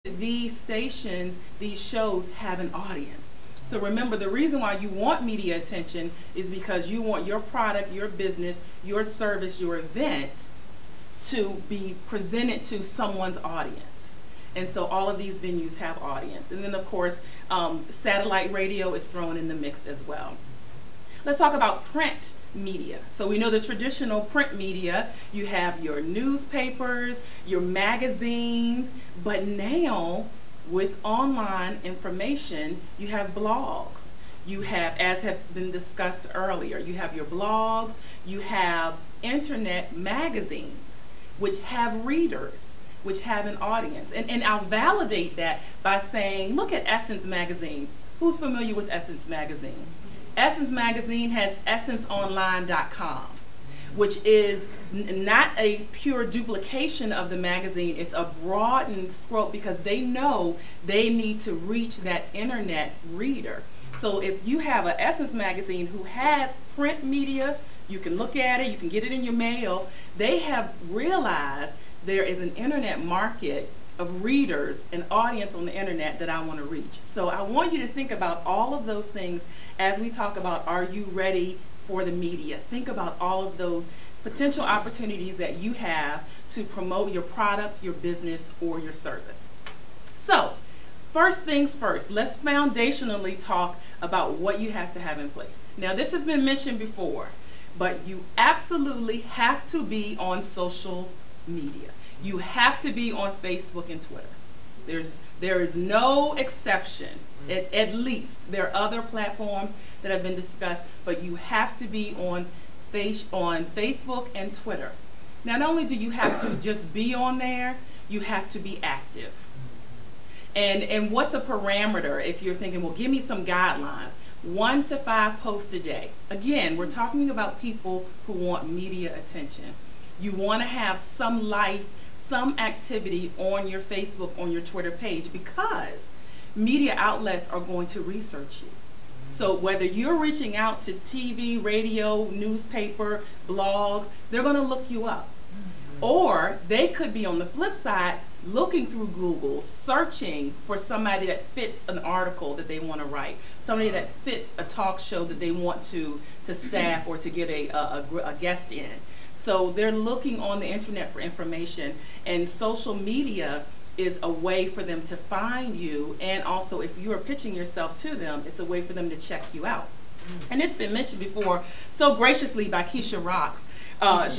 these stations, these shows have an audience. So remember, the reason why you want media attention is because you want your product, your business, your service, your event to be presented to someone's audience. And so all of these venues have audience. And then of course, satellite radio is thrown in the mix as well. Let's talk about print media. So we know the traditional print media, you have your newspapers, your magazines, but now with online information, you have blogs. You have, as have been discussed earlier, you have your blogs, you have internet magazines, which have readers, which have an audience. And I'll validate that by saying, look at Essence Magazine. Who's familiar with Essence Magazine? Essence Magazine has essenceonline.com, which is not a pure duplication of the magazine. It's a broadened scope because they know they need to reach that internet reader. So if you have an Essence Magazine who has print media, you can look at it, you can get it in your mail. They have realized there is an internet market of readers, an audience on the internet that I want to reach. So I want you to think about all of those things as we talk about, are you ready for the media? Think about all of those potential opportunities that you have to promote your product, your business, or your service. So first things first, let's foundationally talk about what you have to have in place. Now this has been mentioned before, but you absolutely have to be on social media. You have to be on Facebook and Twitter. There is no exception. At least there are other platforms that have been discussed, but you have to be on Facebook and Twitter. Not only do you have to just be on there, you have to be active. And what's a parameter if you're thinking, well, give me some guidelines? 1 to 5 posts a day. Again, we're talking about people who want media attention. You want to have some life, some activity on your Facebook, on your Twitter page, because media outlets are going to research you. So whether you're reaching out to TV, radio, newspaper, blogs, they're going to look you up. Or they could be on the flip side looking through Google, searching for somebody that fits an article that they want to write, somebody that fits a talk show that they want to staff or to get a guest in. So they're looking on the internet for information, and social media is a way for them to find you, and also if you are pitching yourself to them, it's a way for them to check you out. And it's been mentioned before so graciously by Keisha Rocks.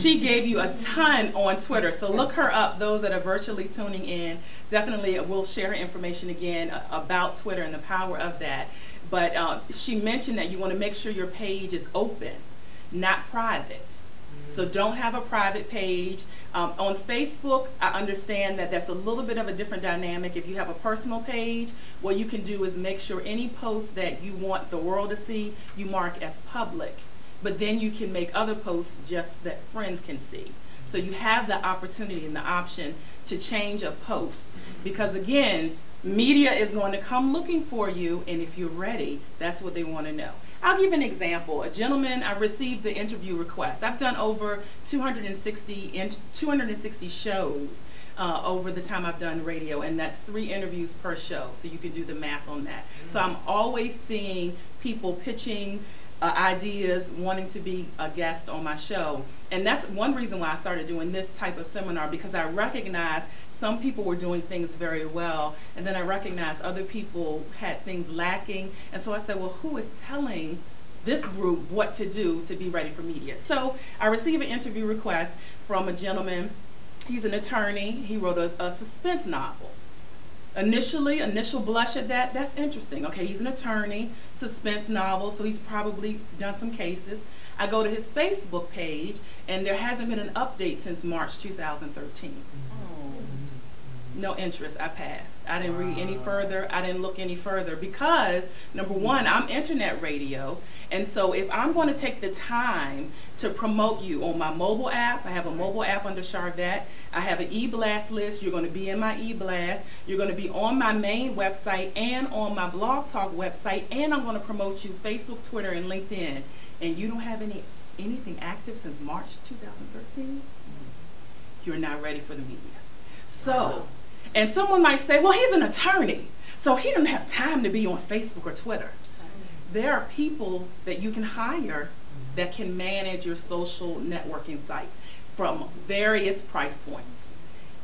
She gave you a ton on Twitter, so look her up. Those that are virtually tuning in, definitely we'll share her information again about Twitter and the power of that. But she mentioned that you want to make sure your page is open, not private. So don't have a private page. On Facebook, I understand that that's a little bit of a different dynamic. If you have a personal page, what you can do is make sure any post that you want the world to see, you mark as public. But then you can make other posts just that friends can see. So you have the opportunity and the option to change a post. Because again, media is going to come looking for you, and if you're ready, that's what they want to know. I'll give an example. A gentleman, I received an interview request. I've done over 260 shows over the time I've done radio, and that's 3 interviews per show, so you can do the math on that. So I'm always seeing people pitching ideas, wanting to be a guest on my show. And that's one reason why I started doing this type of seminar, because I recognized some people were doing things very well, and then I recognized other people had things lacking. And so I said, well, who is telling this group what to do to be ready for media? So I received an interview request from a gentleman. He's an attorney. He wrote a suspense novel. Initial blush at that, that's interesting. Okay, he's an attorney, suspense novel, so he's probably done some cases. I go to his Facebook page, and there hasn't been an update since March 2013. No interest, I passed. I didn't read any further, I didn't look any further, because number one, I'm internet radio, and so if I'm going to take the time to promote you on my mobile app, I have a mobile app under Charvette, I have an e-blast list, you're going to be in my e-blast, you're going to be on my main website and on my Blog Talk website, and I'm going to promote you Facebook, Twitter, and LinkedIn, and you don't have anything active since March 2013, you're not ready for the media. So And someone might say, well, he's an attorney, so he doesn't have time to be on Facebook or Twitter. There are people that you can hire that can manage your social networking sites from various price points.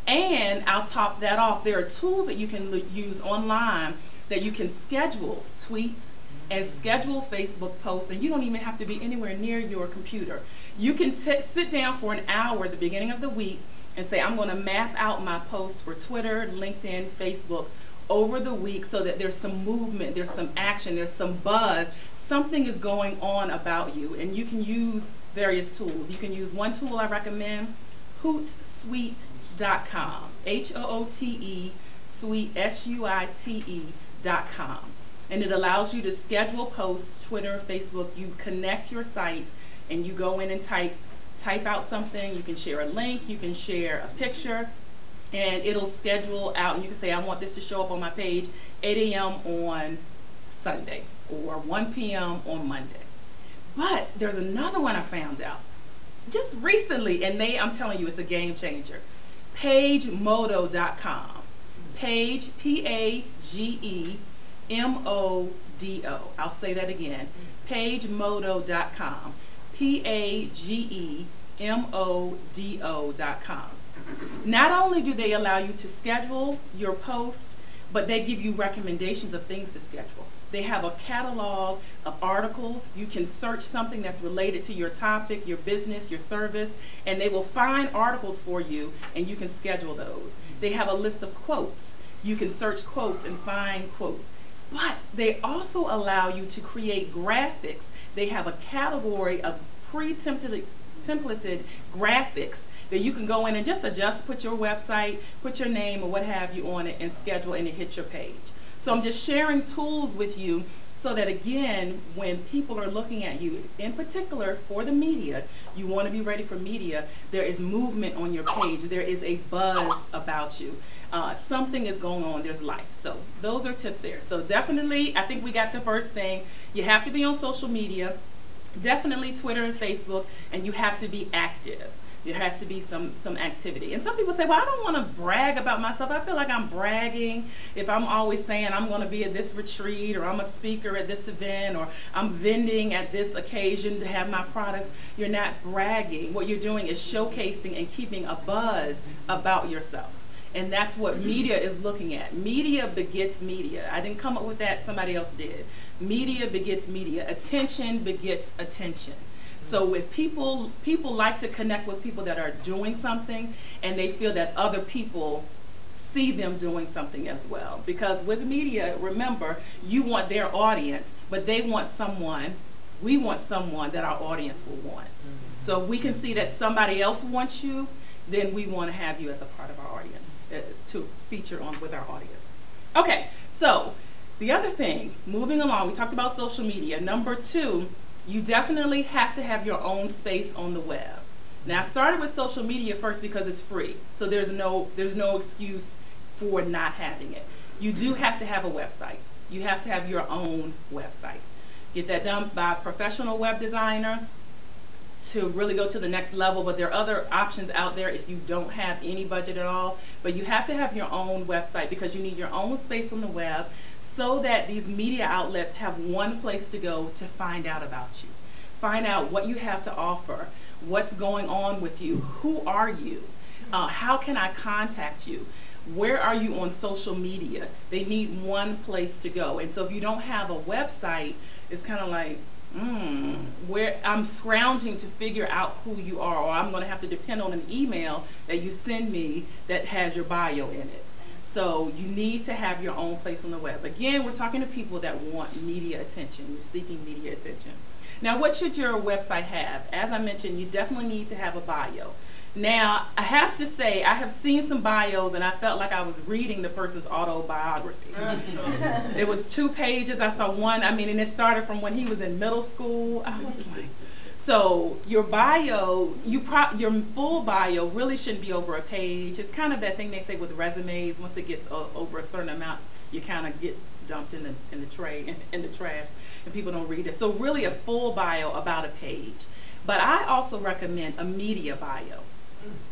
And I'll top that off. There are tools that you can use online that you can schedule tweets and schedule Facebook posts, and you don't even have to be anywhere near your computer. You can sit down for an hour at the beginning of the week and say, I'm going to map out my posts for Twitter, LinkedIn, Facebook over the week so that there's some movement, there's some action, there's some buzz, something is going on about you. And you can use various tools. You can use one tool I recommend, Hootsuite.com, H-O-O-T-E, Suite, S-U-I-T-E.com. And it allows you to schedule posts, Twitter, Facebook. You connect your sites and you go in and type out something. You can share a link, you can share a picture, and it'll schedule out, and you can say, I want this to show up on my page 8 a.m. on Sunday or 1 p.m. on Monday. But there's another one I found out just recently, and I'm telling you, it's a game changer. PageModo.com. Page, P-A-G-E-M-O-D-O. I'll say that again. PageModo.com. PageModo.com. Not only do they allow you to schedule your post, but they give you recommendations of things to schedule. They have a catalog of articles. You can search something that's related to your topic, your business, your service, and they will find articles for you, and you can schedule those. They have a list of quotes. You can search quotes and find quotes. But they also allow you to create graphics. They have a category of pre-templated graphics that you can go in and just adjust, put your website, put your name or what have you on it, and schedule, and it hits your page. So I'm just sharing tools with you so that, again, when people are looking at you, in particular for the media, you want to be ready for media, there is movement on your page. There is a buzz about you. Something is going on. There's life. So those are tips there. So definitely, I think we got the first thing. You have to be on social media, definitely Twitter and Facebook, and you have to be active. There has to be some activity. And some people say, well, I don't want to brag about myself. I feel like I'm bragging if I'm always saying I'm going to be at this retreat, or I'm a speaker at this event, or I'm vending at this occasion to have my products. You're not bragging. What you're doing is showcasing and keeping a buzz about yourself. And that's what media is looking at. Media begets media. I didn't come up with that, somebody else did. Media begets media. Attention begets attention. So if people like to connect with people that are doing something, and they feel that other people see them doing something as well. Because with media, remember, you want their audience, but they want someone, we want someone that our audience will want. So if we can see that somebody else wants you, then we want to have you as a part of our audience, to feature on with our audience. Okay, so the other thing, moving along, we talked about social media. Number 2, you definitely have to have your own space on the web. Now, I started with social media first because it's free, so there's no excuse for not having it. You do have to have a website. You have to have your own website. Get that done by a professional web designer to really go to the next level, but there are other options out there if you don't have any budget at all. But you have to have your own website because you need your own space on the web, so that these media outlets have one place to go to find out about you. Find out what you have to offer, what's going on with you, who are you, how can I contact you, where are you on social media. They need one place to go. And so if you don't have a website, it's kind of like, where I'm scrounging to figure out who you are, or I'm going to have to depend on an email that you send me that has your bio in it. So you need to have your own place on the web. Again, we're talking to people that want media attention. You're seeking media attention. Now, what should your website have? As I mentioned, you definitely need to have a bio. Now, I have to say, I have seen some bios and I felt like I was reading the person's autobiography. It was 2 pages. I saw one, and it started from when he was in middle school. I was like, so your bio, your full bio really shouldn't be over a page. It's kind of that thing they say with resumes. Once it gets over a certain amount, you kind of get dumped in the trash, and people don't read it. So really, a full bio about a page. But I also recommend a media bio.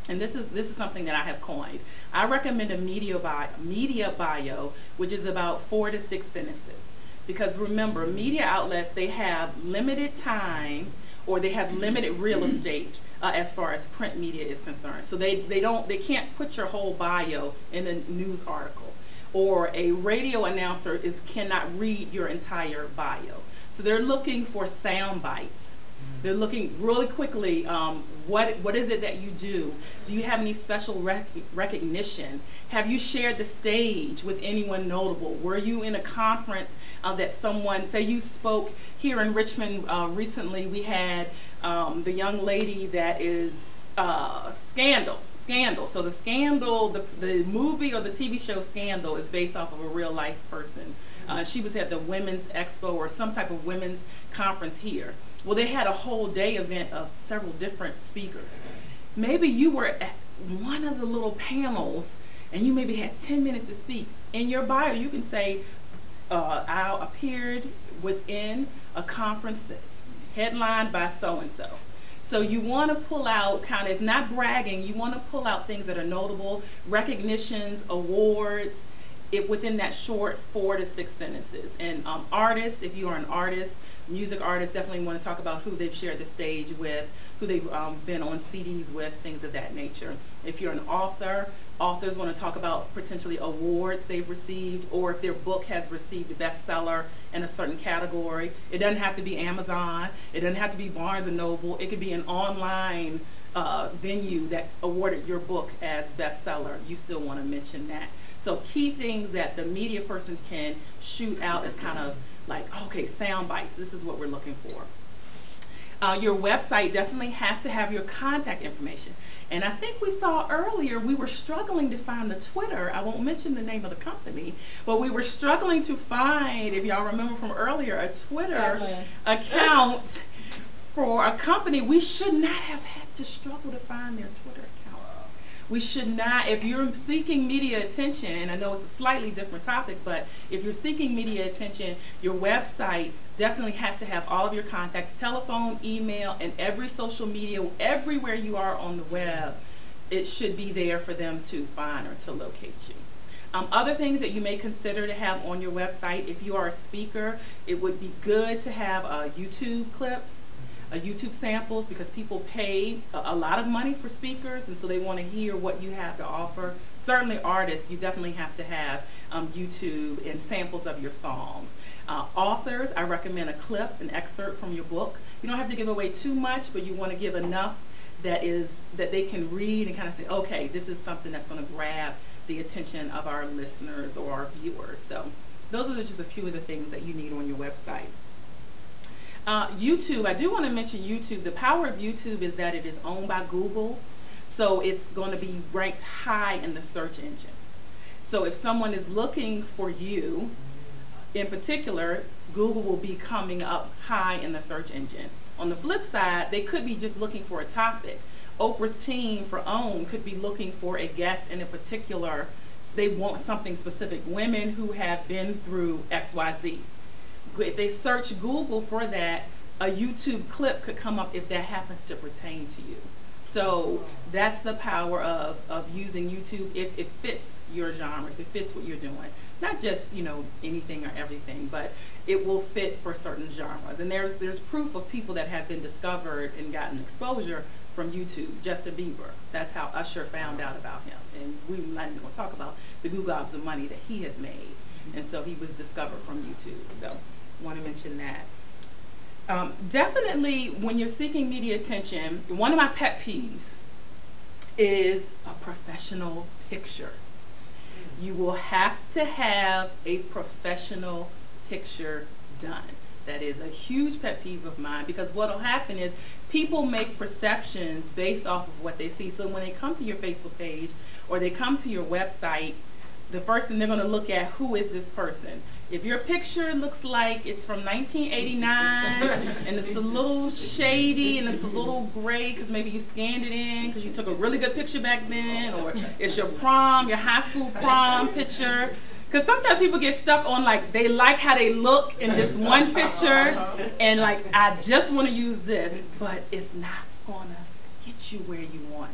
and this is something that I have coined. I recommend a media bio, which is about 4 to 6 sentences. Because remember, media outlets, they have limited time, or they have limited real estate as far as print media is concerned. So they can't put your whole bio in a news article, or a radio announcer cannot read your entire bio. So they're looking for sound bites. They're looking really quickly, what is it that you do? Do you have any special recognition? Have you shared the stage with anyone notable? Were you in a conference that someone, say you spoke here in Richmond recently, we had the young lady that is Scandal. So the Scandal, the movie or the TV show Scandal is based off of a real life person. She was at the Women's Expo or some type of women's conference here. Well, they had a whole day event of several different speakers. Maybe you were at one of the little panels and you maybe had 10 minutes to speak. In your bio, you can say, I appeared within a conference that headlined by so-and-so. So you want to pull out kind of, it's not bragging, you want to pull out things that are notable, recognitions, awards, within that short 4 to 6 sentences. And artists, if you are an artist, music artists, definitely want to talk about who they've shared the stage with, who they've been on CDs with, things of that nature. If you're an author, authors want to talk about potentially awards they've received, or if their book has received a bestseller in a certain category. It doesn't have to be Amazon, it doesn't have to be Barnes & Noble, it could be an online venue that awarded your book as bestseller. You still want to mention that. So key things that the media person can shoot out is kind of like, okay, sound bites, this is what we're looking for. Your website definitely has to have your contact information. And I think we saw earlier, we were struggling to find the Twitter. I won't mention the name of the company, but we were struggling to find, if y'all remember from earlier, a Twitter account for a company. We should not have had to struggle to find their Twitter account. We should not, if you're seeking media attention, and I know it's a slightly different topic, but if you're seeking media attention, your website definitely has to have all of your contact, telephone, email, and every social media, everywhere you are on the web, it should be there for them to find or to locate you. Other things that you may consider to have on your website, if you are a speaker, it would be good to have YouTube clips, YouTube samples, because people pay a lot of money for speakers, and so they want to hear what you have to offer. Certainly artists, you definitely have to have YouTube and samples of your songs. Authors, I recommend a clip, an excerpt from your book. You don't have to give away too much, but you want to give enough that they can read and kind of say, okay, this is something that's going to grab the attention of our listeners or our viewers. So those are just a few of the things that you need on your website. YouTube, I do want to mention YouTube. The power of YouTube is that it is owned by Google, so it's going to be ranked high in the search engines. So if someone is looking for you, in particular, Google will be coming up high in the search engine. On the flip side, they could be just looking for a topic. Oprah's team for OWN could be looking for a guest in a particular, they want something specific, women who have been through XYZ. If they search Google for that, a YouTube clip could come up if that happens to pertain to you. So that's the power of using YouTube if it fits your genre, if it fits what you're doing. Not just, you know, anything or everything, but it will fit for certain genres. And there's proof of people that have been discovered and gotten exposure from YouTube. Justin Bieber, that's how Usher found out about him. And we're not even going to talk about the gobs of money that he has made. And so he was discovered from YouTube. So want to mention that. Definitely when you're seeking media attention, one of my pet peeves is a professional picture. You will have to have a professional picture done. That is a huge pet peeve of mine, because what will happen is people make perceptions based off of what they see. So when they come to your Facebook page or they come to your website, the first thing they're going to look at, who is this person? If your picture looks like it's from 1989 and it's a little shady and it's a little gray because maybe you scanned it in because you took a really good picture back then, or it's your prom, your high school prom picture. Because sometimes people get stuck on, like, they like how they look in this one picture and like, I just want to use this, but it's not going to get you where you want.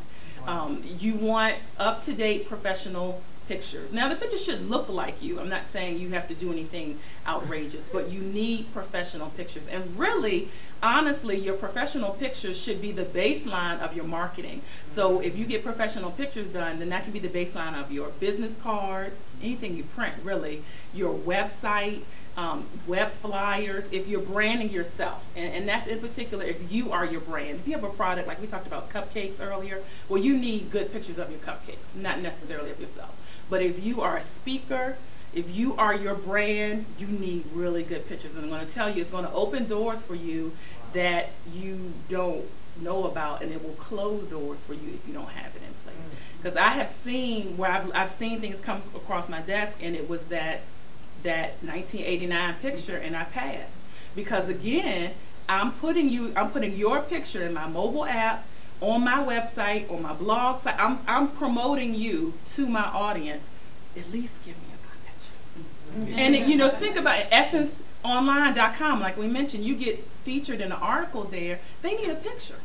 You want up-to-date professional pictures. Now the picture should look like you. I'm not saying you have to do anything outrageous, but you need professional pictures. And really, honestly, your professional pictures should be the baseline of your marketing. So if you get professional pictures done, then that can be the baseline of your business cards, anything you print really, your website, web flyers, if you're branding yourself, and that's in particular if you are your brand. If you have a product, like we talked about cupcakes earlier, well, you need good pictures of your cupcakes, not necessarily of yourself. But if you are a speaker, if you are your brand, you need really good pictures. And I'm going to tell you, it's going to open doors for you that you don't know about, and it will close doors for you if you don't have it in place. Because I have seen where I've seen things come across my desk, and it was that 1989 picture, and I passed. Because again, I'm putting your picture in my mobile app, on my website, on my blog site. I'm promoting you to my audience. At least give me a good picture. And you know, think about it, essenceonline.com, like we mentioned, you get featured in an article there. They need a picture.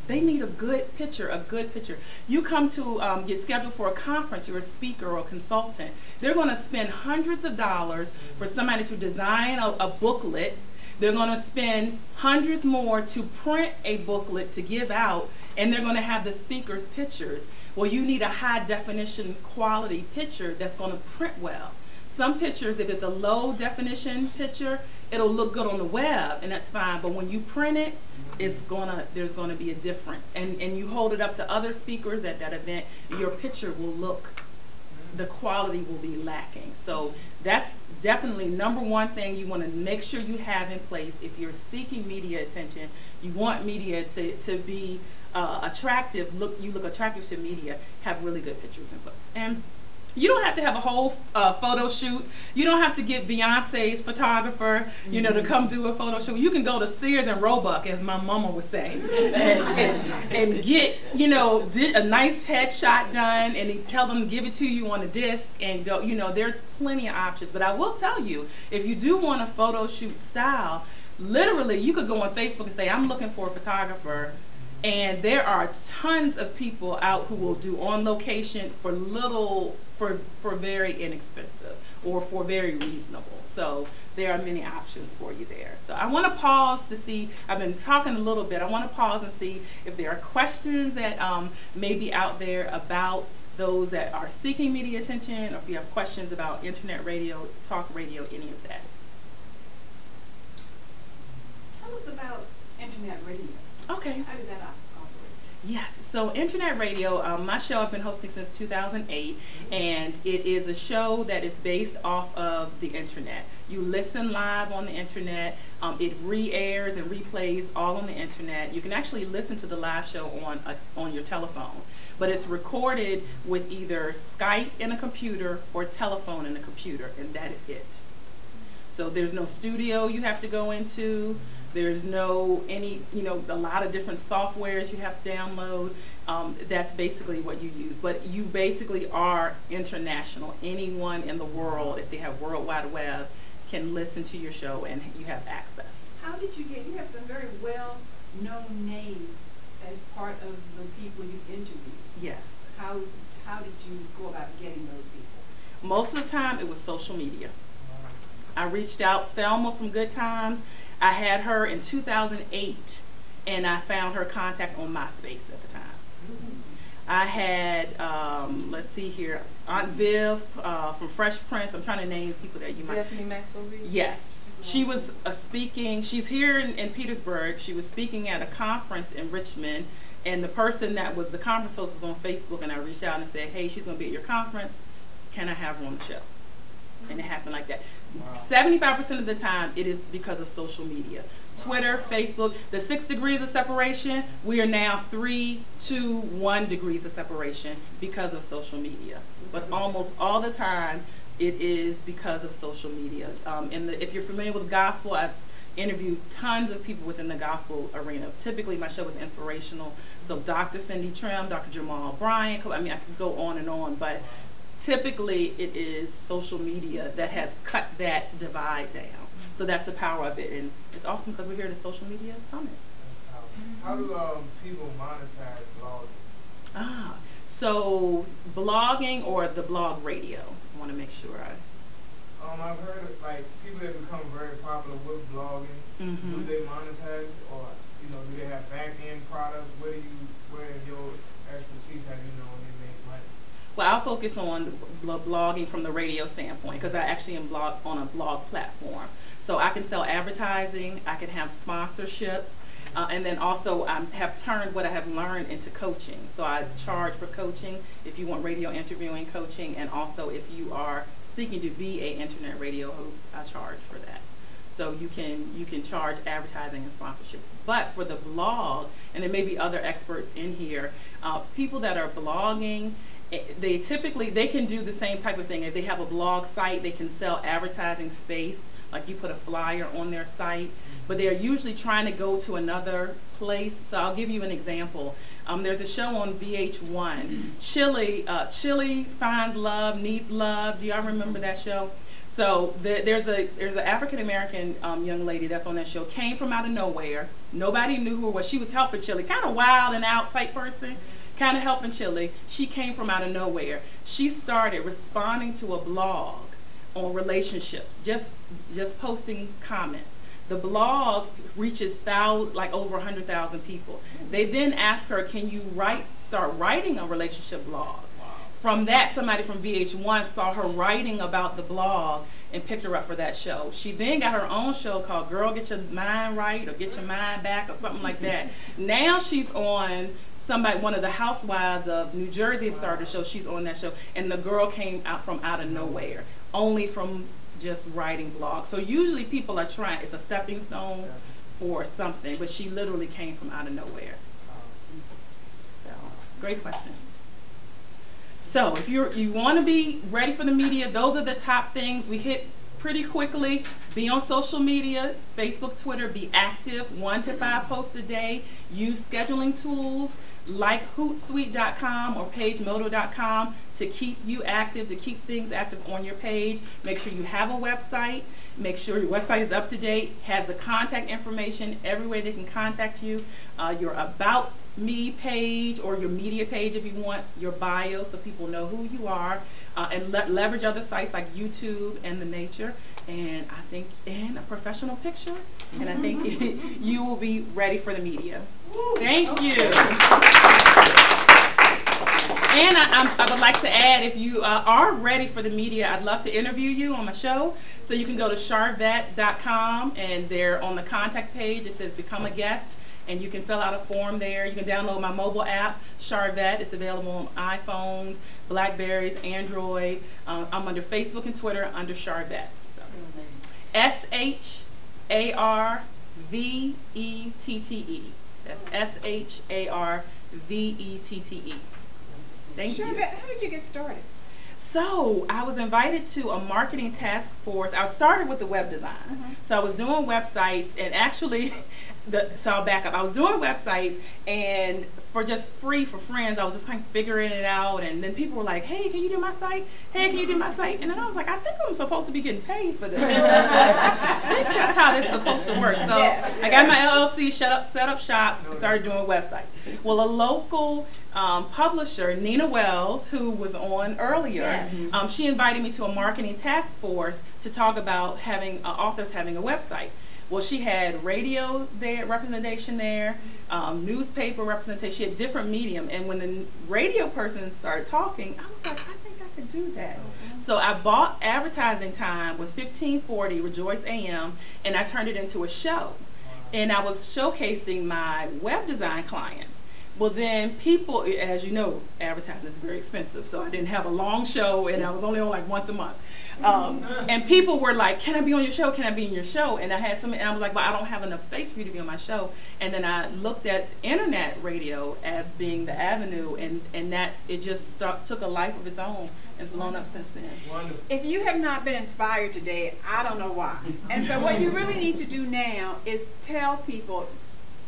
They need a good picture, a good picture. You come to get scheduled for a conference, you're a speaker or a consultant. They're going to spend hundreds of dollars for somebody to design a booklet. They're going to spend hundreds more to print a booklet to give out, and they're going to have the speaker's pictures. Well, you need a high definition quality picture that's going to print well. Some pictures, if it's a low definition picture, it'll look good on the web, and that's fine. But when you print it, there's gonna be a difference. And you hold it up to other speakers at that event, your picture will look, the quality will be lacking. So that's definitely number one thing you want to make sure you have in place if you're seeking media attention. You want media to be attractive. You look attractive to media. Have really good pictures in place. And you don't have to have a whole photo shoot. You don't have to get Beyonce's photographer, you know, to come do a photo shoot. You can go to Sears and Roebuck, as my mama would say, and get, you know, a nice headshot done, and tell them to give it to you on a disc and go. You know, there's plenty of options. But I will tell you, if you do want a photo shoot style, literally, you could go on Facebook and say, I'm looking for a photographer. And there are tons of people out who will do on location for very inexpensive or for very reasonable. So there are many options for you there. So I want to pause to see, I've been talking a little bit, I want to pause and see if there are questions that may be out there about those that are seeking media attention, or if you have questions about internet radio, talk radio, any of that. Tell us about internet radio. Okay. How does that operate? Yes, so internet radio, my show I've been hosting since 2008, and it is a show that is based off of the internet. You listen live on the internet, it re-airs and replays all on the internet. You can actually listen to the live show on your telephone, but it's recorded with either Skype in a computer or telephone in a computer, and that is it. So there's no studio you have to go into. There's no a lot of different softwares you have to download. That's basically what you use. But you basically are international. Anyone in the world, if they have World Wide Web, can listen to your show, and you have access. How did you have some very well-known names as part of the people you interviewed. Yes. How did you go about getting those people? Most of the time, it was social media. I reached out, Thelma from Good Times. I had her in 2008, and I found her contact on MySpace at the time. I had, let's see here, Aunt Viv from Fresh Prince. I'm trying to name people that you might. Stephanie Maxwell Reed? Yes. She was speaking, she's here in Petersburg. She was speaking at a conference in Richmond, and the person that was the conference host was on Facebook, and I reached out and said, hey, she's going to be at your conference. Can I have her on the show? And it happened like that. 75% of the time, it is because of social media. Twitter, Facebook, the 6 degrees of separation, we are now 3, 2, 1 degrees of separation because of social media. But almost all the time, it is because of social media. If you're familiar with gospel, I've interviewed tons of people within the gospel arena. Typically, my show is inspirational. So Dr. Cindy Trim, Dr. Jamal Bryant, I mean, I could go on and on, but typically it is social media that has cut that divide down. So that's the power of it, and it's awesome because we're here at the Social Media Summit. How do people monetize blogging? So blogging or the blog radio? I want to make sure I've heard of, like, people that become very popular with blogging. Do they monetize, or do they have back end products? Where in your expertise have you known they make money? Well, I'll focus on blogging from the radio standpoint because I actually am on a blog platform. So I can sell advertising, I can have sponsorships, and then also I have turned what I have learned into coaching. So I charge for coaching if you want radio interviewing coaching, and also if you are seeking to be an internet radio host, I charge for that. So you can charge advertising and sponsorships. But for the blog, and there may be other experts in here, people that are blogging, they can do the same type of thing. If they have a blog site, they can sell advertising space, like you put a flyer on their site, but they're usually trying to go to another place. So I'll give you an example. There's a show on VH1, Chili Finds Love, Needs Love. Do y'all remember that show? So there's an African-American young lady that's on that show, came from out of nowhere. Nobody knew who it was. She was helping Chili, kind of wild and out type person, kind of helping Chili. She came from out of nowhere. She started responding to a blog on relationships, just posting comments. The blog reaches over 100,000 people. They then asked her, can you start writing a relationship blog? From that, somebody from VH1 saw her writing about the blog and picked her up for that show. She then got her own show called Girl Get Your Mind Right or Get Your Mind Back or something like that. Now she's on one of the housewives of New Jersey started a show. She's on that show, and the girl came out of nowhere, only from just writing blogs. So usually people are trying, it's a stepping stone for something, but she literally came from out of nowhere. So, great question. So if you want to be ready for the media, those are the top things we hit pretty quickly. Be on social media, Facebook, Twitter, be active, 1 to 5 posts a day. Use scheduling tools like Hootsuite.com or PageModo.com to keep you active, to keep things active on your page. Make sure you have a website. Make sure your website is up to date, has the contact information, every way they can contact you. Your About Me page or your media page if you want, your bio so people know who you are, and leverage other sites like YouTube and The Nature, and I think in a professional picture, and I think you will be ready for the media. Thank you. And I would like to add, if you are ready for the media, I'd love to interview you on my show. So you can go to charvette.com, and there on the contact page it says become a guest, and you can fill out a form there. You can download my mobile app, Charvette. It's available on iPhones, Blackberries, Android. I'm under Facebook and Twitter under Charvette. So, S-H-A-R-V-E-T-T-E. That's S-H-A-R-V-E-T-T-E. Thank you. Charvette, how did you get started? So I was invited to a marketing task force. I started with the web design. So I was doing websites, and actually, so I'll back up. I was doing websites, and for just free for friends, I was just kind of figuring it out. And then people were like, "Hey, can you do my site? Hey, can you do my site?" And then I was like, "I think I'm supposed to be getting paid for this." I think that's how this is supposed to work. So I got my LLC set up shop, and started doing websites. Well, a local publisher, Nina Wells, who was on earlier, she invited me to a marketing task force to talk about having authors having a website. Well, she had radio there, representation there, newspaper representation. She had different medium. And when the radio person started talking, I was like, I think I could do that. So I bought advertising time with 1540 Rejoice AM, and I turned it into a show. And I was showcasing my web design clients. Well, then people, as you know, advertising is very expensive. So I didn't have a long show, and I was only on like once a month. And people were like, "Can I be on your show? Can I be in your show?" And I had some, and I was like, "Well, I don't have enough space for you to be on my show." And then I looked at internet radio as being the avenue, and that it just took a life of its own. It's blown up since then. Wonderful. If you have not been inspired today, I don't know why. And so what you really need to do now is tell people,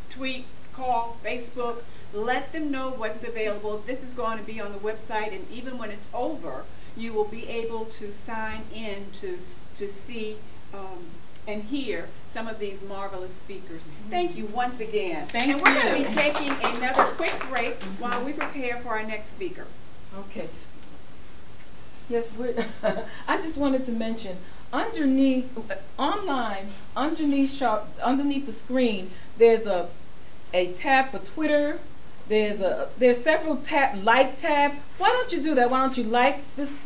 tweet, call, Facebook, let them know what's available. This is going to be on the website, and even when it's over, you will be able to sign in to see and hear some of these marvelous speakers. Thank you once again. Thank and we're you. going to be taking another quick break while we prepare for our next speaker. Okay. Yes, I just wanted to mention, underneath, online, underneath the screen, there's a tab for Twitter. There's several like tab. Why don't you do that? Why don't you like this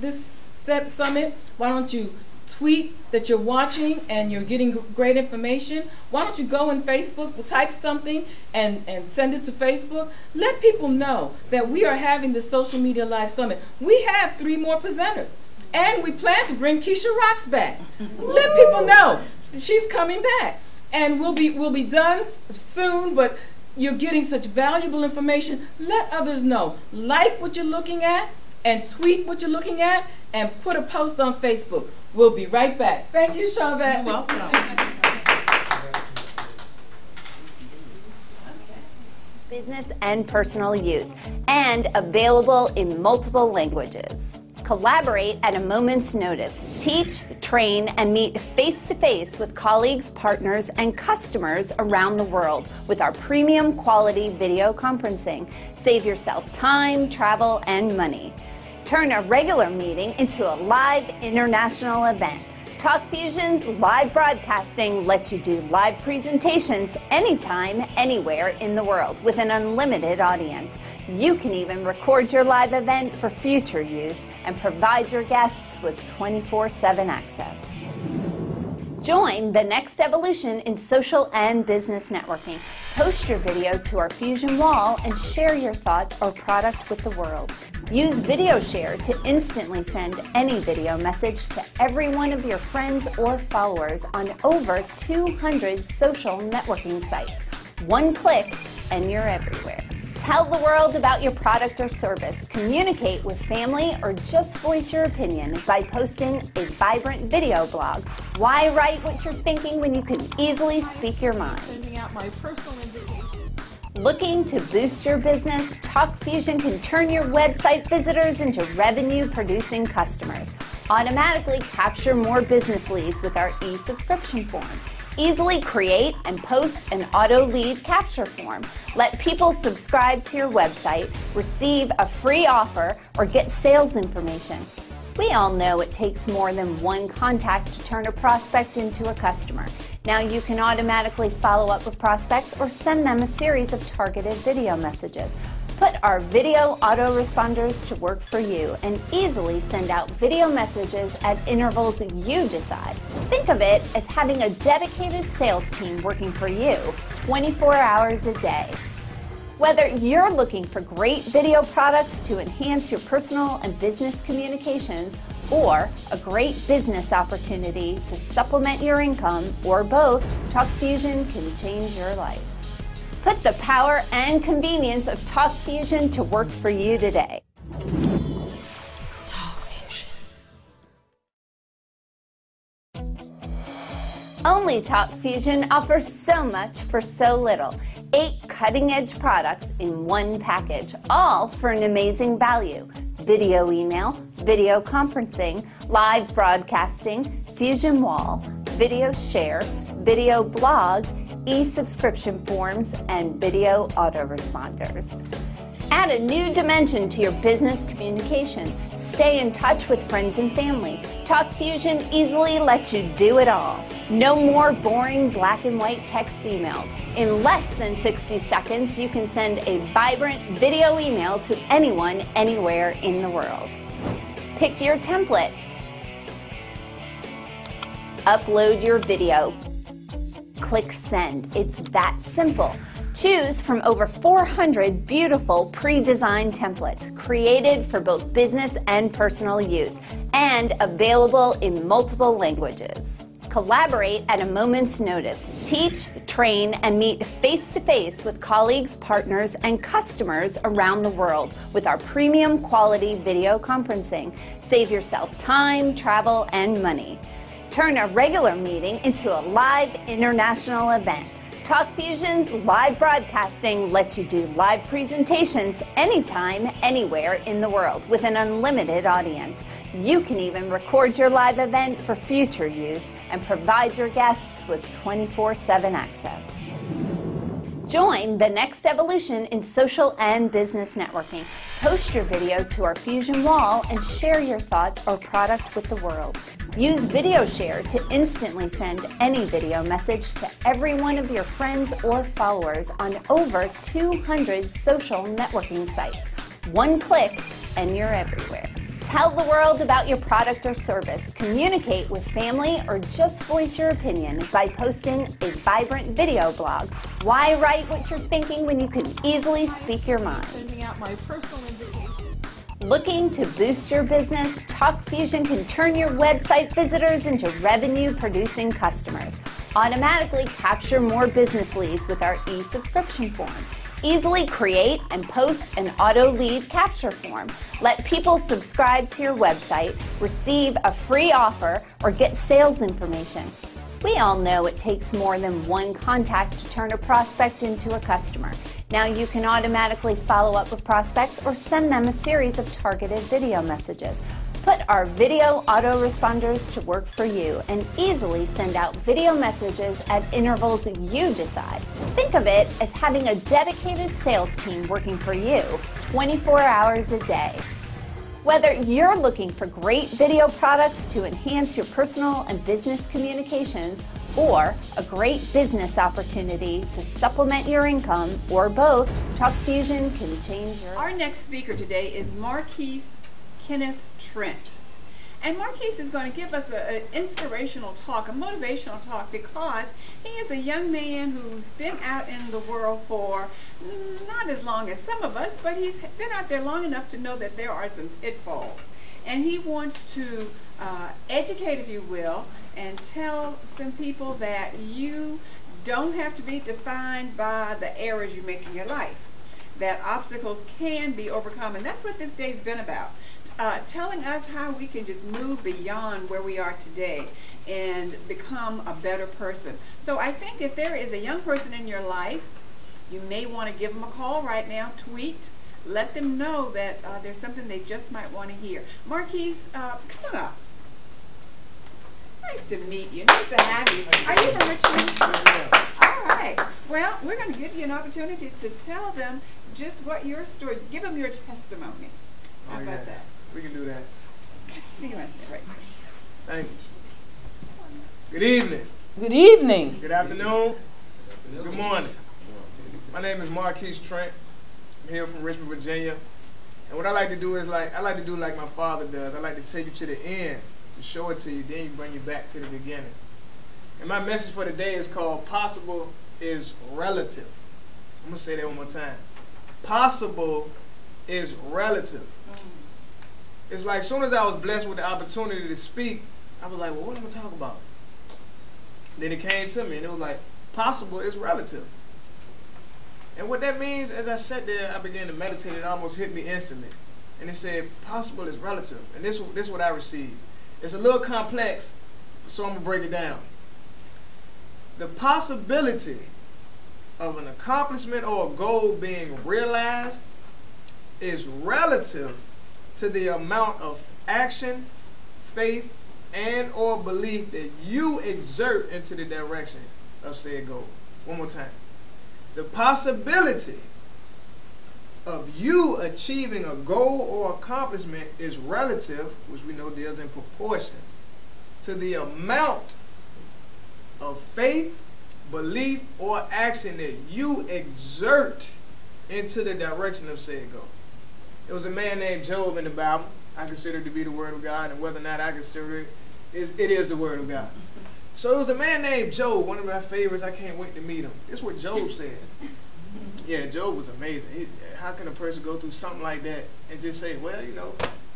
summit? Why don't you tweet that you're watching and you're getting great information? Why don't you go in Facebook, type something and send it to Facebook? Let people know that we are having the Social Media Live Summit. We have 3 more presenters, and we plan to bring Keisha Rocks back. Let people know she's coming back, and we'll be done soon. But you're getting such valuable information. Let others know. Like what you're looking at, and tweet what you're looking at, and put a post on Facebook. We'll be right back. Thank you, Charvette. You're welcome. Business and personal use, and available in multiple languages. Collaborate at a moment's notice. Teach, train, and meet face-to-face with colleagues, partners, and customers around the world with our premium quality video conferencing. Save yourself time, travel, and money. Turn a regular meeting into a live international event. TalkFusion's live broadcasting lets you do live presentations anytime, anywhere in the world with an unlimited audience. You can even record your live event for future use and provide your guests with 24/7 access. Join the next evolution in social and business networking. Post your video to our Fusion wall and share your thoughts or product with the world. Use Video Share to instantly send any video message to every one of your friends or followers on over 200 social networking sites. One click and you're everywhere. Tell the world about your product or service, communicate with family, or just voice your opinion by posting a vibrant video blog. Why write what you're thinking when you can easily speak your mind? Sending out my personal invitation. Looking to boost your business? TalkFusion can turn your website visitors into revenue-producing customers. Automatically capture more business leads with our e-subscription form. Easily create and post an auto lead capture form. Let people subscribe to your website, receive a free offer, or get sales information. We all know it takes more than one contact to turn a prospect into a customer. Now you can automatically follow up with prospects or send them a series of targeted video messages. Put our video autoresponders to work for you and easily send out video messages at intervals you decide. Think of it as having a dedicated sales team working for you 24 hours a day. Whether you're looking for great video products to enhance your personal and business communications, or a great business opportunity to supplement your income, or both, TalkFusion can change your life. Put the power and convenience of TalkFusion to work for you today. TalkFusion. Only TalkFusion offers so much for so little. 8 cutting-edge products in one package, all for an amazing value. Video email, video conferencing, live broadcasting, Fusion Wall, Video Share, video blog, e-subscription forms, and video autoresponders. Add a new dimension to your business communication. Stay in touch with friends and family. TalkFusion easily lets you do it all. No more boring black and white text emails. In less than 60 seconds, you can send a vibrant video email to anyone, anywhere in the world. Pick your template. Upload your video. Click send. It's that simple. Choose from over 400 beautiful pre-designed templates created for both business and personal use and available in multiple languages. Collaborate at a moment's notice. Teach, train, and meet face-to-face with colleagues, partners, and customers around the world with our premium quality video conferencing. Save yourself time, travel, and money. Turn a regular meeting into a live international event. TalkFusion's live broadcasting lets you do live presentations anytime, anywhere in the world with an unlimited audience. You can even record your live event for future use and provide your guests with 24/7 access. Join the next evolution in social and business networking. Post your video to our Fusion wall and share your thoughts or product with the world. Use Video Share to instantly send any video message to every one of your friends or followers on over 200 social networking sites. One click and you're everywhere. Tell the world about your product or service, communicate with family, or just voice your opinion by posting a vibrant video blog. Why write what you're thinking when you can easily speak your mind? Sending out my personal invitation. Looking to boost your business? TalkFusion can turn your website visitors into revenue-producing customers. Automatically capture more business leads with our e-subscription form. Easily create and post an auto lead capture form. Let people subscribe to your website, receive a free offer, or get sales information. We all know it takes more than one contact to turn a prospect into a customer. Now you can automatically follow up with prospects or send them a series of targeted video messages. Put our video autoresponders to work for you and easily send out video messages at intervals you decide. Think of it as having a dedicated sales team working for you 24 hours a day. Whether you're looking for great video products to enhance your personal and business communications, or a great business opportunity to supplement your income, or both, TalkFusion can change your... Our next speaker today is Marquise Kenneth Trent. And Marquise is going to give us an inspirational talk, a motivational talk, because he is a young man who's been out in the world for not as long as some of us, but he's been out there long enough to know that there are some pitfalls. And he wants to educate, if you will, and tell some people that you don't have to be defined by the errors you make in your life, that obstacles can be overcome. And that's what this day's been about. Telling us how we can just move beyond where we are today and become a better person. So I think if there is a young person in your life, you may want to give them a call right now, tweet, let them know that there's something they just might want to hear. Marquise, come on up. Nice to meet you. Nice to have you. Are you from Richmond? All right. Well, we're going to give you an opportunity to tell them just what your story, give them your testimony. How about that? We can do that. Speak right there. Thank you. Good evening. Good evening. Good afternoon. Good morning. My name is Marquise Trent. I'm here from Richmond, Virginia. And what I like to do is I like to do like my father does. I like to take you to the end, to show it to you, then you bring you back to the beginning. And my message for today is called Possible is Relative. I'm going to say that one more time. Possible is relative. It's like as soon as I was blessed with the opportunity to speak, I was like, well, what am I going to talk about? Then it came to me, and it was like, possible is relative. And what that means, as I sat there, I began to meditate, it almost hit me instantly. And it said, possible is relative. And this is what I received. It's a little complex, so I'm going to break it down. The possibility of an accomplishment or a goal being realized is relative to the amount of action, faith, and or belief that you exert into the direction of said goal. One more time. The possibility of you achieving a goal or accomplishment is relative, which we know deals in proportions, to the amount of faith, belief, or action that you exert into the direction of said goal. There was a man named Job in the Bible. I consider it to be the Word of God, and whether or not I consider it, it is the Word of God. So it was a man named Job, one of my favorites. I can't wait to meet him. This is what Job said. Yeah, Job was amazing. How can a person go through something like that and just say, well, you know,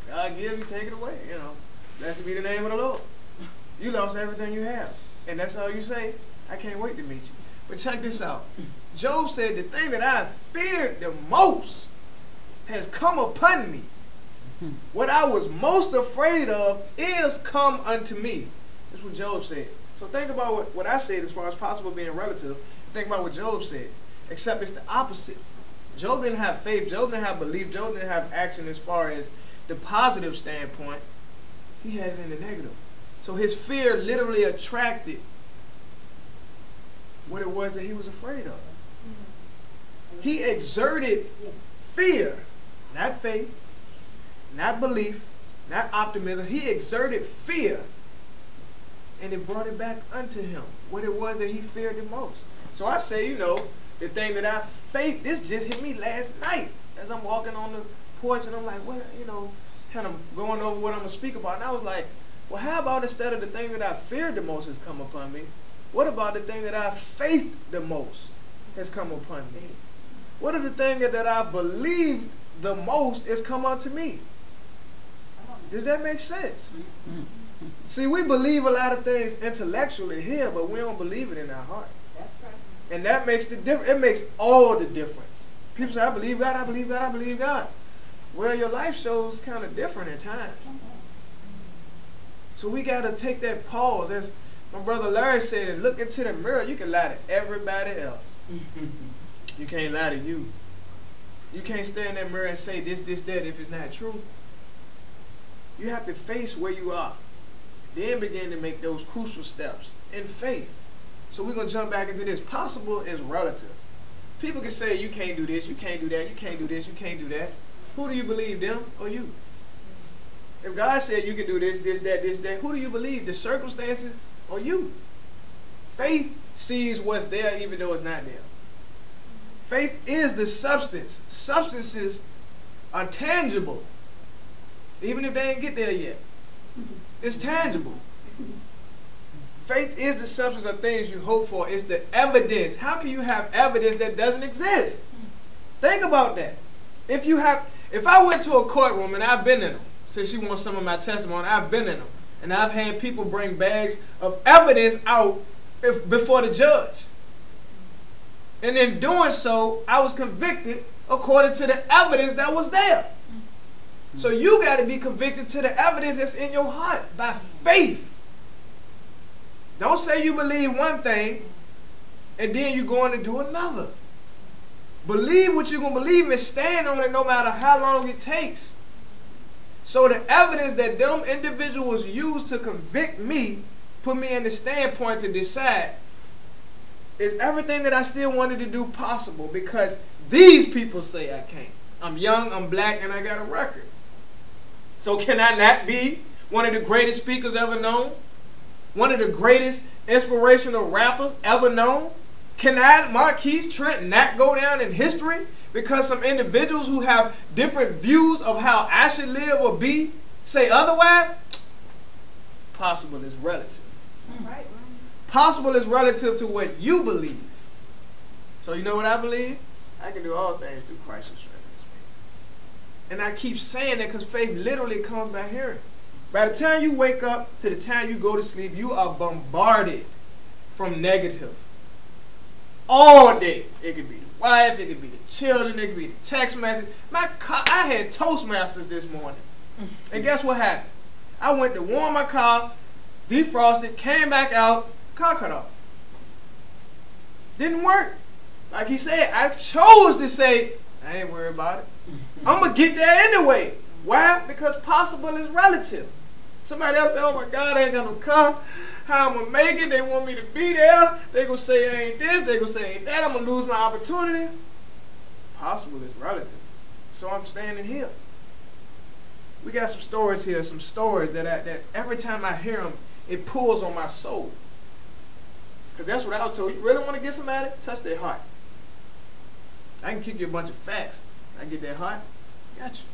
God give, you take it away. You know, blessed be the name of the Lord. You lost everything you have. And that's all you say? I can't wait to meet you. But check this out. Job said, the thing that I feared the most has come upon me. What I was most afraid of is come unto me. That's what Job said. So think about what I said as far as possible being relative. Think about what Job said, except it's the opposite. Job didn't have faith. Job didn't have belief. Job didn't have action as far as the positive standpoint. He had it in the negative. So his fear literally attracted what it was that he was afraid of. He exerted fear, not faith, not belief, not optimism. He exerted fear, and it brought it back unto him, what it was that he feared the most. So I say, you know, the thing that I faith, this just hit me last night as I'm walking on the porch, and I'm like, what, you know, kind of going over what I'm going to speak about. And I was like, well, how about instead of the thing that I feared the most has come upon me, what about the thing that I faithed the most has come upon me? What are the things that I believe the most has come unto me? Does that make sense? See, we believe a lot of things intellectually here, but we don't believe it in our heart. That's right. And that makes the difference. It makes all the difference. People say, I believe God, I believe God, I believe God. Well, your life shows kind of different at times. So we got to take that pause. As my brother Larry said, look into the mirror. You can lie to everybody else. You can't lie to you. You can't stand in that mirror and say this, that if it's not true. You have to face where you are. Then begin to make those crucial steps in faith. So we're going to jump back into this. Possible is relative. People can say you can't do this, you can't do that, you can't do this, you can't do that. Who do you believe, them or you? If God said you can do this, that, who do you believe? The circumstances or you? Faith sees what's there even though it's not there. Faith is the substance. Substances are tangible, even if they ain't get there yet. It's tangible. Faith is the substance of things you hope for. It's the evidence. How can you have evidence that doesn't exist? Think about that. If I went to a courtroom, and I've been in them, since you want some of my testimony, I've been in them, and I've had people bring bags of evidence out before the judge. And in doing so, I was convicted according to the evidence that was there. So you got to be convicted to the evidence that's in your heart by faith. Don't say you believe one thing and then you're going to do another. Believe what you're going to believe and stand on it no matter how long it takes. So the evidence that them individuals used to convict me put me in the standpoint to decide, is everything that I still wanted to do possible because these people say I can't. I'm young, I'm black, and I got a record. So can I not be one of the greatest speakers ever known? One of the greatest inspirational rappers ever known? Can I, Marquise Trent, not go down in history because some individuals who have different views of how I should live or be say otherwise? Possible is relative. Right. Possible is relative to what you believe. So you know what I believe? I can do all things through Christ who strengthens me. And I keep saying that because faith literally comes by hearing. By the time you wake up to the time you go to sleep, you are bombarded from negative. All day. It could be the wife, it could be the children, it could be the text message. I had Toastmasters this morning. And guess what happened? I went to warm my car, defrosted, came back out, car cut off. Didn't work. Like he said, I chose to say, I ain't worried about it. I'm going to get there anyway. Why? Because possible is relative. Somebody else said, oh my God, I ain't got no car. How I'm going to make it? They want me to be there. They going to say I ain't this. They going to say ain't that. I'm going to lose my opportunity. Possible is relative. So I'm standing here. We got some stories here, some stories that every time I hear them, it pulls on my soul. Because that's what I was told. You really want to get somebody? Touch their heart. I can kick you a bunch of facts. I get their heart. Got you.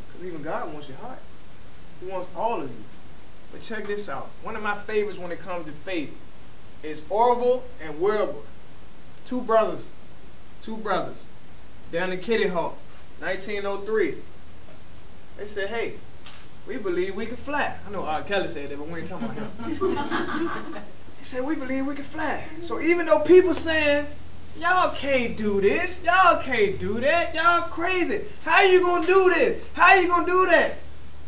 Because even God wants your heart. He wants all of you. But check this out. One of my favorites when it comes to faith is Orville and Wilbur. Two brothers down in Kitty Hawk, 1903. They said, hey, we believe we can fly. I know R. Kelly said that, but we ain't talking about him. He said, we believe we can fly. So even though people saying, y'all can't do this, y'all can't do that, y'all crazy. How you gonna do this? How you gonna do that?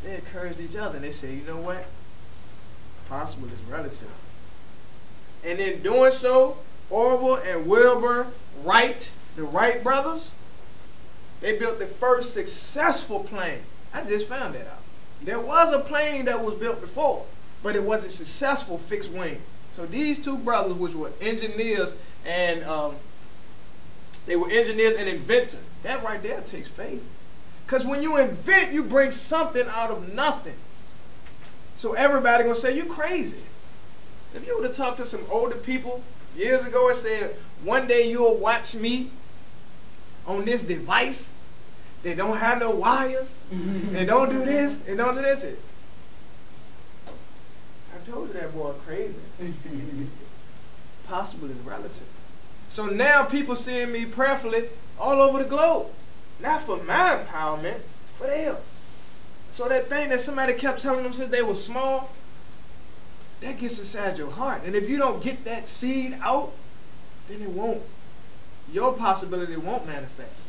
They encouraged each other and they said, you know what? Possible is relative. And in doing so, Orville and Wilbur Wright, the Wright brothers, they built the first successful plane. I just found that out. There was a plane that was built before, but it wasn't successful fixed wing. So these two brothers, which were engineers and they were engineers and inventors, that right there takes faith. Because when you invent, you bring something out of nothing. So everybody gonna say you crazy. If you would have talked to some older people years ago and said, one day you'll watch me on this device, they don't have no wires, and don't do this, and don't do this. I told you that boy crazy. Possible is relative. So now people seeing me prayerfully all over the globe. Not for my empowerment, for theirs. So that thing that somebody kept telling them since they were small, that gets inside your heart. And if you don't get that seed out, then it won't. Your possibility won't manifest.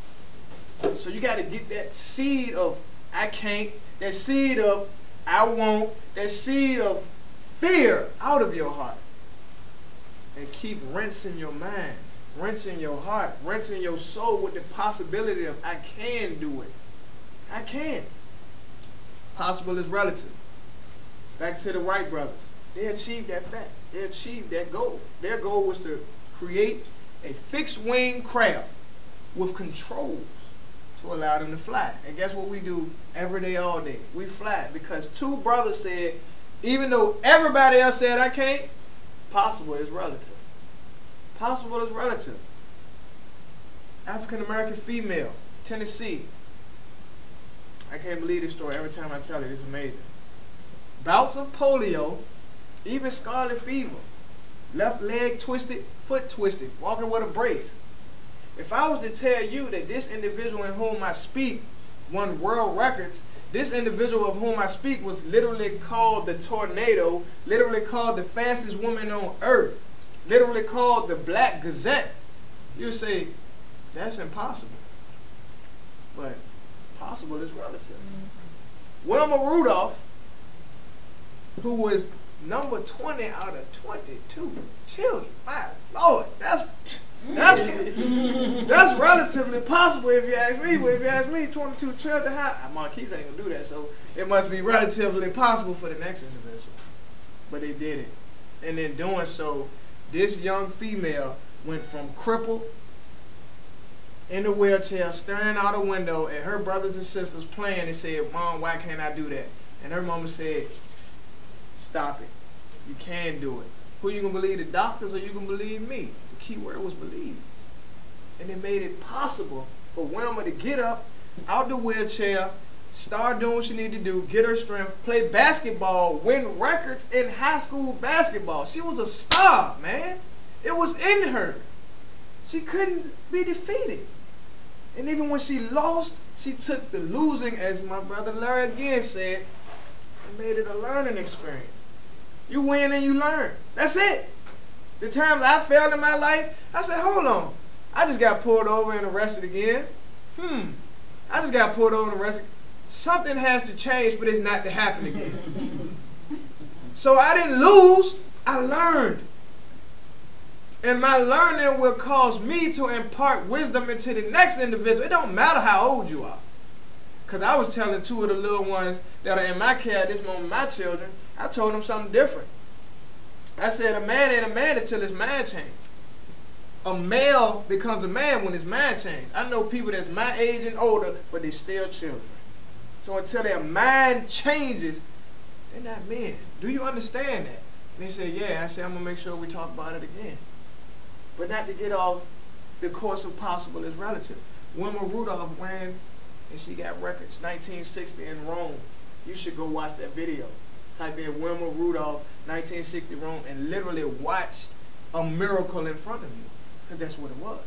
So you got to get that seed of I can't, that seed of I won't, that seed of fear out of your heart. And keep rinsing your mind, rinsing your heart, rinsing your soul with the possibility of I can do it. I can. Possible is relative. Back to the Wright brothers. They achieved that fact. They achieved that goal. Their goal was to create a fixed wing craft with controls to allow them to fly. And guess what we do every day, all day? We fly because two brothers said, even though everybody else said I can't, possible is relative. Possible is relative. African American female, Tennessee. I can't believe this story every time I tell it. It's amazing. Bouts of polio, even scarlet fever, left leg twisted, foot twisted, walking with a brace. If I was to tell you that this individual in whom I speak won world records, this individual of whom I speak was literally called the tornado, literally called the fastest woman on earth, literally called the Black Gazette, you would say, that's impossible. But possible is relative. Wilma Rudolph, who was number 20 out of 22 children. My Lord, that's relatively possible if you ask me. But if you ask me, 22 children, Marquise ain't gonna do that, so it must be relatively possible for the next individual. But they did it. And in doing so, this young female went from crippled in a wheelchair, staring out a window at her brothers and sisters playing and said, Mom, why can't I do that? And her mama said, stop it. You can do it. Who you gonna believe, the doctors or you gonna believe me? The key word was believe. And it made it possible for Wilma to get up out the wheelchair, start doing what she needed to do, get her strength, play basketball, win records in high school basketball. She was a star, man. It was in her. She couldn't be defeated. And even when she lost, she took the losing, as my brother Larry again said, and made it a learning experience. You win and you learn. That's it. The times I failed in my life, I said, hold on. I just got pulled over and arrested again. I just got pulled over and arrested. Something has to change for this not to happen again. So I didn't lose, I learned. And my learning will cause me to impart wisdom into the next individual. It don't matter how old you are. Because I was telling two of the little ones that are in my care at this moment, my children, I told them something different. I said a man ain't a man until his mind changes. A male becomes a man when his mind changes. I know people that's my age and older, but they're still children. So until their mind changes, they're not men. Do you understand that? And they said, yeah. I said, I'm going to make sure we talk about it again. But not to get off the course of possible is relative. Wilma Rudolph ran and she got records. 1960 in Rome. You should go watch that video. Type in Wilma Rudolph, 1960 Rome, and literally watch a miracle in front of you. Because that's what it was.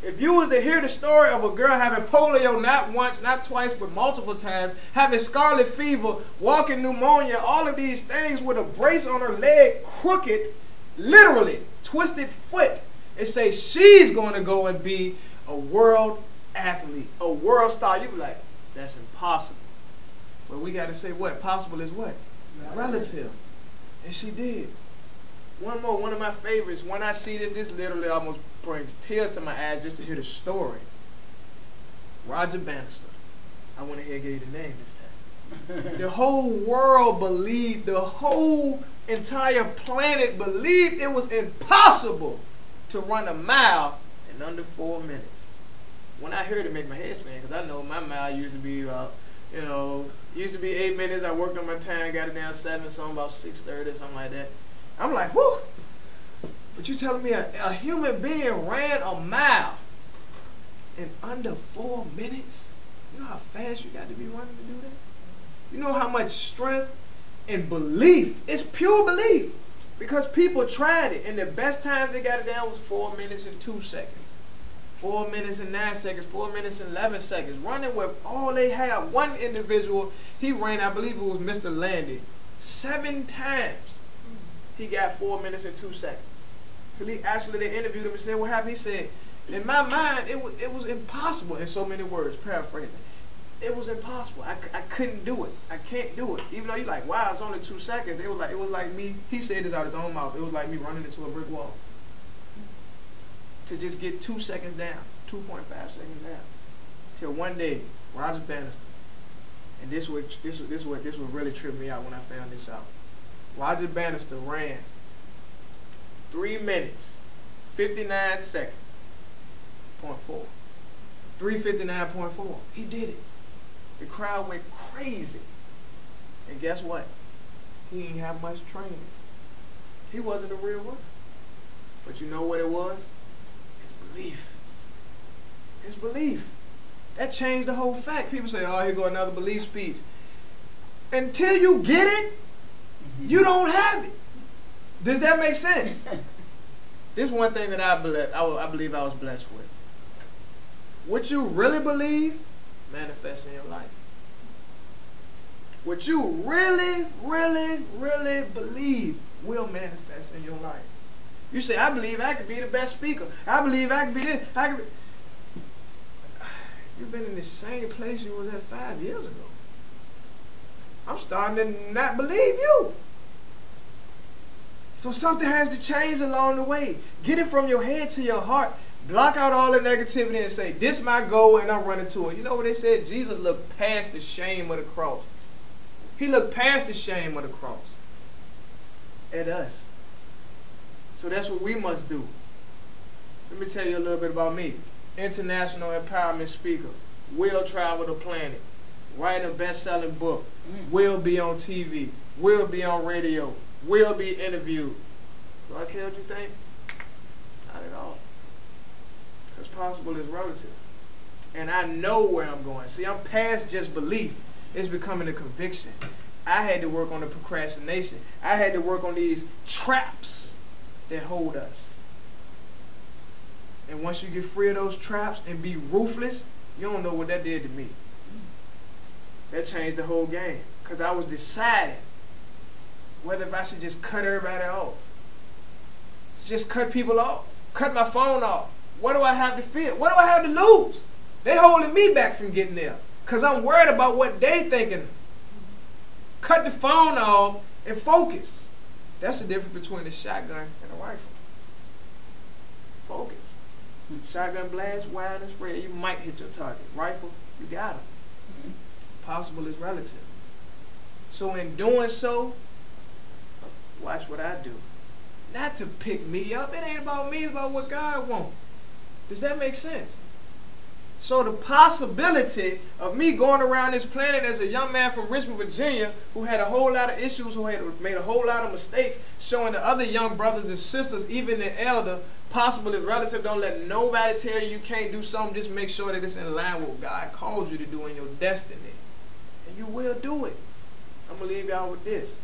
If you was to hear the story of a girl having polio not once, not twice, but multiple times, having scarlet fever, walking pneumonia, all of these things with a brace on her leg, crooked, literally, twisted foot, and say she's going to go and be a world athlete, a world star, you be like, that's impossible. But we got to say what? Possible is what? Relative. And she did. One more, one of my favorites. When I see this literally almost brings tears to my eyes just to hear the story. Roger Bannister. I went ahead and gave you the name this time. The whole world believed, the whole entire planet believed it was impossible to run a mile in under 4 minutes. When I heard it, make my head spin, because I know my mile used to be about, used to be 8 minutes. I worked on my time, got it down 7, so I'm about 6:30 or something like that. I'm like, whoo! But you telling me a human being ran a mile in under 4 minutes? You know how fast you got to be running to do that? You know how much strength and belief? It's pure belief. Because people tried it, and the best time they got it down was 4 minutes and 2 seconds. 4 minutes and 9 seconds, 4 minutes and 11 seconds. Running with all they had. One individual, he ran, I believe it was Mr. Landy, 7 times. He got 4 minutes and 2 seconds. So they interviewed him and said, what happened? He said, in my mind, it was impossible, in so many words, paraphrasing. It was impossible. I couldn't do it. I can't do it. Even though you're like, wow, it's only 2 seconds. It was like me, he said this out of his own mouth, it was like me running into a brick wall. To just get 2 seconds down, 2.5 seconds down. Till one day, Roger Bannister, and this would really trip me out when I found this out. Roger Bannister ran 3 minutes, 59 seconds, 0.4. 3:59.4. He did it. The crowd went crazy. And guess what? He didn't have much training. He wasn't a real runner. But you know what it was? His belief. His belief. That changed the whole fact. People say, oh, here go another belief speech. Until you get it, you don't have it. Does that make sense? This is one thing that I believe I was blessed with. What you really believe manifests in your life. What you really, really, really believe will manifest in your life. You say, I believe I could be the best speaker. I believe I could be this. You've been in the same place you was at 5 years ago. I'm starting to not believe you. So something has to change along the way. Get it from your head to your heart. Block out all the negativity and say, this is my goal and I'm running to it. You know what they said? Jesus looked past the shame of the cross. He looked past the shame of the cross at us. So that's what we must do. Let me tell you a little bit about me. International empowerment speaker. Will travel the planet. Write a best-selling book. Will be on TV. Will be on radio. Will be interviewed. Do I care what you think? Not at all. Because possible is relative. And I know where I'm going. See, I'm past just belief. It's becoming a conviction. I had to work on the procrastination. I had to work on these traps that hold us. And once you get free of those traps and be ruthless, you don't know what that did to me. That changed the whole game. Because I was deciding whether if I should just cut everybody off. Just cut people off. Cut my phone off. What do I have to fear? What do I have to lose? They holding me back from getting there. Because I'm worried about what they thinking. Cut the phone off and focus. That's the difference between a shotgun and a rifle. Focus. Shotgun blast, wide and spread. You might hit your target. Rifle, you got them. Possible is relative. So in doing so, watch what I do. Not to pick me up. It ain't about me. It's about what God wants. Does that make sense? So the possibility of me going around this planet as a young man from Richmond, Virginia, who had a whole lot of issues, who had made a whole lot of mistakes, showing the other young brothers and sisters, even the elder, possible is relative. Don't let nobody tell you you can't do something. Just make sure that it's in line with what God calls you to do in your destiny. And you will do it. I'm going to leave y'all with this.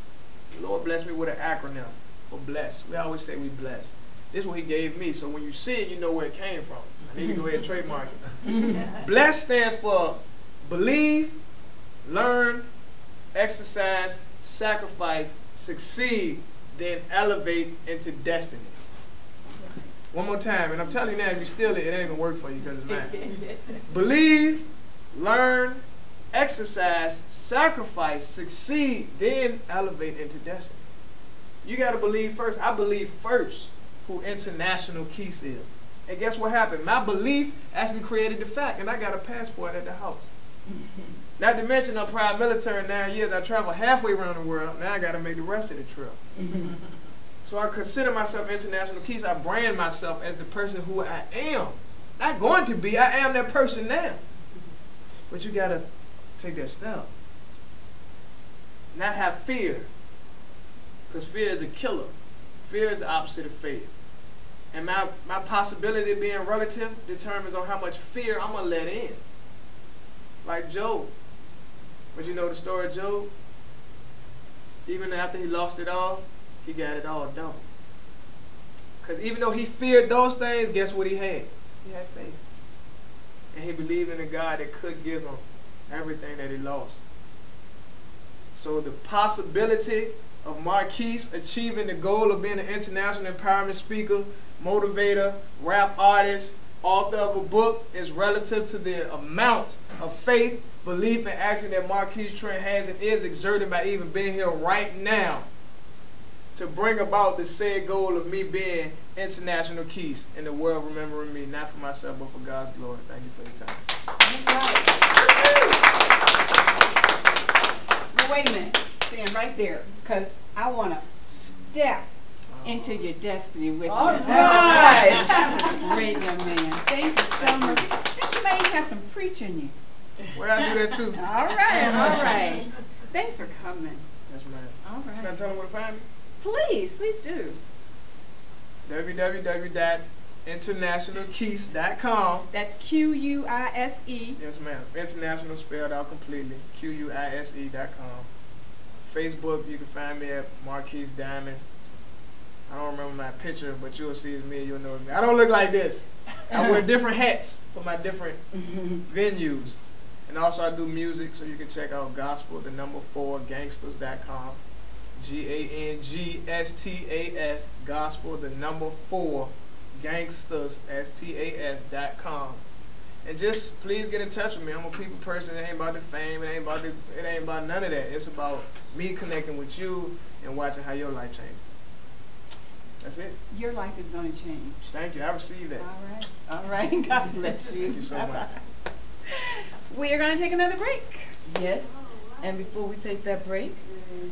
The Lord blessed me with an acronym for blessed. We always say we blessed. This is what he gave me. So when you see it, you know where it came from. I need to go ahead and trademark it. Blessed stands for believe, learn, exercise, sacrifice, succeed, then elevate into destiny. One more time, and I'm telling you now, if you steal it, it ain't gonna work for you because it's mine. Believe, learn, exercise, sacrifice, succeed, then elevate into destiny. You got to believe first. I believe first who International Keys is. And guess what happened? My belief actually created the fact, and I got a passport at the house. Not to mention I'm prior military 9 years. I traveled halfway around the world. Now I got to make the rest of the trip. So I consider myself International Keys. I brand myself as the person who I am. Not going to be. I am that person now. But you got to take that step. Not have fear. Because fear is a killer. Fear is the opposite of faith. And my possibility of being relative determines on how much fear I'm going to let in. Like Job. But you know the story of Job? Even after he lost it all, he got it all done. Because even though he feared those things, guess what he had? He had faith. And he believed in a God that could give him everything that he lost. So the possibility of Marquise achieving the goal of being an international empowerment speaker, motivator, rap artist, author of a book is relative to the amount of faith, belief, and action that Marquise Trent has and is exerting by even being here right now to bring about the said goal of me being International Keys and the world remembering me, not for myself, but for God's glory. Thank you for your time. Now, wait a minute. Stand right there, because I want to step into your destiny with you. All right. That was great, young man. Thank you so much. I think you may have some preach in you. Well, I do that too. All right, all right. Thanks for coming. Yes, ma'am. All Can I right. tell them where to find me? Please do. www.internationalkeys.com. That's Quise. Yes, ma'am. International spelled out completely. Quise.com. Facebook, you can find me at Marquise Diamond. I don't remember my picture, but you'll see it's me. You'll know it's me. I don't look like this. I wear different hats for my different venues. And also I do music, so you can check out gospel, the number 4, gangsters.com. GANGSTAS, gospel, the number 4, gangsters, STAS.com. And just please get in touch with me. I'm a people person. It ain't about the fame. It ain't about none of that. It's about me connecting with you and watching how your life changes. That's it. Your life is going to change. Thank you. I received that. All right. All right. God bless you. Thank you so much. We are going to take another break. Yes. And before we take that break,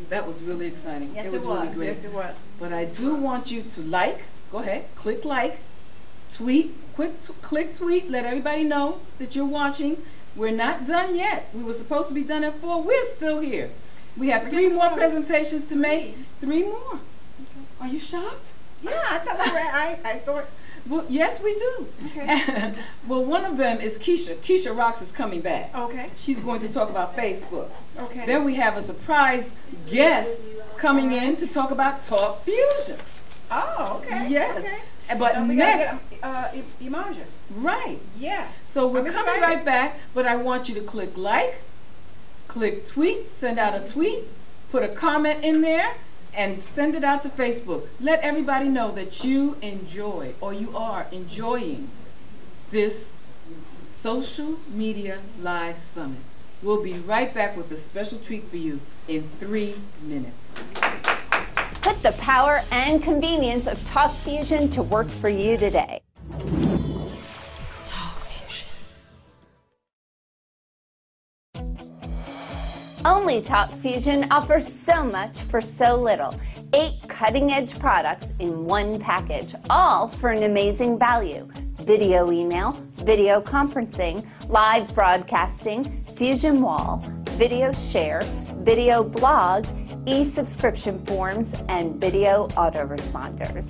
that was really exciting. Yes, it was really great. Yes, it was. But I do want you to go ahead, click like, tweet, click tweet, let everybody know that you're watching. We're not done yet. We were supposed to be done at 4. We're still here. We have 3 more presentations to make. 3 more. Okay. Are you shocked? Yeah, I thought I thought. Well, yes, we do. Okay. Well, one of them is Keisha. Keisha Rocks is coming back. Okay. She's going to talk about Facebook. Okay. Then we have a surprise guest coming in to talk about Talk Fusion. Oh, okay. Yes. Okay. But next, Imaja. right. Yes. So we're I'm coming excited. right back, but I want you to click like, click tweet, send out a tweet, put a comment in there, and send it out to Facebook. Let everybody know that you enjoy, or you are enjoying, this social media live summit. We'll be right back with a special treat for you in 3 minutes. Put the power and convenience of Talk Fusion to work for you today. Talk Fusion. Only Talk Fusion offers so much for so little. 8 cutting-edge products in one package, all for an amazing value. Video email, video conferencing, live broadcasting, Fusion Wall, video share, video blog, e-subscription forms, and video autoresponders.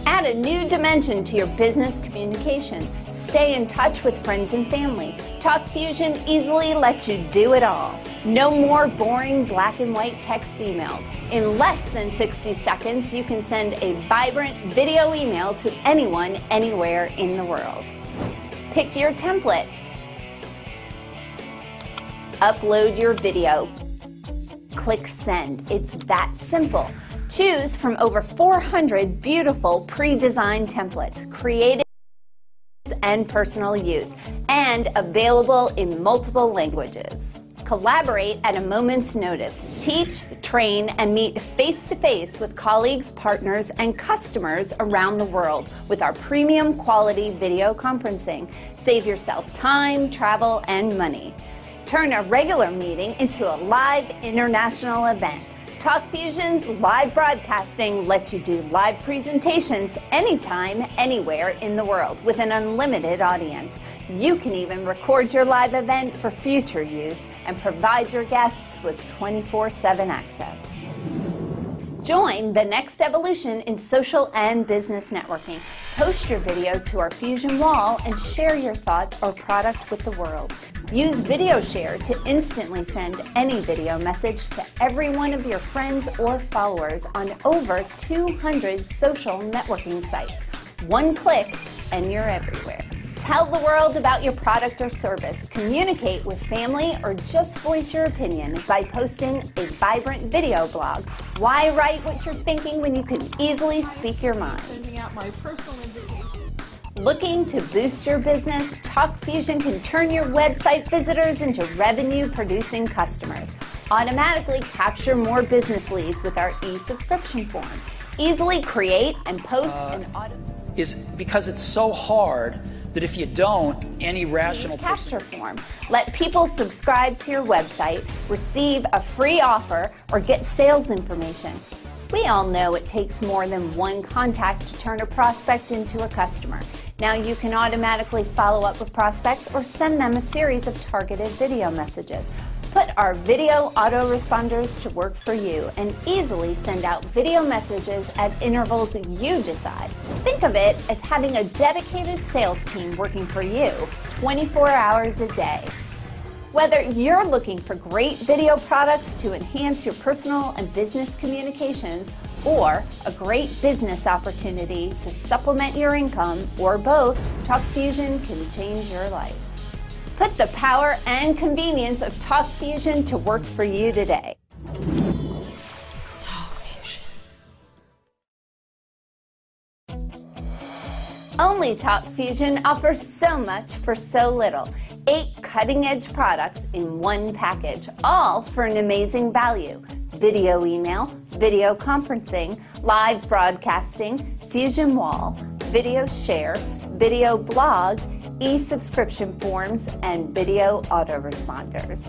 Add a new dimension to your business communication. Stay in touch with friends and family. Talk Fusion easily lets you do it all. No more boring black and white text emails. In less than 60 seconds, you can send a vibrant video email to anyone, anywhere in the world. Pick your template. Upload your video. Click send. It's that simple. Choose from over 400 beautiful pre-designed templates, created and personal use, and available in multiple languages. Collaborate at a moment's notice. Teach, train, and meet face-to-face with colleagues, partners, and customers around the world with our premium quality video conferencing. Save yourself time, travel, and money. Turn a regular meeting into a live international event. TalkFusion's live broadcasting lets you do live presentations anytime, anywhere in the world with an unlimited audience. You can even record your live event for future use and provide your guests with 24/7 access. Join the next evolution in social and business networking. Post your video to our Fusion wall and share your thoughts or product with the world. Use Video Share to instantly send any video message to every one of your friends or followers on over 200 social networking sites. One click and you're everywhere. Tell the world about your product or service, communicate with family, or just voice your opinion by posting a vibrant video blog. Why write what you're thinking when you can easily speak your mind? Sending out my personal invitation. Looking to boost your business? TalkFusion can turn your website visitors into revenue-producing customers. Automatically capture more business leads with our e-subscription form. Easily create and post an auto is because it's so hard that if you don't, any rational capture form. Let people subscribe to your website, receive a free offer, or get sales information. We all know it takes more than one contact to turn a prospect into a customer. Now you can automatically follow up with prospects or send them a series of targeted video messages. Put our video autoresponders to work for you and easily send out video messages at intervals you decide. Think of it as having a dedicated sales team working for you 24 hours a day. Whether you're looking for great video products to enhance your personal and business communications, or a great business opportunity to supplement your income, or both, TalkFusion can change your life. Put the power and convenience of TalkFusion to work for you today. TalkFusion. Only TalkFusion offers so much for so little. 8 cutting-edge products in one package, all for an amazing value. Video email, video conferencing, live broadcasting, Fusion Wall, Video Share, video blog, e-subscription forms, and video autoresponders.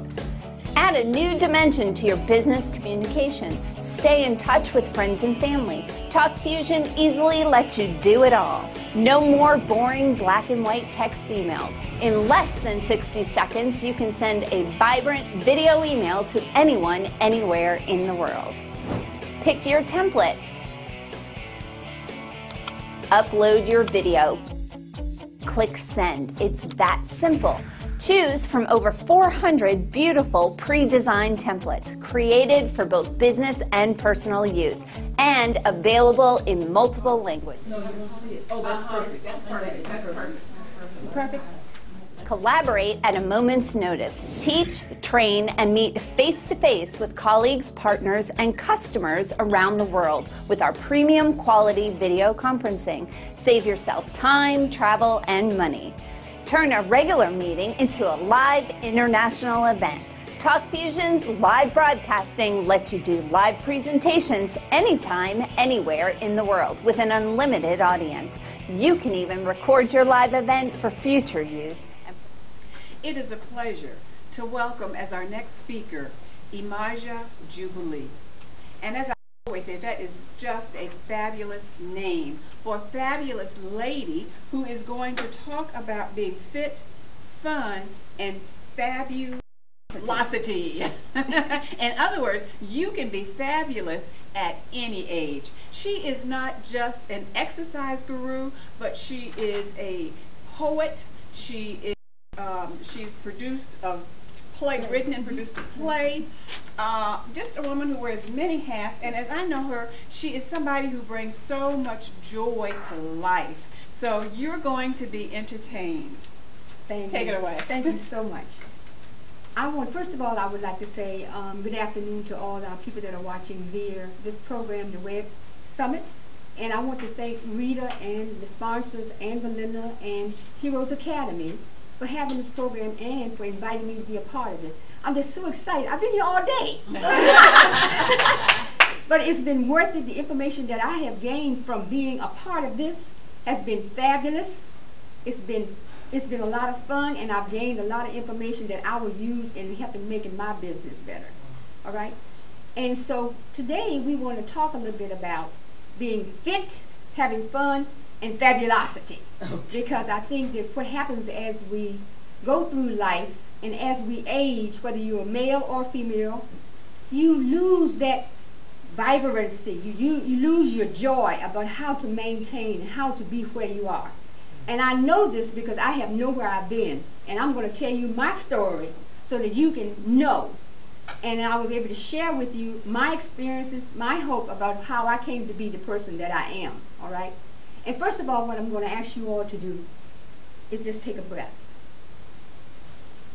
Add a new dimension to your business communication. Stay in touch with friends and family. TalkFusion easily lets you do it all. No more boring black and white text emails. In less than 60 seconds, you can send a vibrant video email to anyone, anywhere in the world. Pick your template. Upload your video. Click send. It's that simple. Choose from over 400 beautiful pre-designed templates created for both business and personal use and available in multiple languages. No, you won't see it. Oh, that's perfect. That's perfect. That's perfect. Perfect. Collaborate at a moment's notice. Teach, train, and meet face-to-face with colleagues, partners, and customers around the world with our premium quality video conferencing. Save yourself time, travel, and money. Turn a regular meeting into a live international event. TalkFusion's live broadcasting lets you do live presentations anytime, anywhere in the world with an unlimited audience. You can even record your live event for future use. It is a pleasure to welcome as our next speaker, Imaja Jubilee. And as I always say, that is just a fabulous name for a fabulous lady who is going to talk about being fit, fun, and fabulosity. In other words, you can be fabulous at any age. She is not just an exercise guru, but she is a poet. She's produced a play, written and produced a play. Just a woman who wears many hats, and as I know her, she is somebody who brings so much joy to life. So you're going to be entertained. Take it away. Thank you so much. First of all, I would like to say good afternoon to all our people that are watching via this program, the Web Summit. And I want to thank Rita and the sponsors and Belinda and Heroes Academy for having this program and for inviting me to be a part of this. I'm just so excited. I've been here all day. But it's been worth it. The information that I have gained from being a part of this has been fabulous. It's been a lot of fun, and I've gained a lot of information that I will use in helping making my business better. All right? And so today we want to talk a little bit about being fit, having fun, and fabulosity. Because I think that what happens as we go through life and as we age, whether you're male or female, you lose that vibrancy. You lose your joy about how to maintain, how to be where you are. And I know this because I have known where I've been. And I'm going to tell you my story so that you can know. And I will be able to share with you my experiences, my hope about how I came to be the person that I am. All right? And first of all, what I'm going to ask you all to do is just take a breath.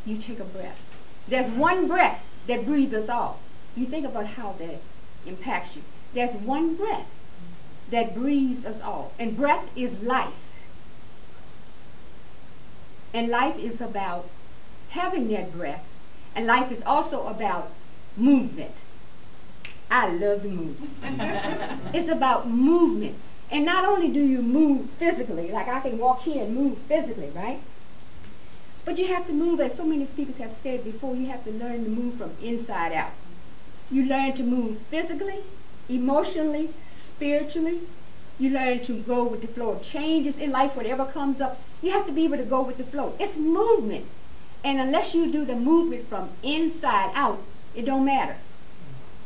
You take a breath. There's one breath that breathes us all. You think about how that impacts you. There's one breath that breathes us all. And breath is life. And life is about having that breath. And life is also about movement. I love to move. It's about movement. And not only do you move physically, like I can walk here and move physically, right? But you have to move, as so many speakers have said before, you have to learn to move from inside out. You learn to move physically, emotionally, spiritually. You learn to go with the flow of changes in life, whatever comes up. You have to be able to go with the flow. It's movement. And unless you do the movement from inside out, it don't matter.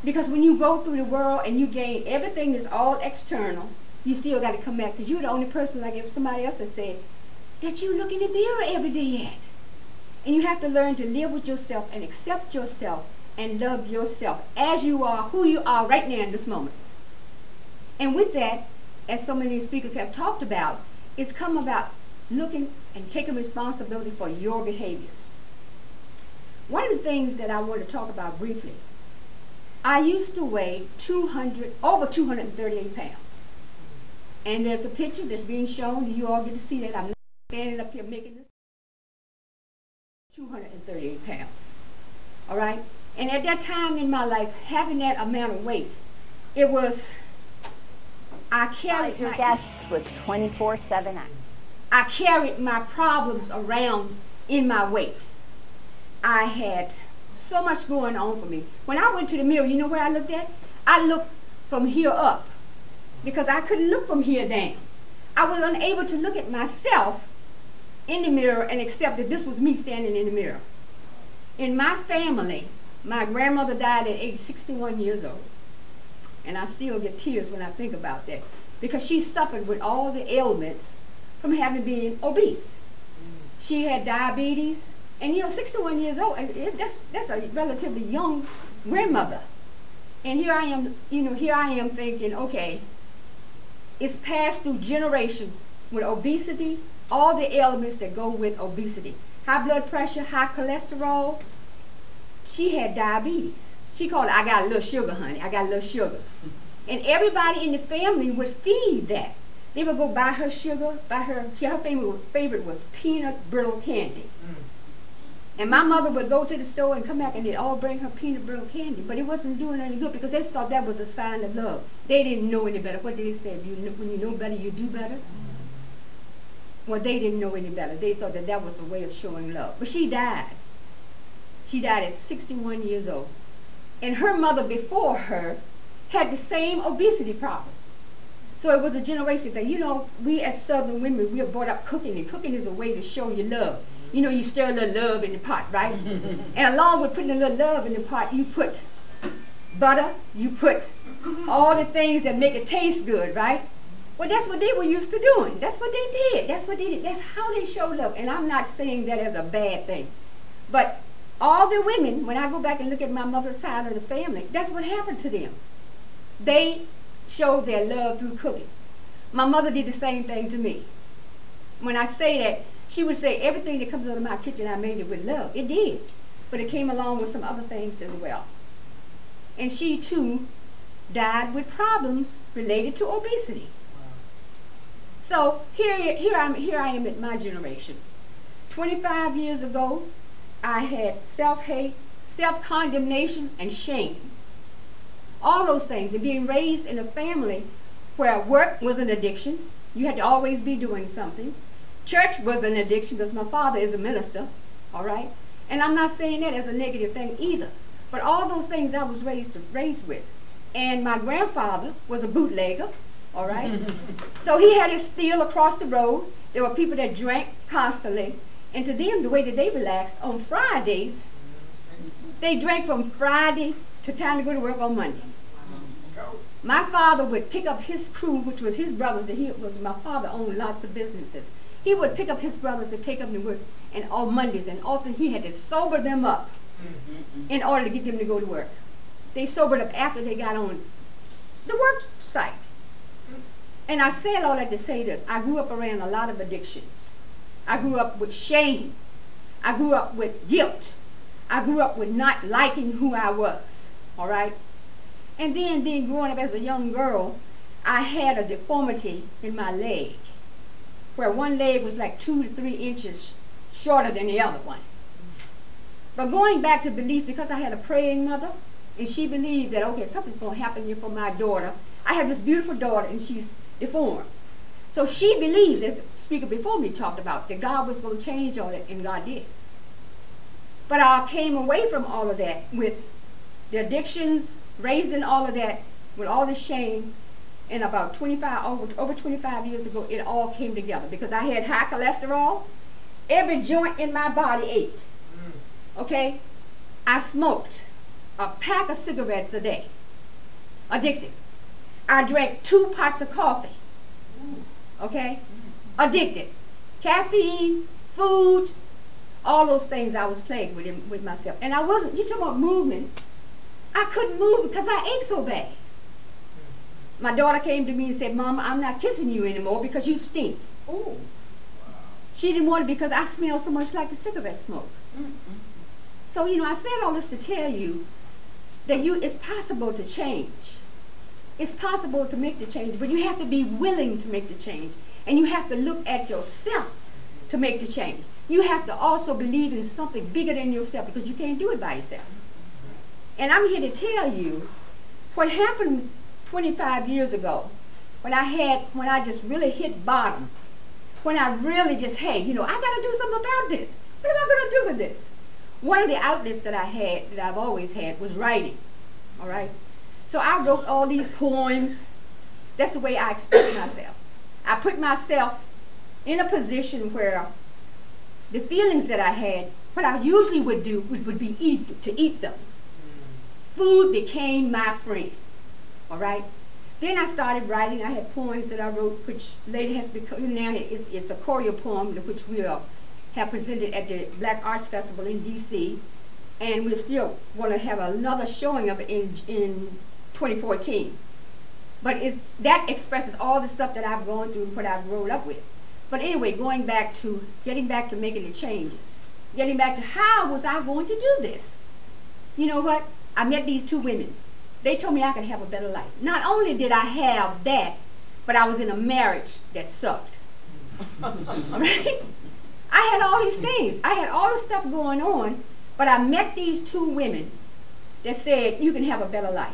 Because when you go through the world and you gain everything that's all external, you still got to come back, because you're the only person, like if somebody else has said, that you look in the mirror every day at. And you have to learn to live with yourself and accept yourself and love yourself as you are, who you are right now in this moment. And with that, as so many speakers have talked about, it's come about looking and taking responsibility for your behaviors. One of the things that I want to talk about briefly, I used to weigh over 238 pounds. And there's a picture that's being shown. You all get to see that. I'm not standing up here making this. 238 pounds. All right? And at that time in my life, having that amount of weight, it was, I carried your guests with 24/7 access. I carried my problems around in my weight. I had so much going on for me. When I went to the mirror, you know where I looked at? I looked from here up, because I couldn't look from here down. I was unable to look at myself in the mirror and accept that this was me standing in the mirror. In my family, my grandmother died at age 61 years old. And I still get tears when I think about that, because she suffered with all the ailments from having been obese. She had diabetes, and 61 years old, that's a relatively young grandmother. And here I am, thinking, okay, it's passed through generation with obesity, all the ailments that go with obesity. High blood pressure, high cholesterol. She had diabetes. She called it, I got a little sugar, honey. I got a little sugar. And everybody in the family would feed that. They would go buy her sugar, her favorite was peanut brittle candy. And my mother would go to the store and come back and they'd all bring her peanut brittle candy. But it wasn't doing her any good, because they thought that was a sign of love. They didn't know any better. What did they say? When you know better, you do better? Well, they didn't know any better. They thought that that was a way of showing love. But she died. She died at 61 years old. And her mother before her had the same obesity problem. So it was a generation thing. We as Southern women, we are brought up cooking, and cooking is a way to show your love. You stir a little love in the pot, right? And along with putting a little love in the pot, you put butter, you put all the things that make it taste good, right? Well, that's what they were used to doing. That's what they did. That's what they did. That's how they showed love. And I'm not saying that as a bad thing. But all the women, when I go back and look at my mother's side of the family, that's what happened to them. They showed their love through cooking. My mother did the same thing to me. When I say that, she would say, everything that comes out of my kitchen, I made it with love. It did. But it came along with some other things as well. And she, too, died with problems related to obesity. So here I am at my generation. 25 years ago, I had self-hate, self-condemnation, and shame. All those things. And being raised in a family where work was an addiction. You had to always be doing something. Church was an addiction because my father is a minister, all right? And I'm not saying that as a negative thing either. But all those things I was raised with. And my grandfather was a bootlegger, all right? So he had his steal across the road. There were people that drank constantly. And to them, the way that they relaxed on Fridays, they drank from Friday to time to go to work on Monday. My father would pick up his crew, which was his brothers, my father owned lots of businesses. He would pick up his brothers to take them to work and on Mondays, and often he had to sober them up in order to get them to go to work. They sobered up after they got on the work site. And I said all that to say this. I grew up around a lot of addictions. I grew up with shame. I grew up with guilt. I grew up with not liking who I was, all right? And then being growing up as a young girl, I had a deformity in my leg, where one leg was like 2 to 3 inches shorter than the other one. But going back to belief, because I had a praying mother, and she believed that, okay, something's going to happen here for my daughter. I have this beautiful daughter, and she's deformed. So she believed, as the speaker before me talked about, that God was going to change all that, and God did. But I came away from all of that with the addictions, raising all of that, with all the shame, and about over 25 years ago, it all came together because I had high cholesterol. Every joint in my body ached. Okay? I smoked a pack of cigarettes a day. Addicted. I drank 2 pots of coffee. Okay? Addicted. Caffeine, food, all those things I was plagued with myself. And I wasn't, you talking about movement, I couldn't move because I ached so bad. My daughter came to me and said, Mama, I'm not kissing you anymore because you stink. Oh. She didn't want it because I smelled so much like the cigarette smoke. So, you know, I said all this to tell you that it's possible to change. It's possible to make the change, but you have to be willing to make the change. And you have to look at yourself to make the change. You have to also believe in something bigger than yourself because you can't do it by yourself. And I'm here to tell you what happened 25 years ago when I just really hit bottom, when I really just, hey, you know, I got to do something about this. What am I going to do with this? One of the outlets that I had, that I've always had, was writing, all right? So I wrote all these poems. That's the way I express myself. I put myself in a position where the feelings that I had, what I usually would do would be to eat them. Food became my friend, all right? Then I started writing. I had poems that I wrote, which later has become, now it's a choreo poem, which we have presented at the Black Arts Festival in D.C., and we still want to have another showing of it in 2014. But that expresses all the stuff that I've gone through and what I've grown up with. But anyway, getting back to making the changes, getting back to how was I going to do this? You know what? I met these 2 women. They told me I could have a better life. Not only did I have that, but I was in a marriage that sucked. All right? I had all these things. I had all this stuff going on, but I met these 2 women that said, you can have a better life.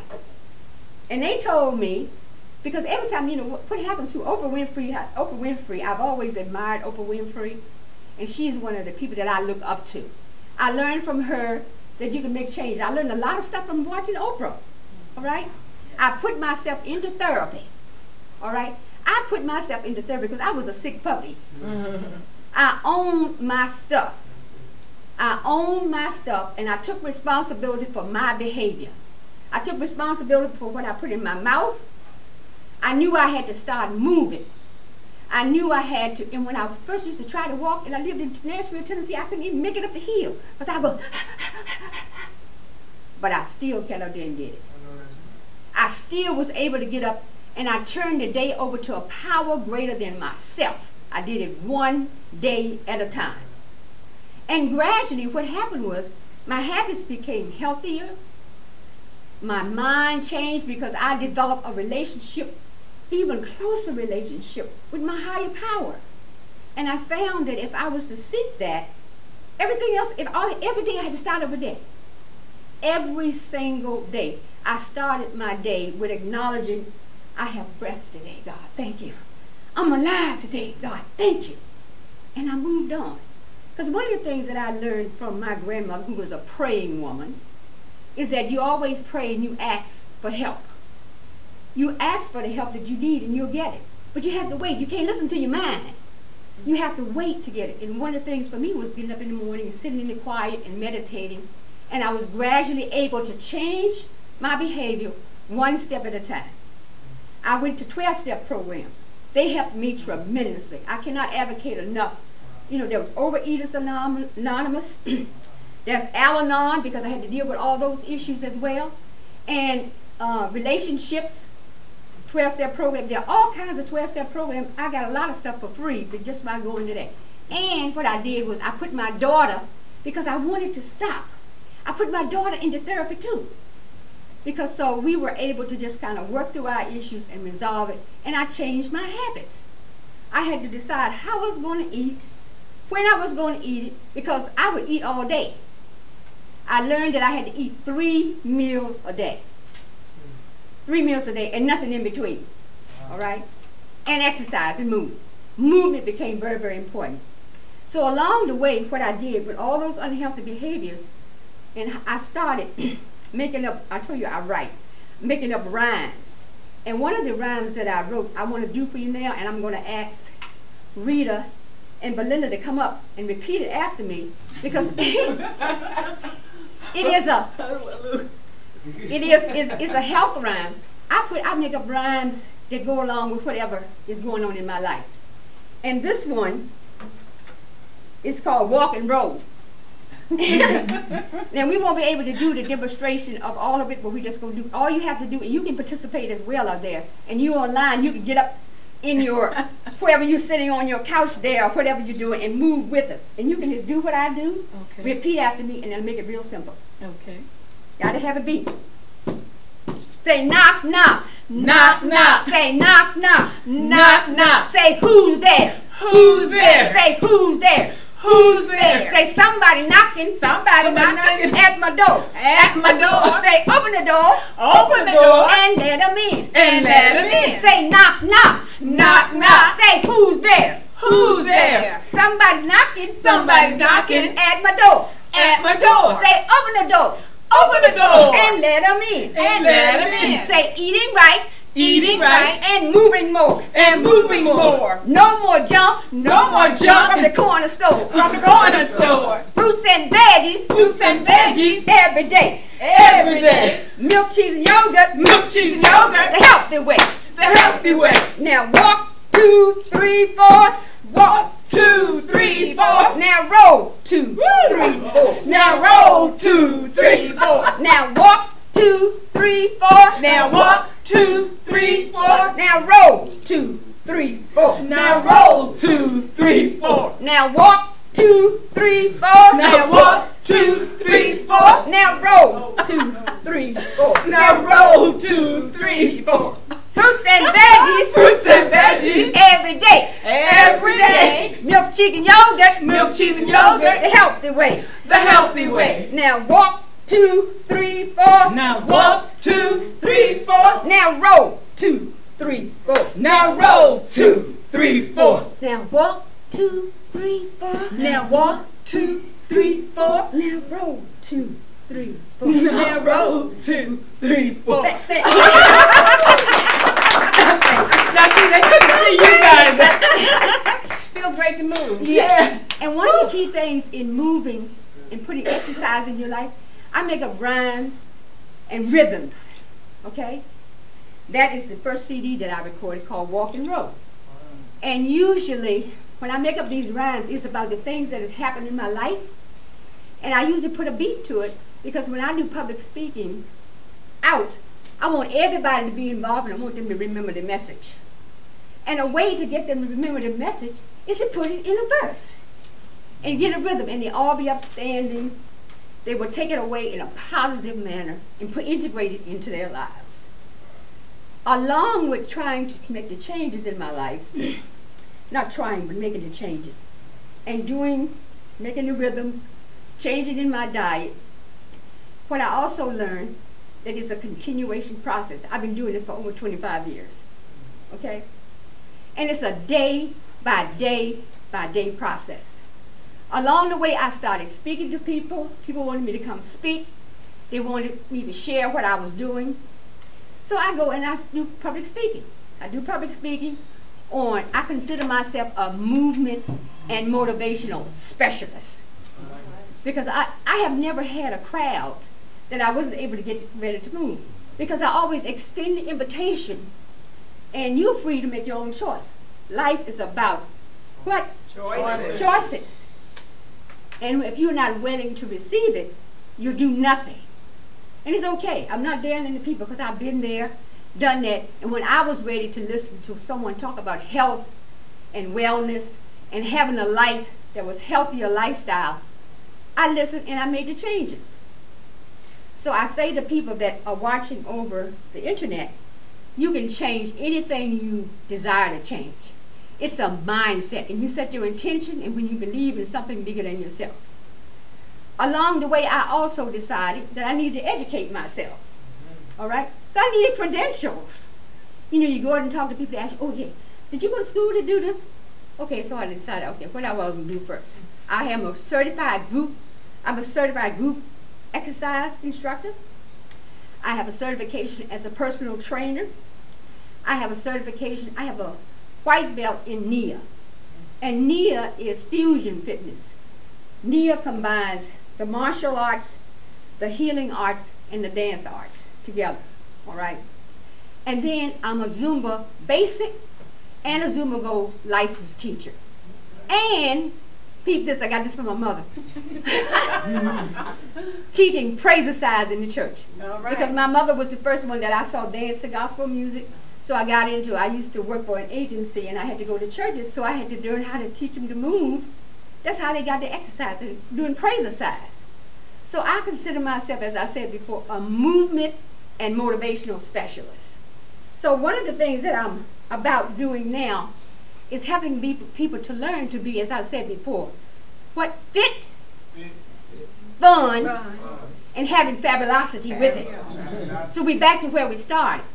And they told me, because every time, you know, what happens to Oprah Winfrey, I've always admired Oprah Winfrey, and she's one of the people that I look up to. I learned from her that you can make change. I learned a lot of stuff from watching Oprah, all right? I put myself into therapy, all right? I put myself into therapy because I was a sick puppy. I owned my stuff. I owned my stuff, and I took responsibility for my behavior. I took responsibility for what I put in my mouth. I knew I had to start moving. I knew I had to, and when I first used to try to walk, and I lived in Nashville, Tennessee, I couldn't even make it up the hill, because I go, but I still got up there and did it. I still was able to get up, and I turned the day over to a power greater than myself. I did it one day at a time. And gradually what happened was my habits became healthier. My mind changed because I developed a relationship, even closer relationship with my higher power. And I found that if I was to seek that, everything else, every day I had to start over day. Every single day. I started my day with acknowledging, I have breath today, God, thank you. I'm alive today, God, thank you. And I moved on. Because one of the things that I learned from my grandmother, who was a praying woman, is that you always pray and you ask for help. You ask for the help that you need and you'll get it. But you have to wait. You can't listen to your mind. You have to wait to get it. And one of the things for me was getting up in the morning and sitting in the quiet and meditating. And I was gradually able to change my behavior one step at a time. I went to 12-step programs. They helped me tremendously. I cannot advocate enough. You know, there was Overeaters Anonymous. There's Al-Anon, because I had to deal with all those issues as well. And relationships, 12-step program. There are all kinds of 12-step programs. I got a lot of stuff for free just by going to that. And what I did was I put my daughter, because I wanted to stop, I put my daughter into therapy too. Because so we were able to just kind of work through our issues and resolve it. And I changed my habits. I had to decide how I was going to eat, when I was going to eat it, because I would eat all day. I learned that I had to eat 3 meals a day. 3 meals a day and nothing in between. All right? And exercise and move. Movement became very, very important. So along the way, what I did with all those unhealthy behaviors, and I started making up, I told you I write, making up rhymes. And one of the rhymes that I wrote, I want to do for you now, and I'm going to ask Rita and Belinda to come up and repeat it after me, because it's a health rhyme. I make up rhymes that go along with whatever is going on in my life. And this one is called Walk and Roll. Now we won't be able to do the demonstration of all of it, but we just go do all you have to do, and you can participate as well out there. And you online, you can get up in your wherever you're sitting on your couch there or whatever you're doing and move with us. And you can just do what I do, repeat after me, and it'll make it real simple. Okay. Gotta have a beat. Say knock knock. Knock knock. Say knock knock. Knock knock. Say who's there? Who's there? Say who's there? Who's there? Say somebody knocking. Somebody knocking at my door. At my door. Say open the door. Open the door. And let them in. And let them in. Say knock knock. Knock knock. Say who's there? Who's there? Somebody's knocking. Somebody's knocking at my door. At my door. Say open the door. Open the door. And let them in. And let them in. Say eating right. Eating right. And moving more. And moving more. No more junk. No more junk. From the corner store. From the corner store. Fruits and veggies. Fruits and veggies. Every day. Every day. Milk, cheese, and yogurt. Milk, cheese, and yogurt. The healthy way. The healthy way. Now walk 2, 3, 4. Walk 2, 3, 4. Now roll 2, 3, 4. Now roll 2, 3, 4. Now walk 2, 3, 4. Now walk 2, 3, 4. Now roll 2, 3, 4. Now roll 2, 3, 4. Now walk 2, 3, 4. Now walk 2, 3, 4. Now roll 2, 3, 4. Now roll 2, 3, 4. Fruits and veggies. Fruits and veggies. Every day. Every day. Milk, chicken, yogurt. Milk, cheese, and yogurt. The healthy way. The healthy way. Now walk 2, 3, 4. Now walk 2, 3, 4. Now roll 2, 3, 4. Now roll 2, 3, 4. Now walk 2, 3, 4. Now walk 2, 3, 4. Now roll 2, 3, 4. Now roll 2, 3, 4. Now see, they couldn't see you guys. Feels great to move. Yes. And one of the key things in moving and putting exercise in your life, I make up rhymes and rhythms. Okay? That is the first CD that I recorded called Walk and Roll. And usually, when I make up these rhymes, it's about the things that has happened in my life. And I usually put a beat to it, because when I do public speaking out, I want everybody to be involved, and I want them to remember the message. And a way to get them to remember the message is to put it in a verse and get a rhythm, and they all be upstanding. They will take it away in a positive manner and integrate it into their lives. Along with trying to make the changes in my life, not trying, but making the changes. And making the rhythms, changing in my diet. What I also learned, that it's a continuation process. I've been doing this for over 25 years, okay? And it's a day by day by day process. Along the way, I started speaking to people. People wanted me to come speak. They wanted me to share what I was doing. So I go and I do public speaking. I do public speaking I consider myself a movement and motivational specialist. Because I have never had a crowd that I wasn't able to get ready to move. Because I always extend the invitation, and you're free to make your own choice. Life is about what? Choices. And if you're not willing to receive it, you'll do nothing. And it's okay. I'm not downing the people because I've been there, done that. And when I was ready to listen to someone talk about health and wellness and having a life that was healthier lifestyle, I listened and I made the changes. So I say to people that are watching over the internet, you can change anything you desire to change. It's a mindset, and you set your intention, and when you believe in something bigger than yourself. Along the way, I also decided that I needed to educate myself. All right? So I needed credentials. You know, you go out and talk to people, they ask you, oh yeah, did you go to school to do this? Okay, so I decided, okay, what I was going to do first. I'm a certified group exercise instructor. I have a certification as a personal trainer. I have a white belt in NIA. And NIA is fusion fitness. NIA combines the martial arts, the healing arts, and the dance arts together, all right? And then I'm a Zumba basic and a Zumba Go licensed teacher. And, peep this, I got this from my mother. Teaching praise exercise in the church. All right. Because my mother was the first one that I saw dance to gospel music. So I used to work for an agency, and I had to go to churches, so I had to learn how to teach them to move. That's how they got the exercise, doing praise exercise. So I consider myself, as I said before, a movement and motivational specialist. So one of the things that I'm about doing now is helping people to learn to be, as I said before, what fit, fun, and having fabulosity with it. So we're back to where we started.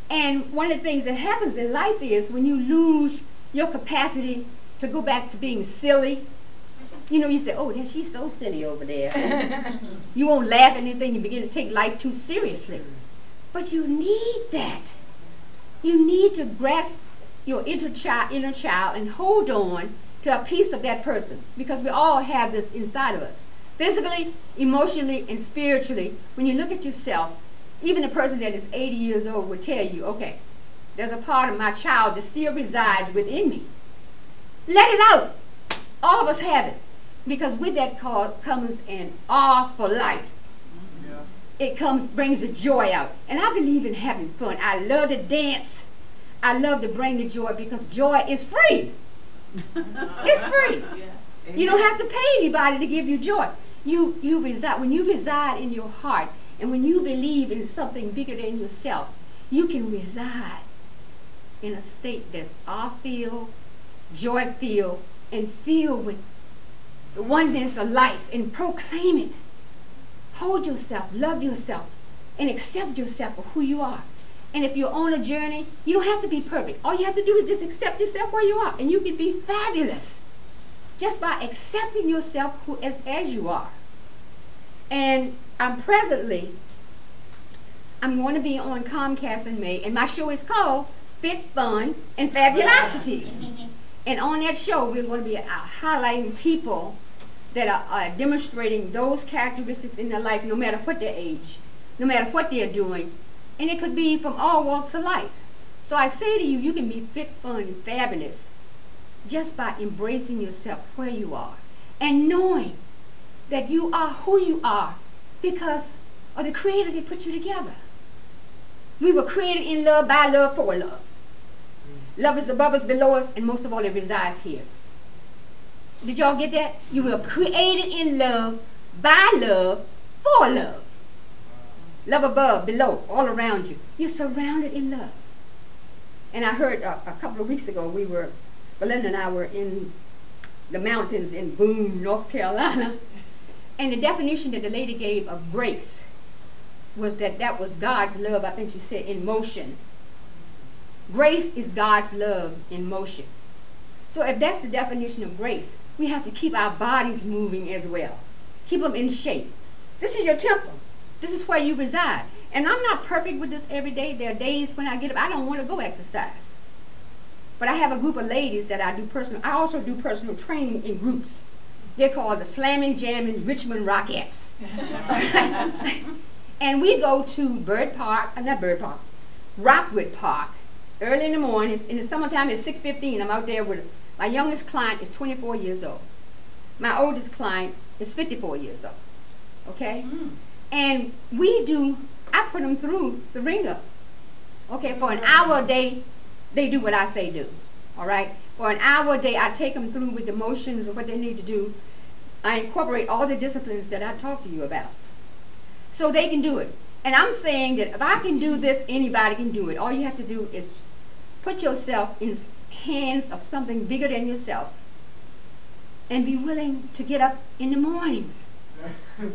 And one of the things that happens in life is when you lose your capacity to go back to being silly, you know, you say, oh, she's so silly over there. You won't laugh at anything. You begin to take life too seriously. But you need that. You need to grasp your inner child and hold on to a piece of that person, because we all have this inside of us. Physically, emotionally, and spiritually, when you look at yourself, even a person that is 80 years old will tell you, okay, there's a part of my child that still resides within me. Let it out. All of us have it. Because with that comes an awe for life. Yeah. It brings the joy out. And I believe in having fun. I love to dance. I love to bring the joy, because joy is free. It's free. Yeah. You don't have to pay anybody to give you joy. When you reside in your heart, and when you believe in something bigger than yourself, you can reside in a state that's awe-filled, joy-filled, and filled with the oneness of life, and proclaim it. Hold yourself, love yourself, and accept yourself for who you are. And if you're on a journey, you don't have to be perfect. All you have to do is just accept yourself where you are, and you can be fabulous just by accepting yourself as you are. And I'm going to be on Comcast in May, and my show is called Fit, Fun, and Fabulosity. And on that show, we're going to be highlighting people that are demonstrating those characteristics in their life, no matter what their age, no matter what they're doing. And it could be from all walks of life. So I say to you, you can be fit, fun, and fabulous just by embracing yourself where you are and knowing that you are who you are because of the Creator that put you together. We were created in love, by love, for love. Love is above us, below us, and most of all, it resides here. Did y'all get that? You were created in love, by love, for love. Love above, below, all around you. You're surrounded in love. And I heard a couple of weeks ago, we were Belinda and I were in the mountains in Boone, North Carolina, and the definition that the lady gave of grace was that was God's love, I think she said, in motion. Grace is God's love in motion. So if that's the definition of grace, we have to keep our bodies moving as well. Keep them in shape. This is your temple. This is where you reside. And I'm not perfect with this every day. There are days when I get up, I don't want to go exercise. But I have a group of ladies that I also do personal training in groups. They're called the Slamming Jamming Richmond Rockettes. And we go to Rockwood Park, early in the mornings. In the summertime, it's 6:15. I'm out there with, my youngest client is 24 years old. My oldest client is 54 years old. Okay? And I put them through the ringer. Okay, for an hour a day, they do what I say do. All right? For an hour a day, I take them through with the motions of what they need to do. I incorporate all the disciplines that I talked to you about, so they can do it. And I'm saying that if I can do this, anybody can do it. All you have to do is put yourself in hands of something bigger than yourself and be willing to get up in the mornings.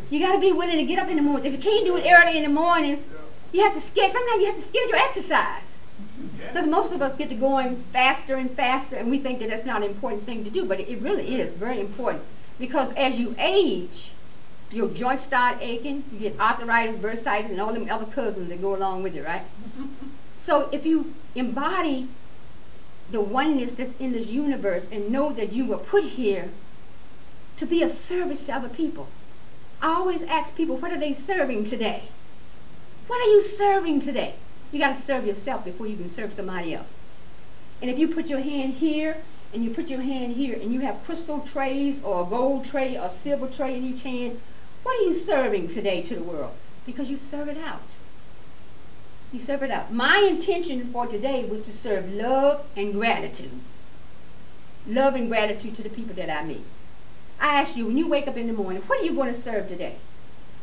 You got to be willing to get up in the mornings. If you can't do it early in the mornings, you have to sometimes you have to schedule exercise. Because most of us get to going faster and faster, and we think that that's not an important thing to do, but it really is very important. Because as you age, your joints start aching, you get arthritis, bursitis, and all them other cousins that go along with it, right? So if you embody the oneness that's in this universe and know that you were put here to be of service to other people. I always ask people, what are they serving today? What are you serving today? You got to serve yourself before you can serve somebody else. And if you put your hand here, and you put your hand here, and you have crystal trays, or a gold tray, or a silver tray in each hand, what are you serving today to the world? Because you serve it out. You serve it out. My intention for today was to serve love and gratitude. Love and gratitude to the people that I meet. I ask you, when you wake up in the morning, what are you going to serve today?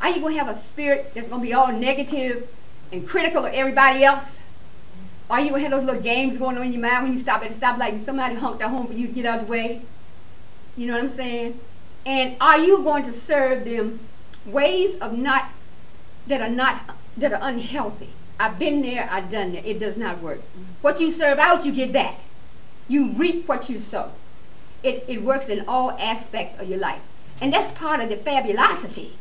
Are you going to have a spirit that's going to be all negative and critical of everybody else? Are you going to have those little games going on in your mind when you stop at the stoplight and somebody honked at home for you to get out of the way? You know what I'm saying? And are you going to serve them ways of that are unhealthy? I've been there, I've done that. It does not work. What you serve out, you get back. You reap what you sow. It works in all aspects of your life. And that's part of the fabulosity.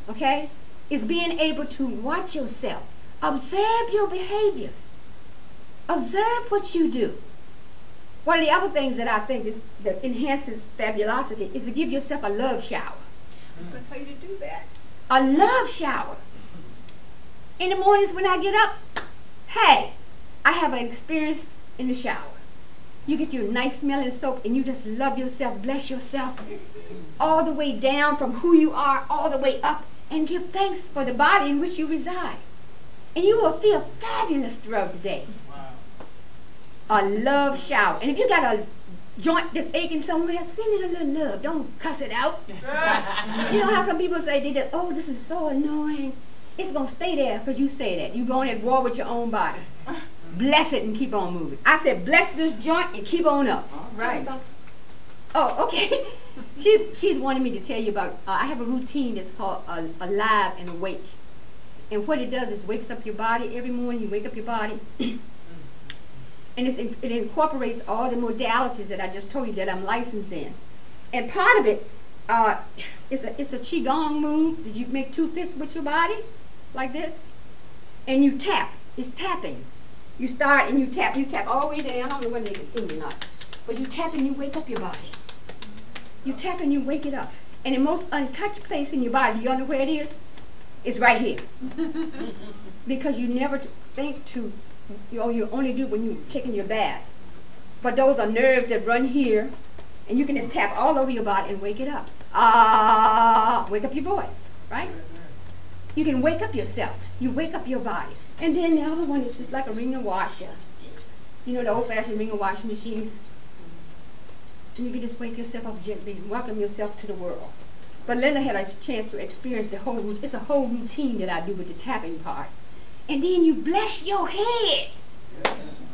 Okay? Is being able to watch yourself. Observe your behaviors. Observe what you do. One of the other things that I think that enhances fabulosity is to give yourself a love shower. I was going to tell you to do that. A love shower. In the mornings when I get up, hey, I have an experience in the shower. You get your nice smelling soap and you just love yourself, bless yourself, all the way down from who you are, all the way up, and give thanks for the body in which you reside. And you will feel fabulous throughout the day. A love shower. And if you got a joint that's aching somewhere, send it a little love. Don't cuss it out. You know how some people say, oh, this is so annoying. It's going to stay there because you say that. You're going at war with your own body. Bless it and keep on moving. I said, bless this joint and keep on up. Right. Oh, okay. She's wanting me to tell you about, I have a routine that's called Alive and Awake. And what it does is wakes up your body. Every morning you wake up your body. And it incorporates all the modalities that I just told you that I'm licensed in. And part of it, it's a Qigong move. Did you make 2 fists with your body? Like this? And you tap. It's tapping. You start and you tap all the way down. I don't know whether they can see me or not. But you tap and you wake up your body. You tap and you wake it up. And the most untouched place in your body, you all know where it is? It's right here. Because you never think to, you only do when you're taking your bath. But those are nerves that run here. And you can just tap all over your body and wake it up. Wake up your voice, right? You can wake up yourself. You wake up your body. And then the other one is just like a wringer washer. You know the old-fashioned wringer washing machines? And you can just wake yourself up gently and welcome yourself to the world. But Linda had a chance to experience the whole routine. It's a whole routine that I do with the tapping part. And then you bless your head.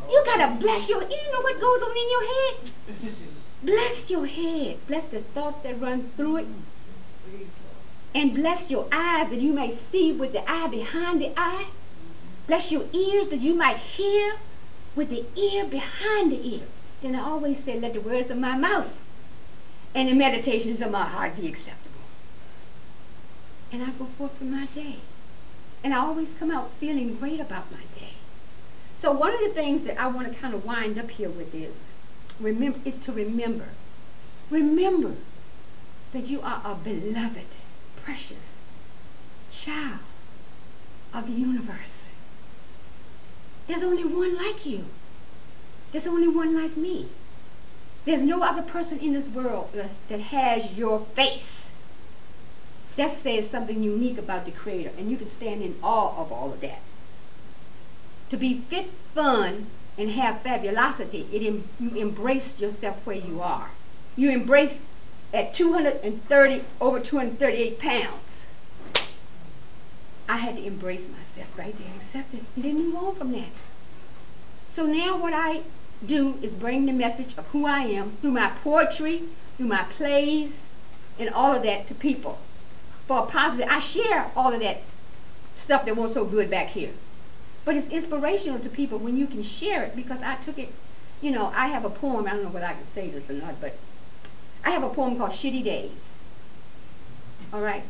You gotta bless you know what goes on in your head? Bless your head. Bless the thoughts that run through it. And bless your eyes that you may see with the eye behind the eye. Bless your ears that you might hear with the ear behind the ear. Then I always say, let the words of my mouth and the meditations of my heart be acceptable. And I go forth for my day. And I always come out feeling great about my day. So one of the things that I want to kind of wind up here with is to remember. Remember that you are a beloved, precious child of the universe. There's only one like you. There's only one like me. There's no other person in this world that has your face. That says something unique about the Creator, and you can stand in awe of all of that. To be fit, fun, and have fabulosity, you embrace yourself where you are. You embrace at over 238 pounds. I had to embrace myself right there and accept it. And didn't move on from that. So now what I do is bring the message of who I am through my poetry, through my plays, and all of that to people. For a positive, I share all of that stuff that wasn't so good back here. But it's inspirational to people when you can share it, because I took it, you know, I have a poem, I don't know whether I can say this or not, but I have a poem called Shitty Days. All right?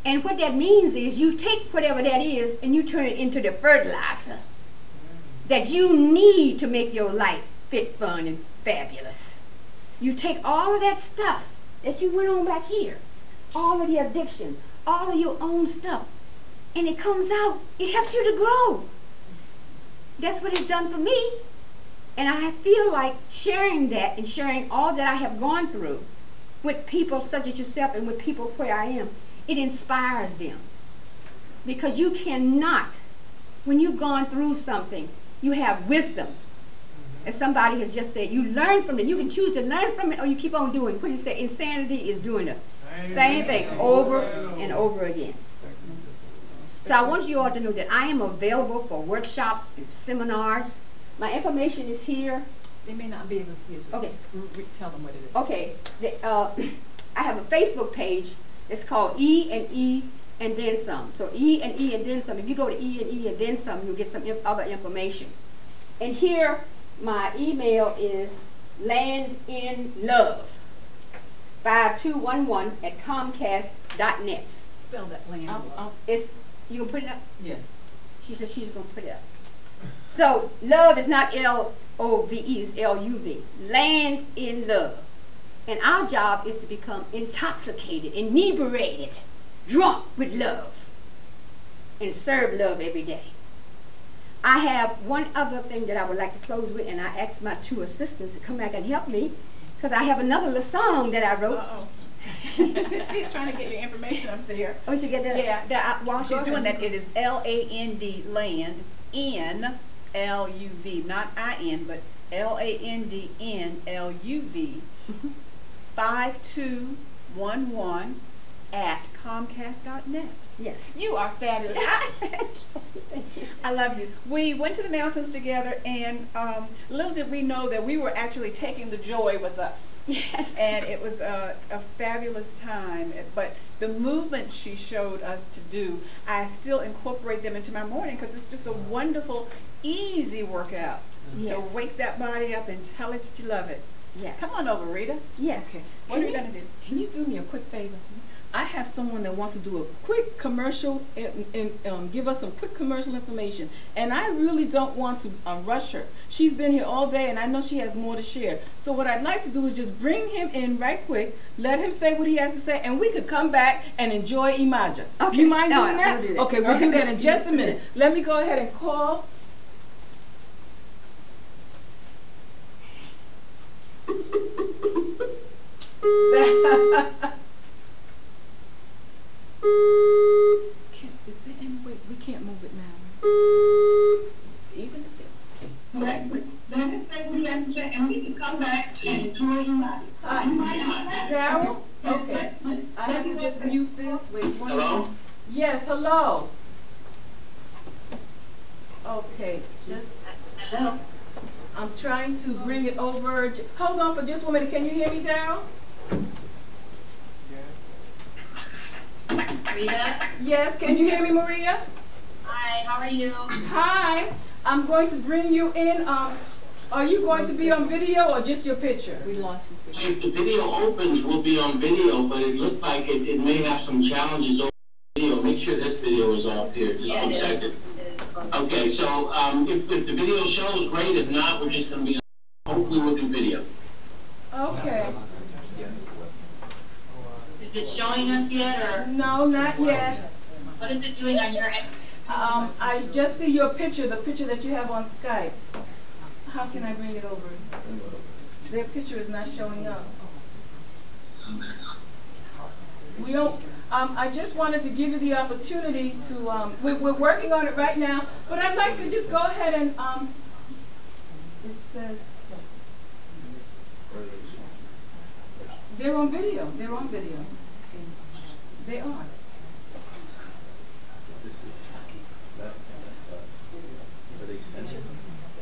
And what that means is you take whatever that is and you turn it into the fertilizer that you need to make your life fit, fun, and fabulous. You take all of that stuff that you went on back here, all of the addiction, all of your own stuff, and it comes out, it helps you to grow. That's what it's done for me. And I feel like sharing that and sharing all that I have gone through with people such as yourself and with people where I am, it inspires them. Because you cannot, when you've gone through something, you have wisdom. As somebody has just said, you learn from it. You can choose to learn from it or you keep on doing it. What you say, insanity is doing the same thing over and over again. So I want you all to know that I am available for workshops and seminars. My information is here. They may not be able to see it. So okay. Tell them what it is. Okay. I have a Facebook page. It's called E&E and Then Some. So E&E and Then Some. If you go to E&E and Then Some, you'll get some other information. And here, my email is landinlove 5211@comcast.net. Spell that, land. It's, you can put it up? Yeah. She said she's going to put it up. So, love is not L-O-V-E, it's L-U-V. Land in love. And our job is to become intoxicated, inebriated, drunk with love, and serve love every day. I have one other thing that I would like to close with, and I asked my two assistants to come back and help me, because I have another little song that I wrote. Uh-oh. She's trying to get your information up there. Oh, you get that? Yeah, while she's doing that, it is L-A-N-D, land, N-L-U-V, not I-N, but L-A-N-D-N-L-U-V, 5211@comcast.net. Yes. You are fabulous. I love you. We went to the mountains together, and little did we know that we were actually taking the joy with us. Yes. And it was a fabulous time. But the movement she showed us to do, I still incorporate them into my morning because it's just a wonderful, easy workout. Yes. To wake that body up and tell it that you love it. Yes. Come on over, Rita. Yes. Okay. What are you going to do? Can you do me a quick favor? I have someone that wants to do a quick commercial and give us some quick commercial information. And I really don't want to rush her. She's been here all day, and I know she has more to share. So what I'd like to do is just bring him in right quick, let him say what he has to say, and we could come back and enjoy Imaja. Okay. Do you mind No, doing that? I'll do that. Okay, we'll do that in just a minute. Let me go ahead and call. Is there any way we can't move it now? Even if Let us say what he has to say, and we can come back and enjoy Imaja. Daryl? Okay. I have to just mute this. Wait one minute. Yes, hello. Okay, just. Hello? I'm trying to bring it over. Hold on for just 1 minute. Can you hear me, Daryl? Rita? Yes, can you hear me, Maria? Hi, how are you? Hi, I'm going to bring you in. Are you going to be on video or just your picture? We lost his signal. If the video opens, we'll be on video, but it looked like it may have some challenges over video. Make sure this video is off here, just 1 second. Okay, so if the video shows, great. If not, we're just going to be on, hopefully we'll do video. Okay. Is it showing us yet, or No, not yet. what is it doing on your end? I just see your picture, the picture that you have on Skype. How can I bring it over? Their picture is not showing up. We don't. I just wanted to give you the opportunity to. We're working on it right now, but I'd like to just go ahead and. It says. They're on video. They're on video. They are.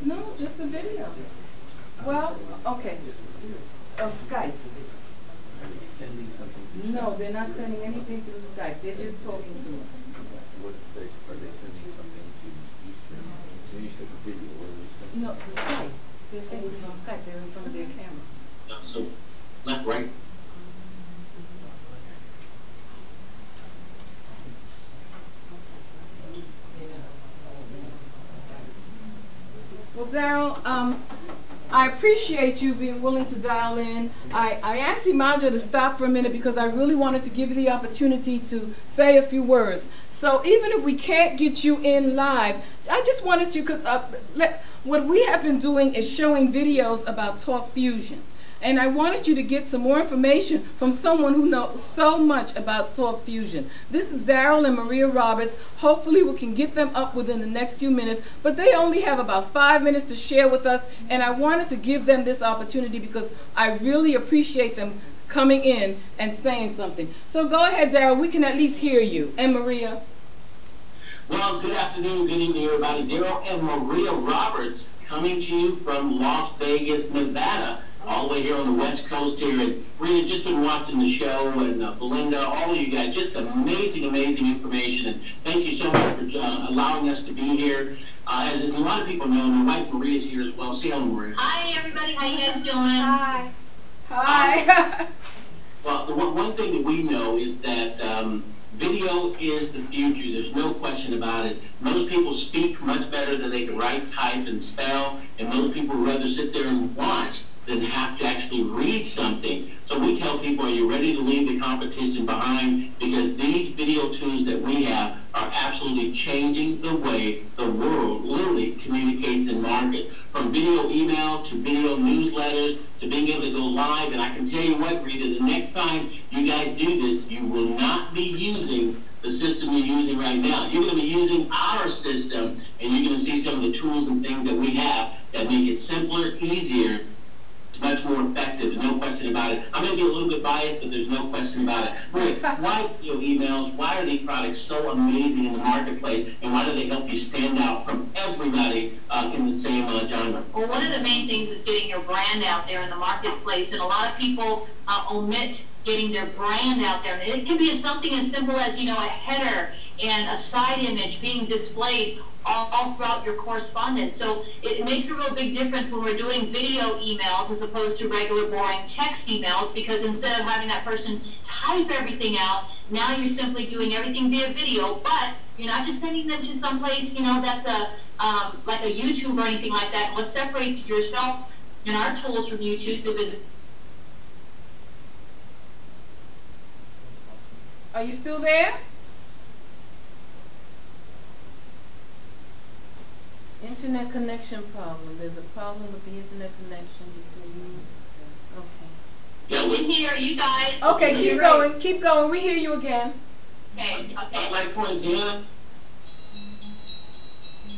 No, just the video. Well, okay. Of Skype. No, they're not sending anything through Skype. They're just talking to them. Are they sending something to Eastern? When you said the video, what are they sending? No, the Skype. Their faces on Skype. They're in front of their camera. So, left, right. Well, Daryl, I appreciate you being willing to dial in. I asked Imaja to stop for a minute because I really wanted to give you the opportunity to say a few words. So even if we can't get you in live, I just wanted you, because what we have been doing is showing videos about Talk Fusion. And I wanted you to get some more information from someone who knows so much about Talk Fusion. This is Daryl and Maria Roberts. Hopefully we can get them up within the next few minutes, but they only have about 5 minutes to share with us, and I wanted to give them this opportunity because I really appreciate them coming in and saying something. So go ahead, Daryl, we can at least hear you. And Maria? Well, good afternoon, good evening, everybody. Daryl and Maria Roberts coming to you from Las Vegas, Nevada. All the way here on the West Coast here. And Rita, just been watching the show, and Belinda, all of you guys, just amazing, amazing information. And thank you so much for allowing us to be here. As a lot of people know, my wife Maria is here as well. Say hello, Maria. Hi, everybody. How you guys doing? Hi. Hi. Well, the one thing that we know is that video is the future. There's no question about it. Most people speak much better than they can write, type, and spell, and most people would rather sit there and watch than have to actually read something. So we tell people, are you ready to leave the competition behind? Because these video tools that we have are absolutely changing the way the world literally communicates and market. From video email to video newsletters to being able to go live. And I can tell you what, Rita, the next time you guys do this, you will not be using the system you're using right now. You're going to be using our system, and you're going to see some of the tools and things that we have that make it simpler, easier, much more effective, no question about it. I'm going to be a little bit biased, but there's no question about it. Rick, why video emails, why are these products so amazing in the marketplace, and why do they help you stand out from everybody in the same genre? Well, one of the main things is getting your brand out there in the marketplace, and a lot of people omit getting their brand out there. And it can be something as simple as, you know, a header and a side image being displayed all throughout your correspondence. So it makes a real big difference when we're doing video emails as opposed to regular boring text emails, because instead of having that person type everything out, now you're simply doing everything via video, but you're not just sending them to someplace, you know, that's a like a YouTube or anything like that. What separates yourself and our tools from YouTube is... Are you still there? Internet connection problem. There's a problem with the internet connection between you. Okay. Yeah, we hear you guys. Okay, keep going. Keep going. We hear you again. Okay, okay. Like for Indiana,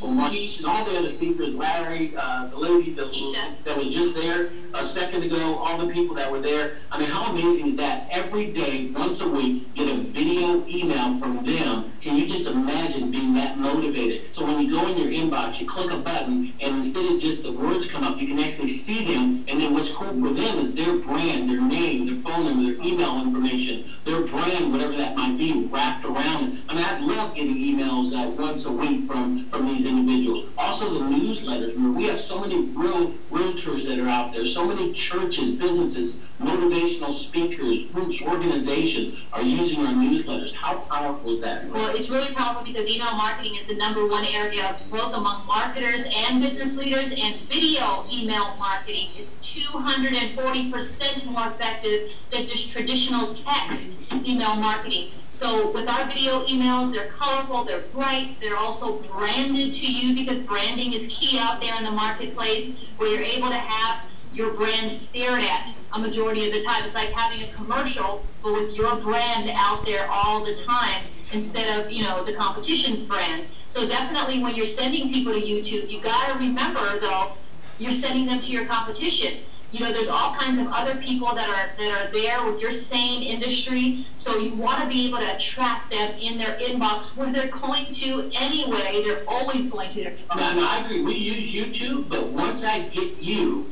Marquise, and all the other speakers, Larry, the lady that was just there, a second ago, all the people that were there. I mean, how amazing is that? Every day, once a week, get a video email from them. Can you just imagine being that motivated? So when you go in your inbox, you click a button, and instead of just the words come up, you can actually see them. And then what's cool for them is their brand, their name, their phone number, their email information, their brand, whatever that might be, wrapped around it. I mean, I love getting emails once a week from these individuals. Also, the newsletters. Remember, we have so many realtors that are out there, so many churches, businesses, motivational speakers, groups, organizations are using our newsletters. How powerful is that? Well, it's really powerful because email marketing is the #1 area of growth among marketers and business leaders, and video email marketing is 240% more effective than just traditional text email marketing. So with our video emails, they're colorful, they're bright, they're also branded to you, because branding is key out there in the marketplace, where you're able to have your brand stared at a majority of the time. It's like having a commercial, but with your brand out there all the time, instead of, you know, the competition's brand. So definitely when you're sending people to YouTube, you gotta remember though, you're sending them to your competition. You know, there's all kinds of other people that are there with your same industry, so you want to be able to attract them in their inbox where they're going to anyway. They're always going to their inbox. No, I agree. We use YouTube, but once I get you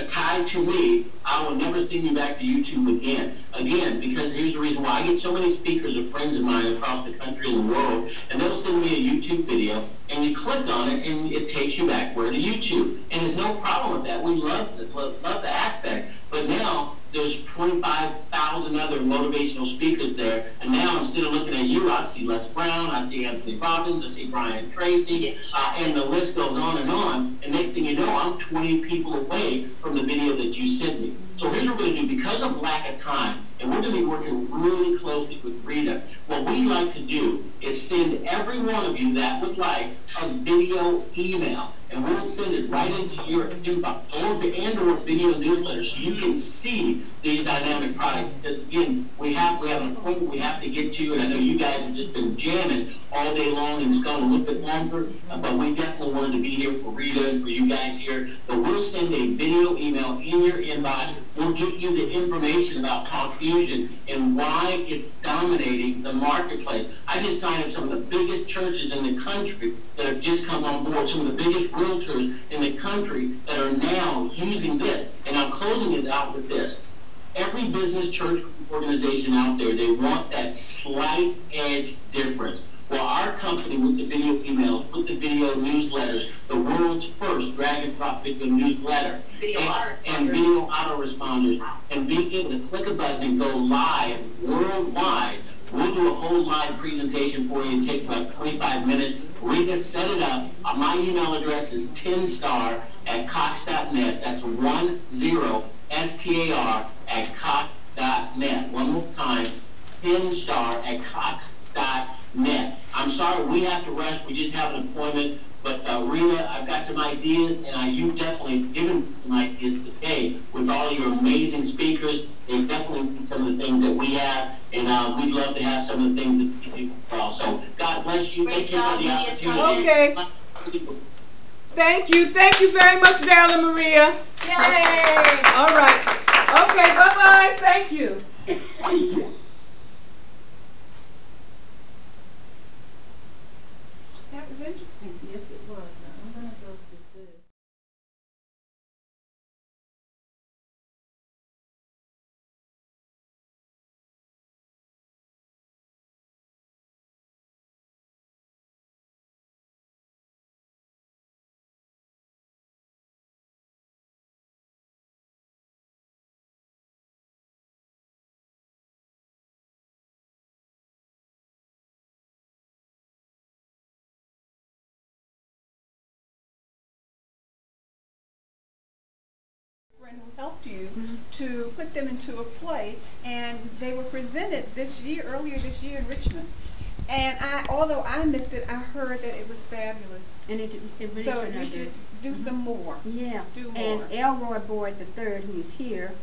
tied to me, I will never send you back to YouTube again. Again, because here's the reason why. I get so many speakers of friends of mine across the country and the world, and they'll send me a YouTube video, and you click on it, and it takes you back where to YouTube. And there's no problem with that. We love the aspect. But now there's 25,000 other motivational speakers there, and now instead of looking at you, I see Les Brown, I see Anthony Robbins, I see Brian Tracy, and the list goes on. And next thing you know, I'm 20 people away from the video that you sent me. So here's what we're going to do. Because of lack of time, and we're going to be working really closely with Rita, what we'd like to do is send every one of you that would like a video email. And we'll send it right into your inbox or video newsletter, so you can see these dynamic products. Because again, we have an appointment we have to get to, and I know you guys have just been jamming all day long, and it's gone a little bit longer. But we definitely wanted to be here for Rita and for you guys here. But we'll send a video email in your inbox. We'll get you the information about Talk Fusion and why it's dominating the marketplace. I just signed up some of the biggest churches in the country that have just come on board, some of the biggest realtors in the country that are now using this. And I'm closing it out with this. Every business, church, organization out there, they want that slight edge difference. Well, our company, with the video emails, with the video newsletters, the world's first drag and drop video newsletter, and video autoresponders, and being able to click a button and go live worldwide. We'll do a whole live presentation for you. It takes about 25 minutes. Rita, set it up. My email address is 10star@cox.net. That's 10star@cox.net. One more time, 10star@cox.net. I'm sorry, we have to rush. We just have an appointment. But Rita, I've got some ideas, and you've definitely given some ideas today with all your amazing speakers. They definitely need some of the things that we have, and we'd love to have some of the things that you do as well. So God bless you. Thank you for the opportunity. Okay. Thank you very much, Daryl and Maria. Yay! All right. Okay, bye-bye. Thank you. That was interesting. Yes, it was. Now, I'm going to go to this. Who helped you to put them into a play, and they were presented earlier this year in Richmond. And although I missed it, I heard that it was fabulous. And it really so turned you out should good. do some more. Yeah. Do more. And Elroy Boyd III, who is here,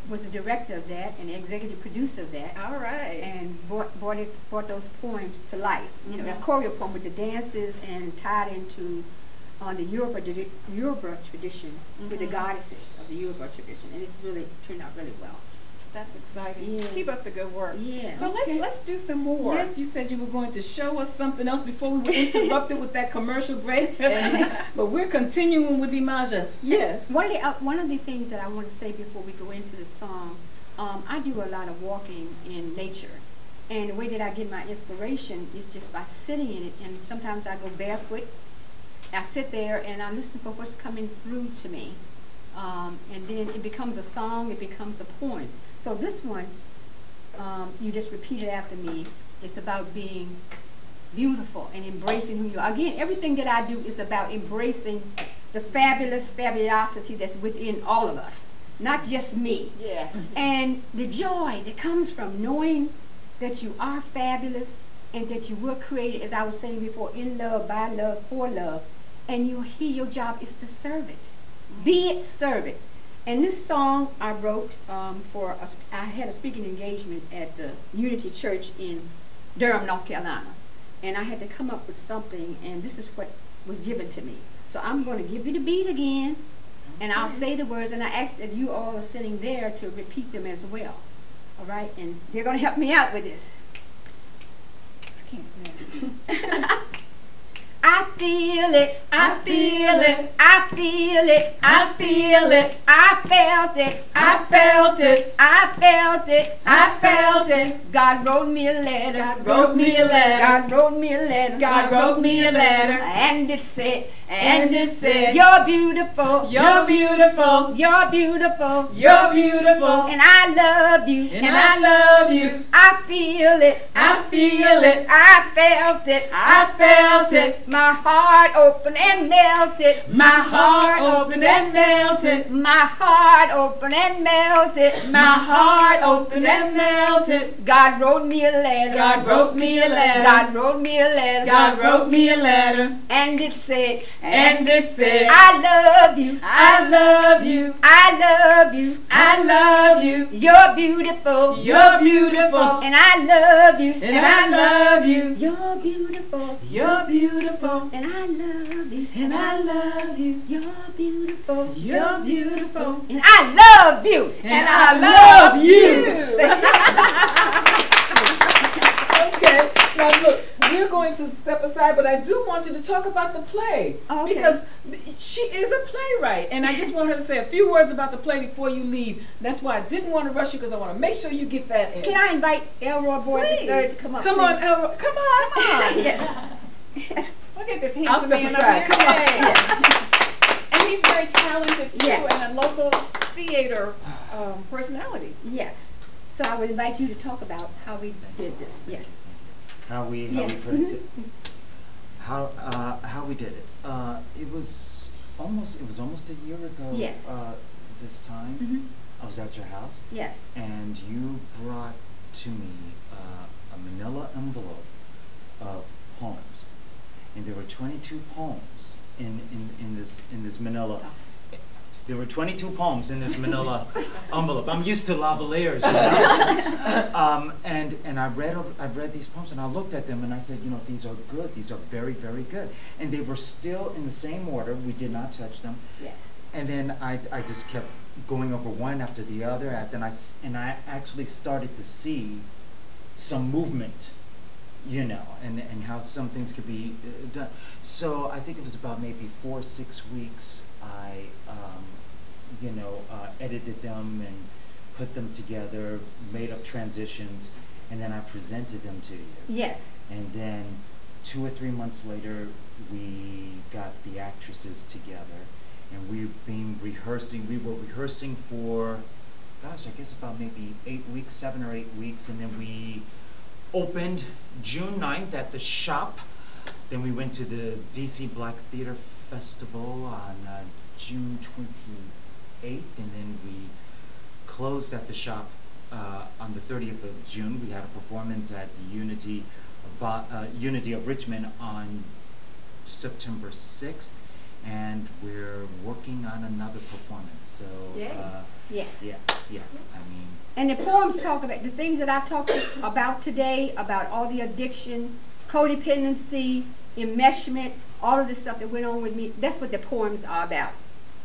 was the director of that and the executive producer of that. All right. And brought those poems to life. You know, the choreo poem with the dances and tied into on the Yoruba tradition with the goddesses of the Yoruba tradition, and it's really turned out really well. That's exciting. Yeah. Keep up the good work. Yeah. So okay. let's do some more. Yes, you said you were going to show us something else before we were interrupted with that commercial break, but we're continuing with Imaja. Yes. One of the things that I want to say before we go into the song, I do a lot of walking in nature. And the way that I get my inspiration is just by sitting in it. And sometimes I go barefoot. I sit there and I listen for what's coming through to me. And then it becomes a song, it becomes a poem. So this one, you just repeat it after me. It's about being beautiful and embracing who you are. Again, everything that I do is about embracing the fabulosity that's within all of us. Not just me. Yeah. And the joy that comes from knowing that you are fabulous and that you were created, as I was saying before, in love, by love, for love. And you're here, your job is to serve it. Be it, serve it. And this song I wrote I had a speaking engagement at the Unity Church in Durham, North Carolina. And I had to come up with something, and this is what was given to me. So I'm going to give you the beat again, and I'll say the words, and I ask that you all are sitting there to repeat them as well. All right? And they're going to help me out with this. I can't smell. I feel it, I feel it, I feel it, I feel it, I felt it, I felt it, I felt it, I felt it. God wrote me a letter, God wrote me a letter, God wrote me a letter, God wrote me a letter, and it said, you're beautiful, you're beautiful, you're beautiful, you're beautiful, and I love you, and I love you. I feel it, I feel it, I felt it, I felt it. My heart opened and melted, My heart opened and melted, my heart opened and melted, my heart opened and melted. God wrote me a letter, God wrote me a letter, God wrote me a letter, God wrote me a letter, and it said, I love you, I love you, I love you, I love you. you're beautiful, You're beautiful, and I love you, and I love you. you're beautiful, You're beautiful, and I love you, and I love you. you're beautiful, You're beautiful, and I love you, and I love you. Okay, now look, we're going to step aside, but I do want you to talk about the play. Okay. Because she is a playwright, and I just want her to say a few words about the play before you leave. That's why I didn't want to rush you, because I want to make sure you get that in. Can I invite Elroy Boyd III to come up? Come on, Elroy. Come on. Come on. Yes. Look at this I'll handsome step man aside. up Come here. on. Yes. And he's very talented too, Yes. and a local theater personality. Yes. So I would invite you to talk about how we did this. Yes. How we put it, how we did it. It was almost a year ago. Yes. This time, I was at your house. Yes. And you brought to me a manila envelope of poems, and there were 22 poems in this manila. There were 22 poems in this manila envelope. I'm used to lavaliers, you know? And I've read these poems, and I looked at them, and I said, you know, these are good. These are very, very good. And they were still in the same order. We did not touch them. Yes. And then I just kept going over one after the other, and I actually started to see some movement, you know, and how some things could be done. So I think it was about maybe 4 or 6 weeks. I edited them and put them together, made up transitions, and then I presented them to you. Yes. And then 2 or 3 months later, we got the actresses together, and we've been rehearsing. We were rehearsing for, gosh, I guess about maybe 8 weeks, 7 or 8 weeks, and then we opened June 9th at the Shop. Then we went to the DC Black Theater Festival on June 28th, and then we closed at the Shop on the 30th of June. We had a performance at the Unity of Richmond on September 6th, and we're working on another performance. So yes. Yeah. I mean. And the poems talk about the things that I talked about today, about all the addiction, codependency, enmeshment, all of the stuff that went on with me. That's what the poems are about.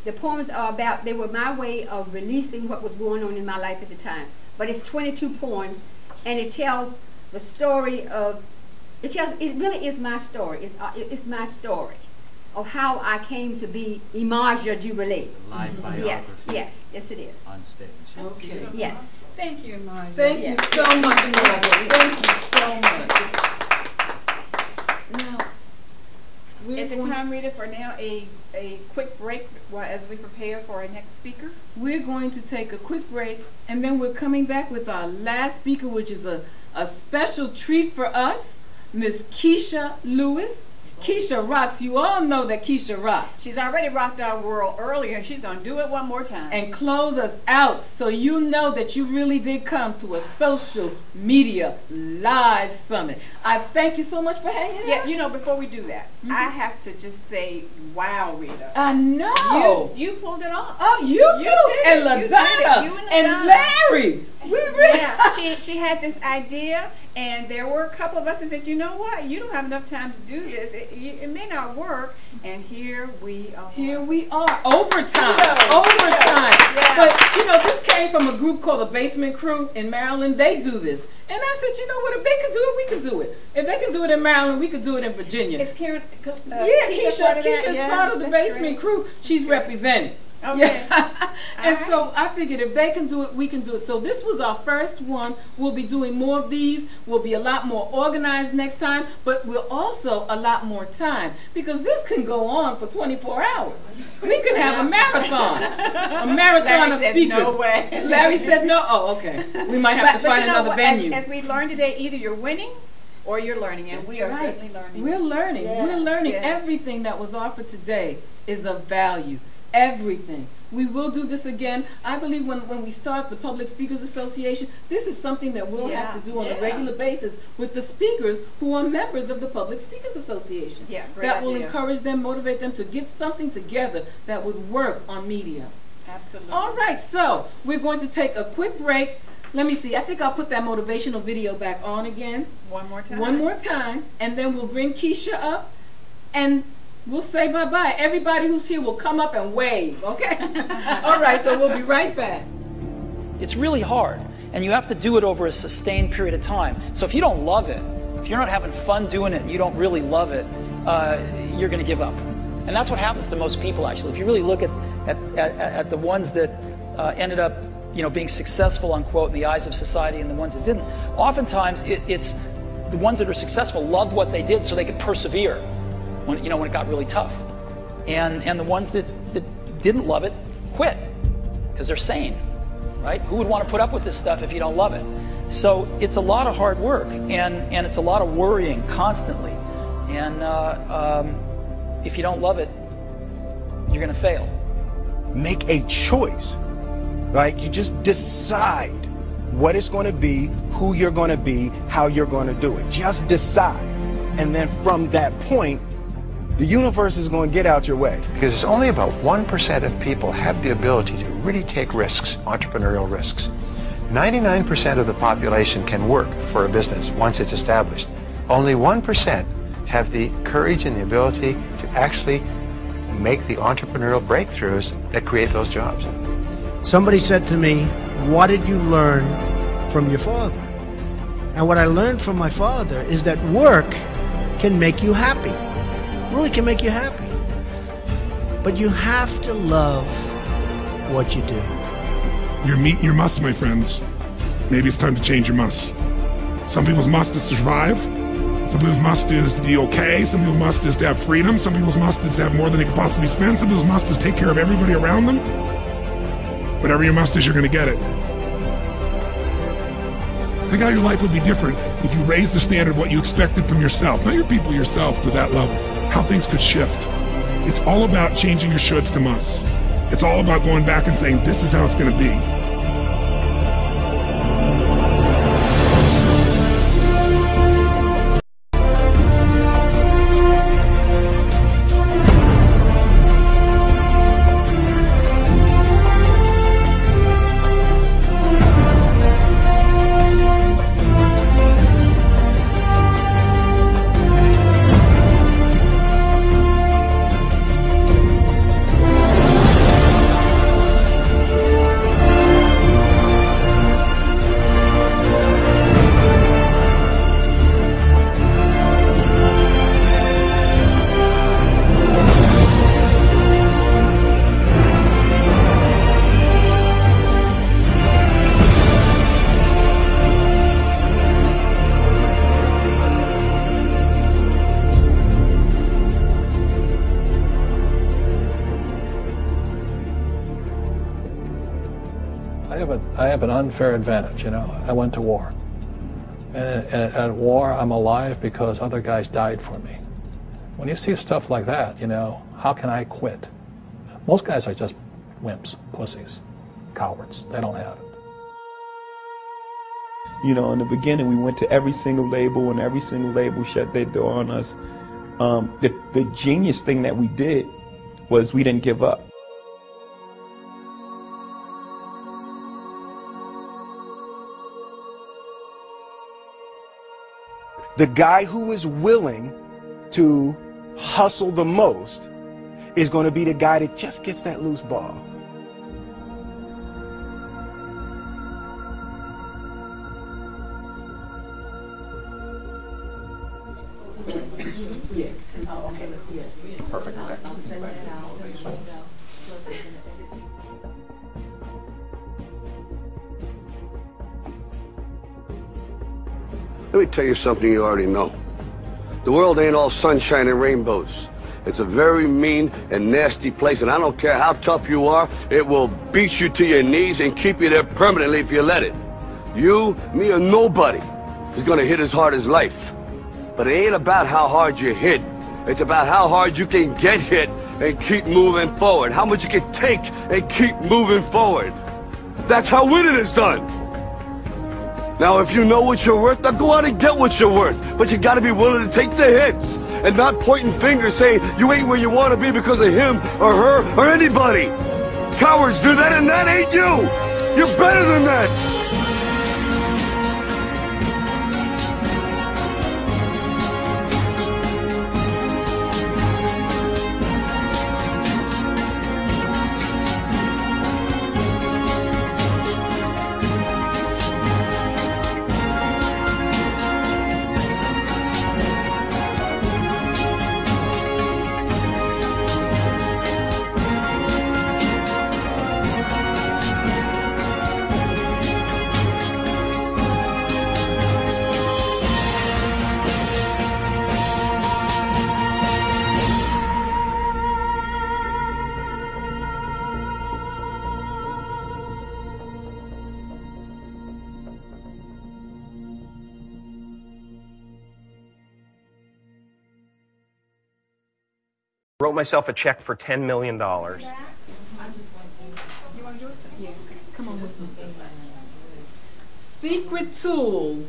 The poems are about, they were my way of releasing what was going on in my life at the time. But it's 22 poems, and it tells the story of, it really is my story. It's my story of how I came to be Imaja Jubilee. Live biography. Yes, it is. On stage. Okay. Yes. Thank you, Marja. Thank you so much, Marja. Thank you so much. Now, Is it time, Rita, for now a quick break as we prepare for our next speaker? we're going to take a quick break, and then we're coming back with our last speaker, which is a special treat for us, Miss Keisha Lewis. Keisha rocks. You all know that Keisha rocks. She's already rocked our world earlier, and she's going to do it one more time. And close us out, so you know that you really did come to a social media live summit. I thank you so much for hanging out. Yeah, you know, before we do that, I have to just say, wow, Rita. I know. You pulled it off. Oh, you too. And LaDonna. And Larry. We really. Yeah, she had this idea, and there were a couple of us that said, you know what, you don't have enough time to do this. It may not work. And here we are. Here we are. Overtime. Overtime. Yeah. But, you know, this came from a group called the Basement Crew in Maryland. They do this. And I said, you know what, if they can do it, we can do it. If they can do it in Maryland, we can do it in Virginia. Is Karen, Keisha's part of the Basement Crew. She's representing. Okay. Yeah. And so I figured if they can do it, we can do it. So this was our first one. We'll be doing more of these. We'll be a lot more organized next time, but we'll also a lot more time, because this can go on for 24 hours. We can have a marathon. A marathon Larry of says speakers. no way. Larry said no. Oh, okay. We might have to find you know another what? venue. As we learned today, either you're winning or you're learning, and we are certainly learning. We're learning. Yes, We're learning. yes. Everything that was offered today is of value. Everything. We will do this again. I believe when we start the Public Speakers Association, this is something that we'll have to do on a regular basis with the speakers who are members of the Public Speakers Association. Yeah, great that will idea. encourage them, motivate them to get something together that would work on media. Absolutely. All right, so we're going to take a quick break. Let me see. I think I'll put that motivational video back on again. One more time. One more time, and then we'll bring Keisha up, and we'll say bye-bye. Everybody who's here will come up and wave, okay? All right, so we'll be right back. It's really hard, and you have to do it over a sustained period of time. So if you don't love it, if you're not having fun doing it and you don't really love it, you're going to give up. And that's what happens to most people, actually. If you really look at the ones that ended up, being successful, unquote, in the eyes of society, and the ones that didn't, oftentimes it's the ones that are successful loved what they did so they could persevere when it got really tough. And the ones that didn't love it quit because they're sane, right? Who would want to put up with this stuff if you don't love it? So it's a lot of hard work, and it's a lot of worrying constantly. And if you don't love it, you're going to fail. Make a choice. Like, you just decide what it's going to be, who you're going to be, how you're going to do it. Just decide. And then from that point, the universe is going to get out your way. Because it's only about 1% of people have the ability to really take risks, entrepreneurial risks. 99% of the population can work for a business once it's established. Only 1% have the courage and the ability to actually make the entrepreneurial breakthroughs that create those jobs. Somebody said to me, what did you learn from your father? And what I learned from my father is that work can make you happy. Really can make you happy. But you have to love what you do. You're meeting your must, my friends. Maybe it's time to change your must. Some people's must is to survive. Some people's must is to be okay. Some people's must is to have freedom. Some people's must is to have more than they could possibly spend. Some people's must is to take care of everybody around them. Whatever your must is, you're going to get it. Think how your life would be different if you raised the standard of what you expected from yourself, not your people, yourself, to that level. How things could shift. It's all about changing your shoulds to musts. It's all about going back and saying, this is how it's going to be. I have an unfair advantage, you know. I went to war. And at war, I'm alive because other guys died for me. When you see stuff like that, you know, how can I quit? Most guys are just wimps, pussies, cowards. They don't have it. You know, in the beginning, we went to every single label, and every single label shut their door on us. The genius thing that we did was we didn't give up. The guy who is willing to hustle the most is going to be the guy that just gets that loose ball. Yes. Oh, okay. Yes. Perfect. Okay. Let me tell you something you already know. The world ain't all sunshine and rainbows. It's a very mean and nasty place, and I don't care how tough you are, it will beat you to your knees and keep you there permanently if you let it. You, me, or nobody is gonna hit as hard as life. But it ain't about how hard you hit. It's about how hard you can get hit and keep moving forward. How much you can take and keep moving forward. That's how winning is done. Now, if you know what you're worth, now go out and get what you're worth. But you gotta be willing to take the hits and not pointing fingers saying you ain't where you wanna be because of him or her or anybody. Cowards do that, and that ain't you. You're better than that. Wrote myself a check for $10 million. You want to do it? Yeah. Come on, listen. Secret tool,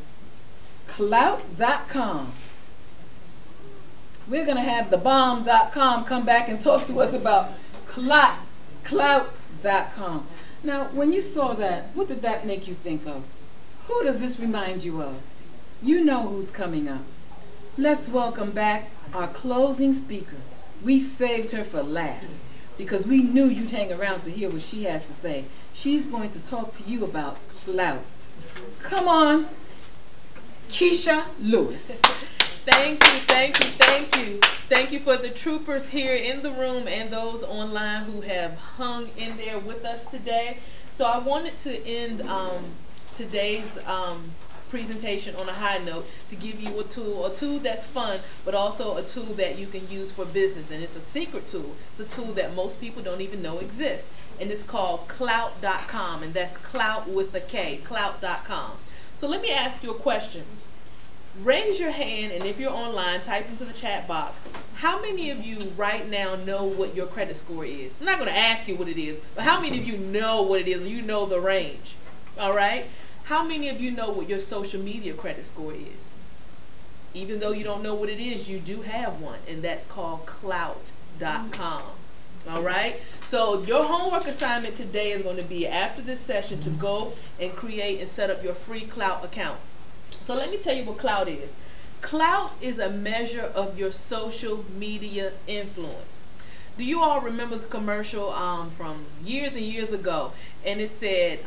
Klout.com. We're going to have thebomb.com come back and talk to us about Klout.com. Now, when you saw that, what did that make you think of? Who does this remind you of? You know who's coming up. Let's welcome back our closing speaker. We saved her for last because we knew you'd hang around to hear what she has to say. She's going to talk to you about Klout. Come on, Keisha Lewis. Thank you, thank you, thank you. Thank you for the troopers here in the room and those online who have hung in there with us today. So I wanted to end today's presentation on a high note to give you a tool that's fun, but also a tool that you can use for business. And it's a secret tool. It's a tool that most people don't even know exists. And it's called Klout.com, and that's Klout with a K, Klout.com. So let me ask you a question. Raise your hand, and if you're online, type into the chat box. How many of you right now know what your credit score is? I'm not going to ask you what it is, but how many of you know what it is? You know the range, all right? How many of you know what your social media credit score is? Even though you don't know what it is, you do have one, and that's called Klout.com. All right? So your homework assignment today is going to be after this session to go and create and set up your free Klout account. So let me tell you what Klout is. Klout is a measure of your social media influence. Do you all remember the commercial from years and years ago? And it said,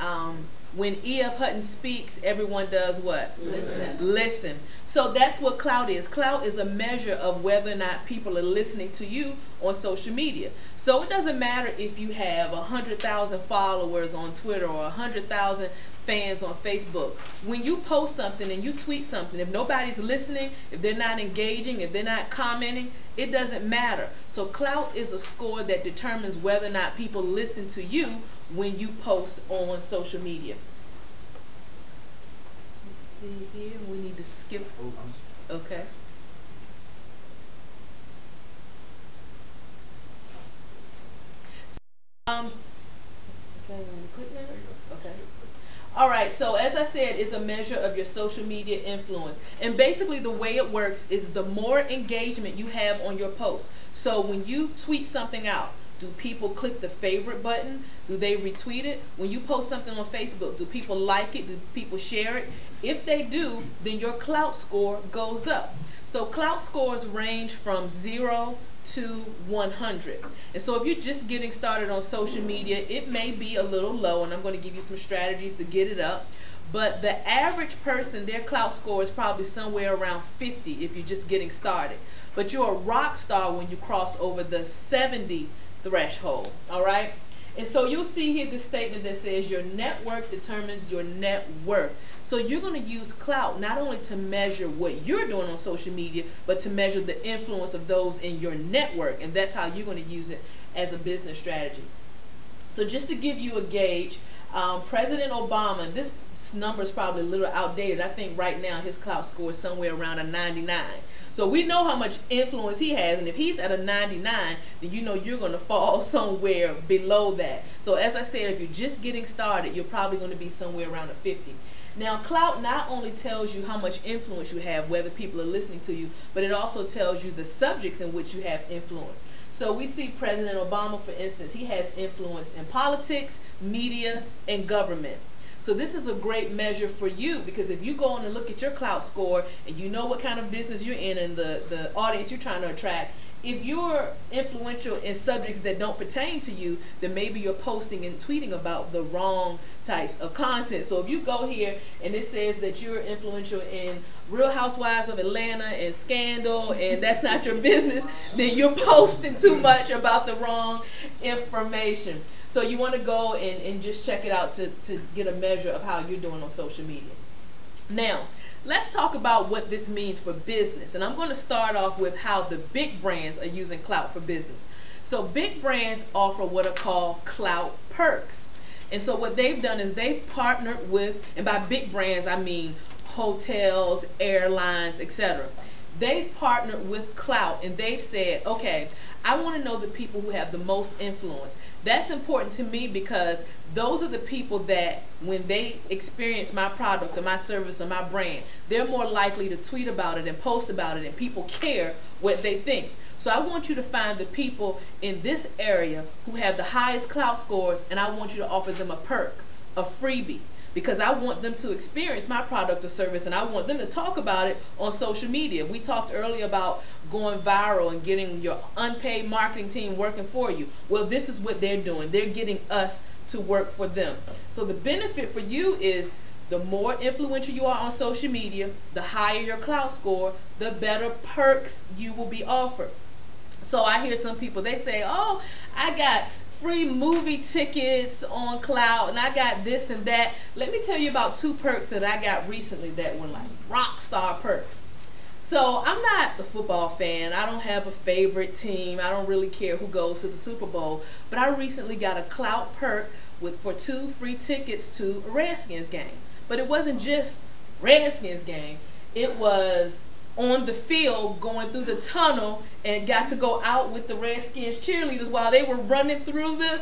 when E.F. Hutton speaks, everyone does what? Listen. Listen. So that's what Klout is. Klout is a measure of whether or not people are listening to you on social media. So it doesn't matter if you have 100,000 followers on Twitter or 100,000 fans on Facebook. When you post something and you tweet something, if nobody's listening, if they're not engaging, if they're not commenting, it doesn't matter. So Klout is a score that determines whether or not people listen to you when you post on social media. Let's see here. We need to skip. Okay. Okay, click now? Okay. All right, so as I said, it's a measure of your social media influence. And basically the way it works is the more engagement you have on your post. So when you tweet something out, do people click the favorite button? Do they retweet it? When you post something on Facebook, do people like it? Do people share it? If they do, then your clout score goes up. So clout scores range from 0 to 100. And so if you're just getting started on social media, it may be a little low, and I'm going to give you some strategies to get it up. But the average person, their clout score is probably somewhere around 50 if you're just getting started. But you're a rock star when you cross over the 70 threshold, all right? And so you'll see here this statement that says your network determines your net worth. So you're going to use clout not only to measure what you're doing on social media, but to measure the influence of those in your network. And that's how you're going to use it as a business strategy. So just to give you a gauge, President Obama, this number is probably a little outdated. I think right now his clout score is somewhere around a 99. So we know how much influence he has, and if he's at a 99, then you know you're going to fall somewhere below that. So as I said, if you're just getting started, you're probably going to be somewhere around a 50. Now, clout not only tells you how much influence you have, whether people are listening to you, but it also tells you the subjects in which you have influence. So we see President Obama, for instance, he has influence in politics, media, and government. So this is a great measure for you, because if you go on and look at your clout score and you know what kind of business you're in and the audience you're trying to attract, if you're influential in subjects that don't pertain to you, then maybe you're posting and tweeting about the wrong types of content. So if you go here and it says that you're influential in Real Housewives of Atlanta and Scandal, and that's not your business, then you're posting too much about the wrong information. So you want to go and just check it out to get a measure of how you're doing on social media. Now, let's talk about what this means for business. And I'm going to start off with how the big brands are using clout for business. So big brands offer what are called clout perks. And so what they've done is they've partnered with, and by big brands I mean hotels, airlines, etc. They've partnered with clout, and they've said, okay, I want to know the people who have the most influence. That's important to me because those are the people that when they experience my product or my service or my brand, they're more likely to tweet about it and post about it, and people care what they think. So I want you to find the people in this area who have the highest clout scores, and I want you to offer them a perk, a freebie, because I want them to experience my product or service, and I want them to talk about it on social media. We talked earlier about going viral and getting your unpaid marketing team working for you. Well, this is what they're doing. They're getting us to work for them. So the benefit for you is the more influential you are on social media, the higher your clout score, the better perks you will be offered. So I hear some people, they say, oh, I got free movie tickets on clout, and I got this and that. Let me tell you about 2 perks that I got recently that were like rock star perks. So I'm not a football fan. I don't have a favorite team. I don't really care who goes to the Super Bowl. But I recently got a clout perk for 2 free tickets to a Redskins game. But it wasn't just Redskins game. It was on the field going through the tunnel, and got to go out with the Redskins cheerleaders while they were running through the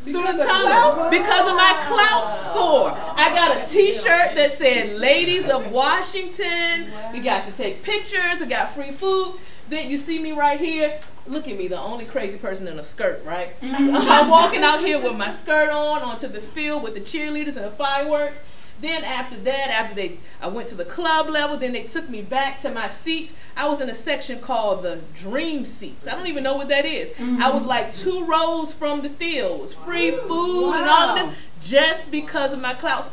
tunnel because of my clout score. I got a t-shirt that said Ladies of Washington. We got to take pictures. I got free food. Then you see me right here. Look at me, the only crazy person in a skirt, right? I'm walking out here with my skirt on onto the field with the cheerleaders and the fireworks. Then after that, I went to the club level, then they took me back to my seats. I was in a section called the Dream Seats. I don't even know what that is. I was like 2 rows from the field. It was free food and all of this just because of my clout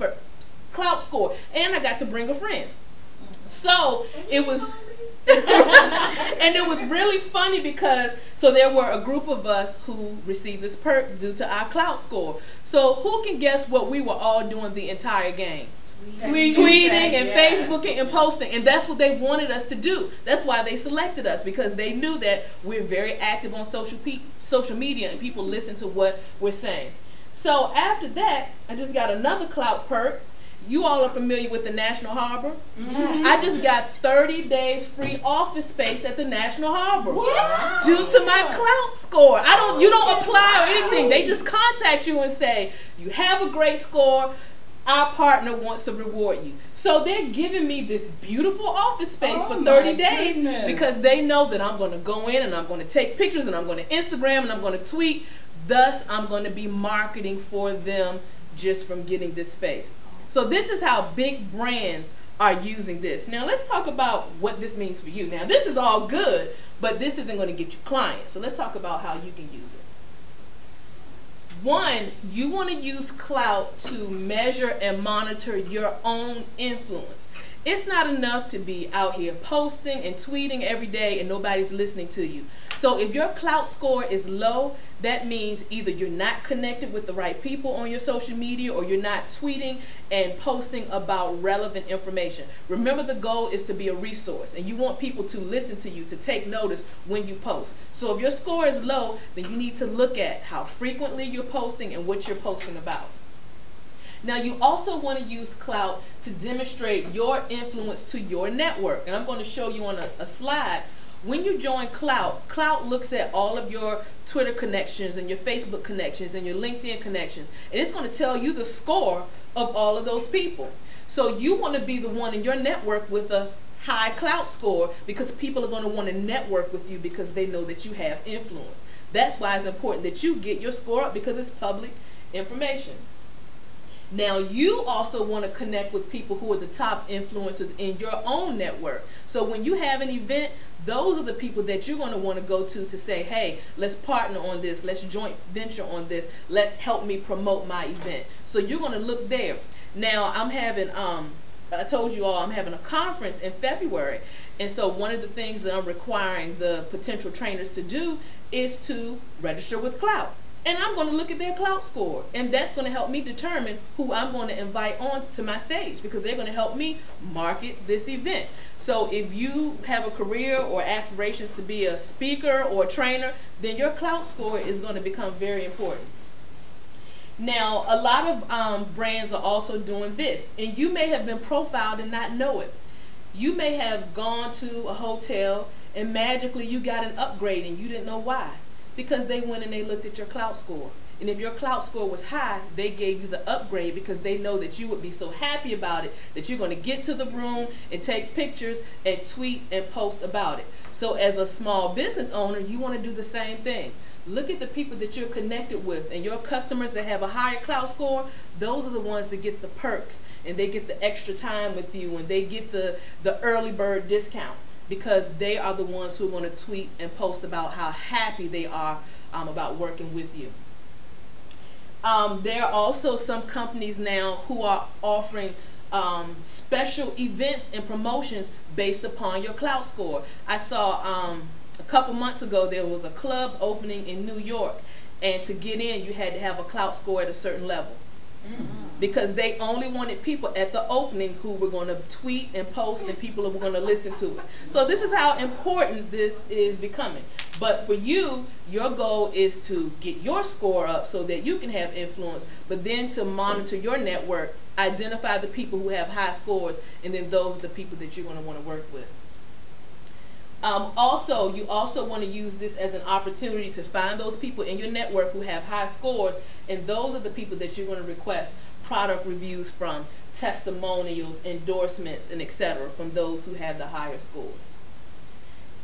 score. And I got to bring a friend. So it was... and it was really funny because there were a group of us who received this perk due to our clout score. So who can guess what we were all doing the entire game? Tweeting and Facebooking and posting, and that's what they wanted us to do. That's why they selected us, because they knew that we're very active on social media and people listen to what we're saying. So after that, I just got another clout perk. You all are familiar with the National Harbor. Yes. I just got 30 days free office space at the National Harbor due to my clout score. You don't apply or anything. They just contact you and say, you have a great score. Our partner wants to reward you. So they're giving me this beautiful office space for 30 days because they know that I'm going to go in and I'm going to take pictures and I'm going to Instagram and I'm going to tweet. Thus, I'm going to be marketing for them just from getting this space. So this is how big brands are using this. Now let's talk about what this means for you. Now this is all good, but this isn't going to get you clients. So let's talk about how you can use it. One, you want to use clout to measure and monitor your own influence. It's not enough to be out here posting and tweeting every day and nobody's listening to you. So if your clout score is low, that means either you're not connected with the right people on your social media or you're not tweeting and posting about relevant information. Remember, the goal is to be a resource and you want people to listen to you, to take notice when you post. So if your score is low, then you need to look at how frequently you're posting and what you're posting about. Now you also want to use clout to demonstrate your influence to your network. And I'm going to show you on a slide. When you join Clout, Clout looks at all of your Twitter connections and your Facebook connections and your LinkedIn connections. And it's going to tell you the score of all of those people. So you want to be the one in your network with a high Clout score because people are going to want to network with you because they know that you have influence. That's why it's important that you get your score up because it's public information. Now you also want to connect with people who are the top influencers in your own network. So when you have an event, those are the people that you're going to want to go to say, hey, let's partner on this, let's joint venture on this, help me promote my event. So you're going to look there. Now I'm having, I told you all I'm having a conference in February. And so one of the things that I'm requiring the potential trainers to do is to register with Clout. And I'm going to look at their clout score. And that's going to help me determine who I'm going to invite on to my stage because they're going to help me market this event. So if you have a career or aspirations to be a speaker or a trainer, then your clout score is going to become very important. Now, a lot of brands are also doing this. And you may have been profiled and not know it. You may have gone to a hotel and magically you got an upgrade and you didn't know why. Because they went and they looked at your clout score. And if your clout score was high, they gave you the upgrade because they know that you would be so happy about it that you're going to get to the room and take pictures and tweet and post about it. So as a small business owner, you want to do the same thing. Look at the people that you're connected with and your customers that have a higher clout score, those are the ones that get the perks and they get the extra time with you and they get the early bird discount. Because they are the ones who are going to tweet and post about how happy they are about working with you. There are also some companies now who are offering special events and promotions based upon your clout score. I saw a couple months ago there was a club opening in New York, and to get in you had to have a clout score at a certain level. Because they only wanted people at the opening who were going to tweet and post and people who were going to listen to it. So this is how important this is becoming. But for you, your goal is to get your score up so that you can have influence, but then to monitor your network, identify the people who have high scores, and then those are the people that you're going to want to work with. Also, you also want to use this as an opportunity to find those people in your network who have high scores, and those are the people that you're going to request product reviews from, testimonials, endorsements, and etc. from those who have the higher scores.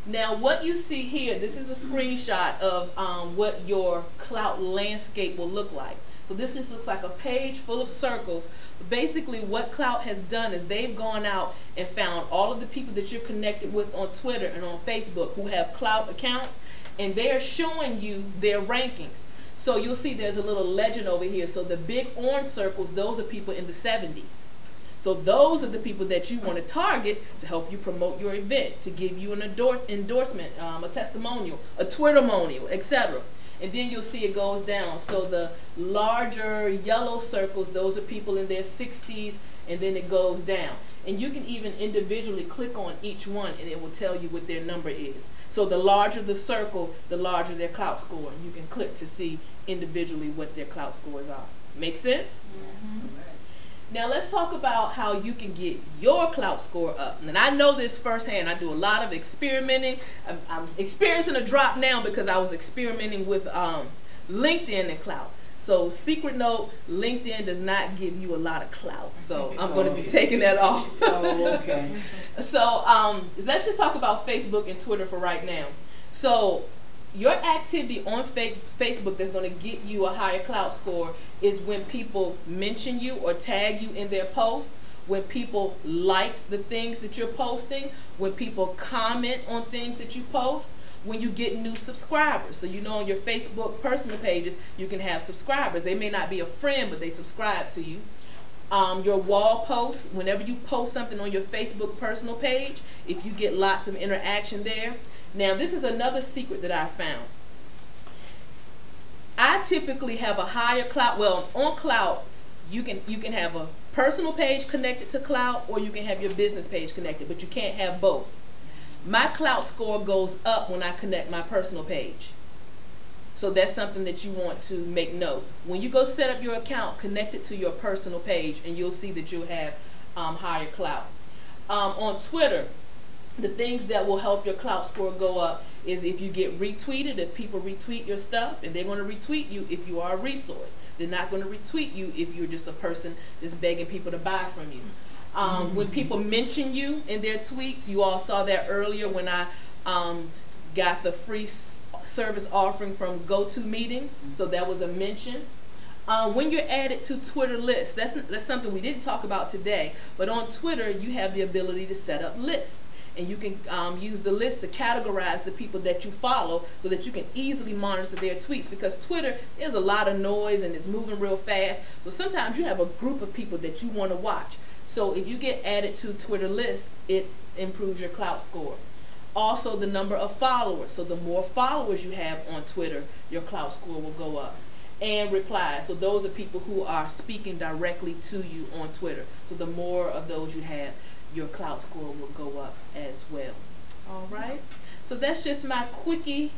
Now, what you see here, this is a screenshot of what your clout landscape will look like. So this just looks like a page full of circles. Basically, what Clout has done is they've gone out and found all of the people that you're connected with on Twitter and on Facebook who have Clout accounts, and they're showing you their rankings. So you'll see there's a little legend over here. So the big orange circles, those are people in the 70s. So those are the people that you want to target to help you promote your event, to give you an endorsement, a testimonial, a Twittermonial, etc. and then you'll see it goes down. So the larger yellow circles, those are people in their 60s, and then it goes down. And you can even individually click on each one, and it will tell you what their number is. So the larger the circle, the larger their clout score. You can click to see individually what their clout scores are. Make sense? Yes. Now let's talk about how you can get your clout score up. And I know this firsthand. I do a lot of experimenting. I'm experiencing a drop now because I was experimenting with LinkedIn and clout. So secret note, LinkedIn does not give you a lot of clout. So I'm going to be taking that off. Oh, okay. So let's just talk about Facebook and Twitter for right now. So your activity on Facebook that's going to get you a higher clout score is when people mention you or tag you in their posts, when people like the things that you're posting, when people comment on things that you post, when you get new subscribers. So you know on your Facebook personal pages, you can have subscribers. They may not be a friend, but they subscribe to you. Your wall posts, whenever you post something on your Facebook personal page, if you get lots of interaction there. Now this is another secret that I found. I typically have a higher clout. Well, on clout, you can have a personal page connected to clout, or you can have your business page connected, but you can't have both. My clout score goes up when I connect my personal page. So that's something that you want to make note. When you go set up your account, connect it to your personal page, and you'll see that you'll have higher clout. On Twitter, the things that will help your clout score go up is if you get retweeted, if people retweet your stuff, and they're going to retweet you if you are a resource. They're not going to retweet you if you're just a person that's begging people to buy from you. When people mention you in their tweets, you all saw that earlier when I got the free service offering from GoToMeeting, so that was a mention. When you're added to Twitter lists, that's something we didn't talk about today, but on Twitter you have the ability to set up lists. And you can use the list to categorize the people that you follow so that you can easily monitor their tweets, because Twitter, there's a lot of noise and it's moving real fast. So sometimes you have a group of people that you want to watch. So if you get added to Twitter lists, it improves your clout score. Also the number of followers. So the more followers you have on Twitter, your clout score will go up. And replies. So those are people who are speaking directly to you on Twitter. So the more of those you have, your clout score will go up as well. All right. So that's just my quickie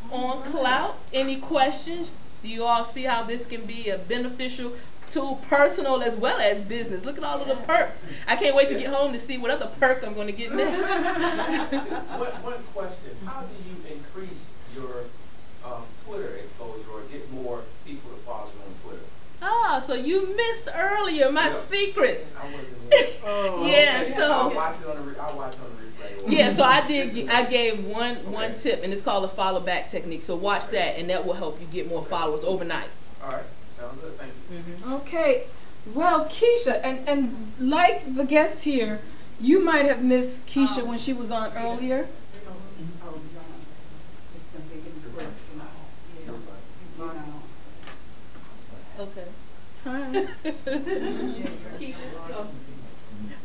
on clout. Any questions? Do you all see how this can be a beneficial tool, personal as well as business? Look at all of the perks. I can't wait to get home to see what other perk I'm going to get next. One question. How do you increase your Twitter exposure or get more people to follow you on Twitter? Ah, so you missed earlier my secrets. I wasn't yeah, okay. so I'll watch it on the replay. yeah, so I gave one tip, and it's called a follow back technique. So watch that, and that will help you get more followers overnight. All right, sounds good. Thank you. Okay, well, Keisha, and like the guest here, you might have missed Keisha when she was on earlier. Okay. Hi.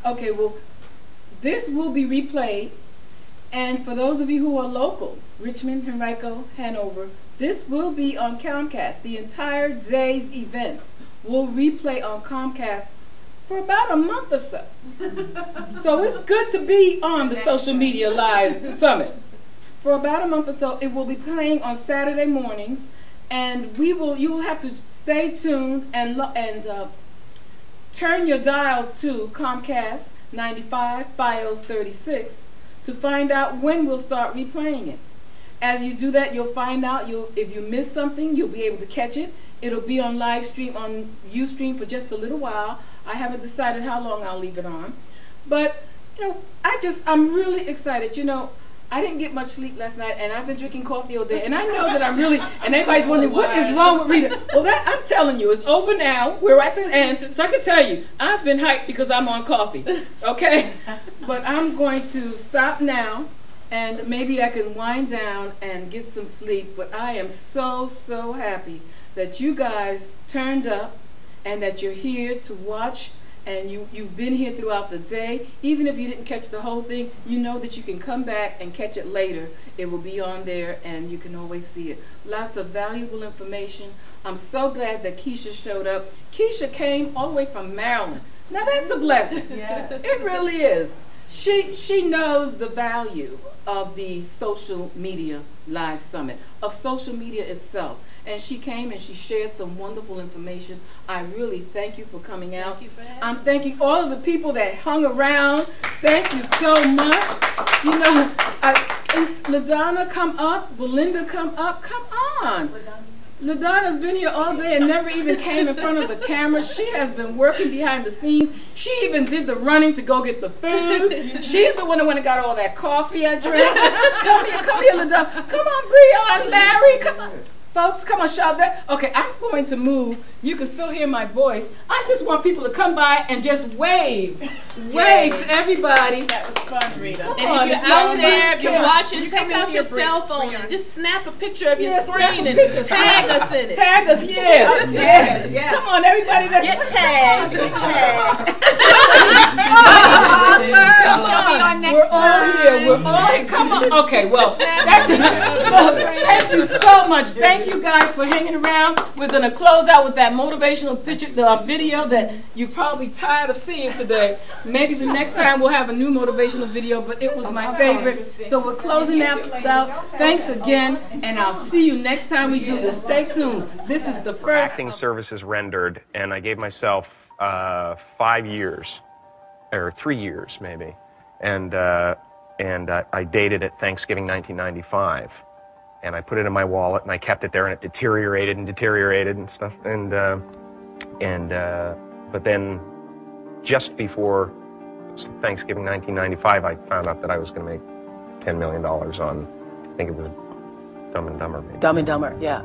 Okay, well, this will be replayed, and for those of you who are local, Richmond, Henrico, Hanover, this will be on Comcast. The entire day's events will replay on Comcast for about a month or so. So it's good to be on the Social Media Live Summit. For about a month or so, it will be playing on Saturday mornings, and you will have to stay tuned and turn your dials to Comcast 95, Fios 36 to find out when we'll start replaying it. As you do that, you'll find out if you miss something, you'll be able to catch it. It'll be on live stream on Ustream for just a little while. I haven't decided how long I'll leave it on. But, you know, I'm really excited. You know, I didn't get much sleep last night, and I've been drinking coffee all day, and I know that I'm really, and everybody's wondering, what is wrong with Rita? Well, I'm telling you, it's over now. We're at the end, so I can tell you, I've been hyped because I'm on coffee, okay? But I'm going to stop now, and maybe I can wind down and get some sleep, but I am so, so happy that you guys turned up and that you're here to watch and you've been here throughout the day. Even if you didn't catch the whole thing, you know that you can come back and catch it later. It will be on there, and you can always see it. Lots of valuable information. I'm so glad that Keisha showed up. Keisha came all the way from Maryland. Now that's a blessing. Yes. It really is. She knows the value of the social media live summit, of social media itself. And she came and she shared some wonderful information. I really thank you for coming out. Thank you for having I'm thanking all of the people that hung around. Thank you so much. You know, LaDonna, come up. Belinda, come up. Come on. LaDonna's been here all day and never even came in front of the camera. She has been working behind the scenes. She even did the running to go get the food. She's the one that went and got all that coffee I drank. Come here, LaDonna. Come on, Breon, Larry, come on. Folks, come on, shout that. Okay, I'm going to move. You can still hear my voice. I just want people to come by and just wave. Wave to everybody. That was fun, Rita. Come And on, if you're out there, if you're watching, take out your cell phone and just snap a picture of your screen and tag us in it. Tag us, yeah. Yes. Come on, everybody. Get tagged. Get tagged. We're all here. We're all here. Come on. Okay, well, that's it. Thank you so much. Thank you guys for hanging around. We're going to close out with that motivational picture, the video that you're probably tired of seeing today. Maybe the next time we'll have a new motivational video, but it was my favorite. So we're closing out. Thanks again, and I'll see you next time we do this. Stay tuned. This is the first Acting services rendered, and I gave myself 5 years, or 3 years maybe, and I dated it Thanksgiving 1995. And I put it in my wallet, and I kept it there, and it deteriorated and stuff. But then, just before Thanksgiving 1995, I found out that I was going to make $10 million on, I think it was Dumb and Dumber. Maybe. Dumb and Dumber, yeah.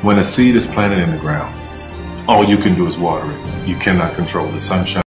When a seed is planted in the ground, all you can do is water it. You cannot control the sunshine.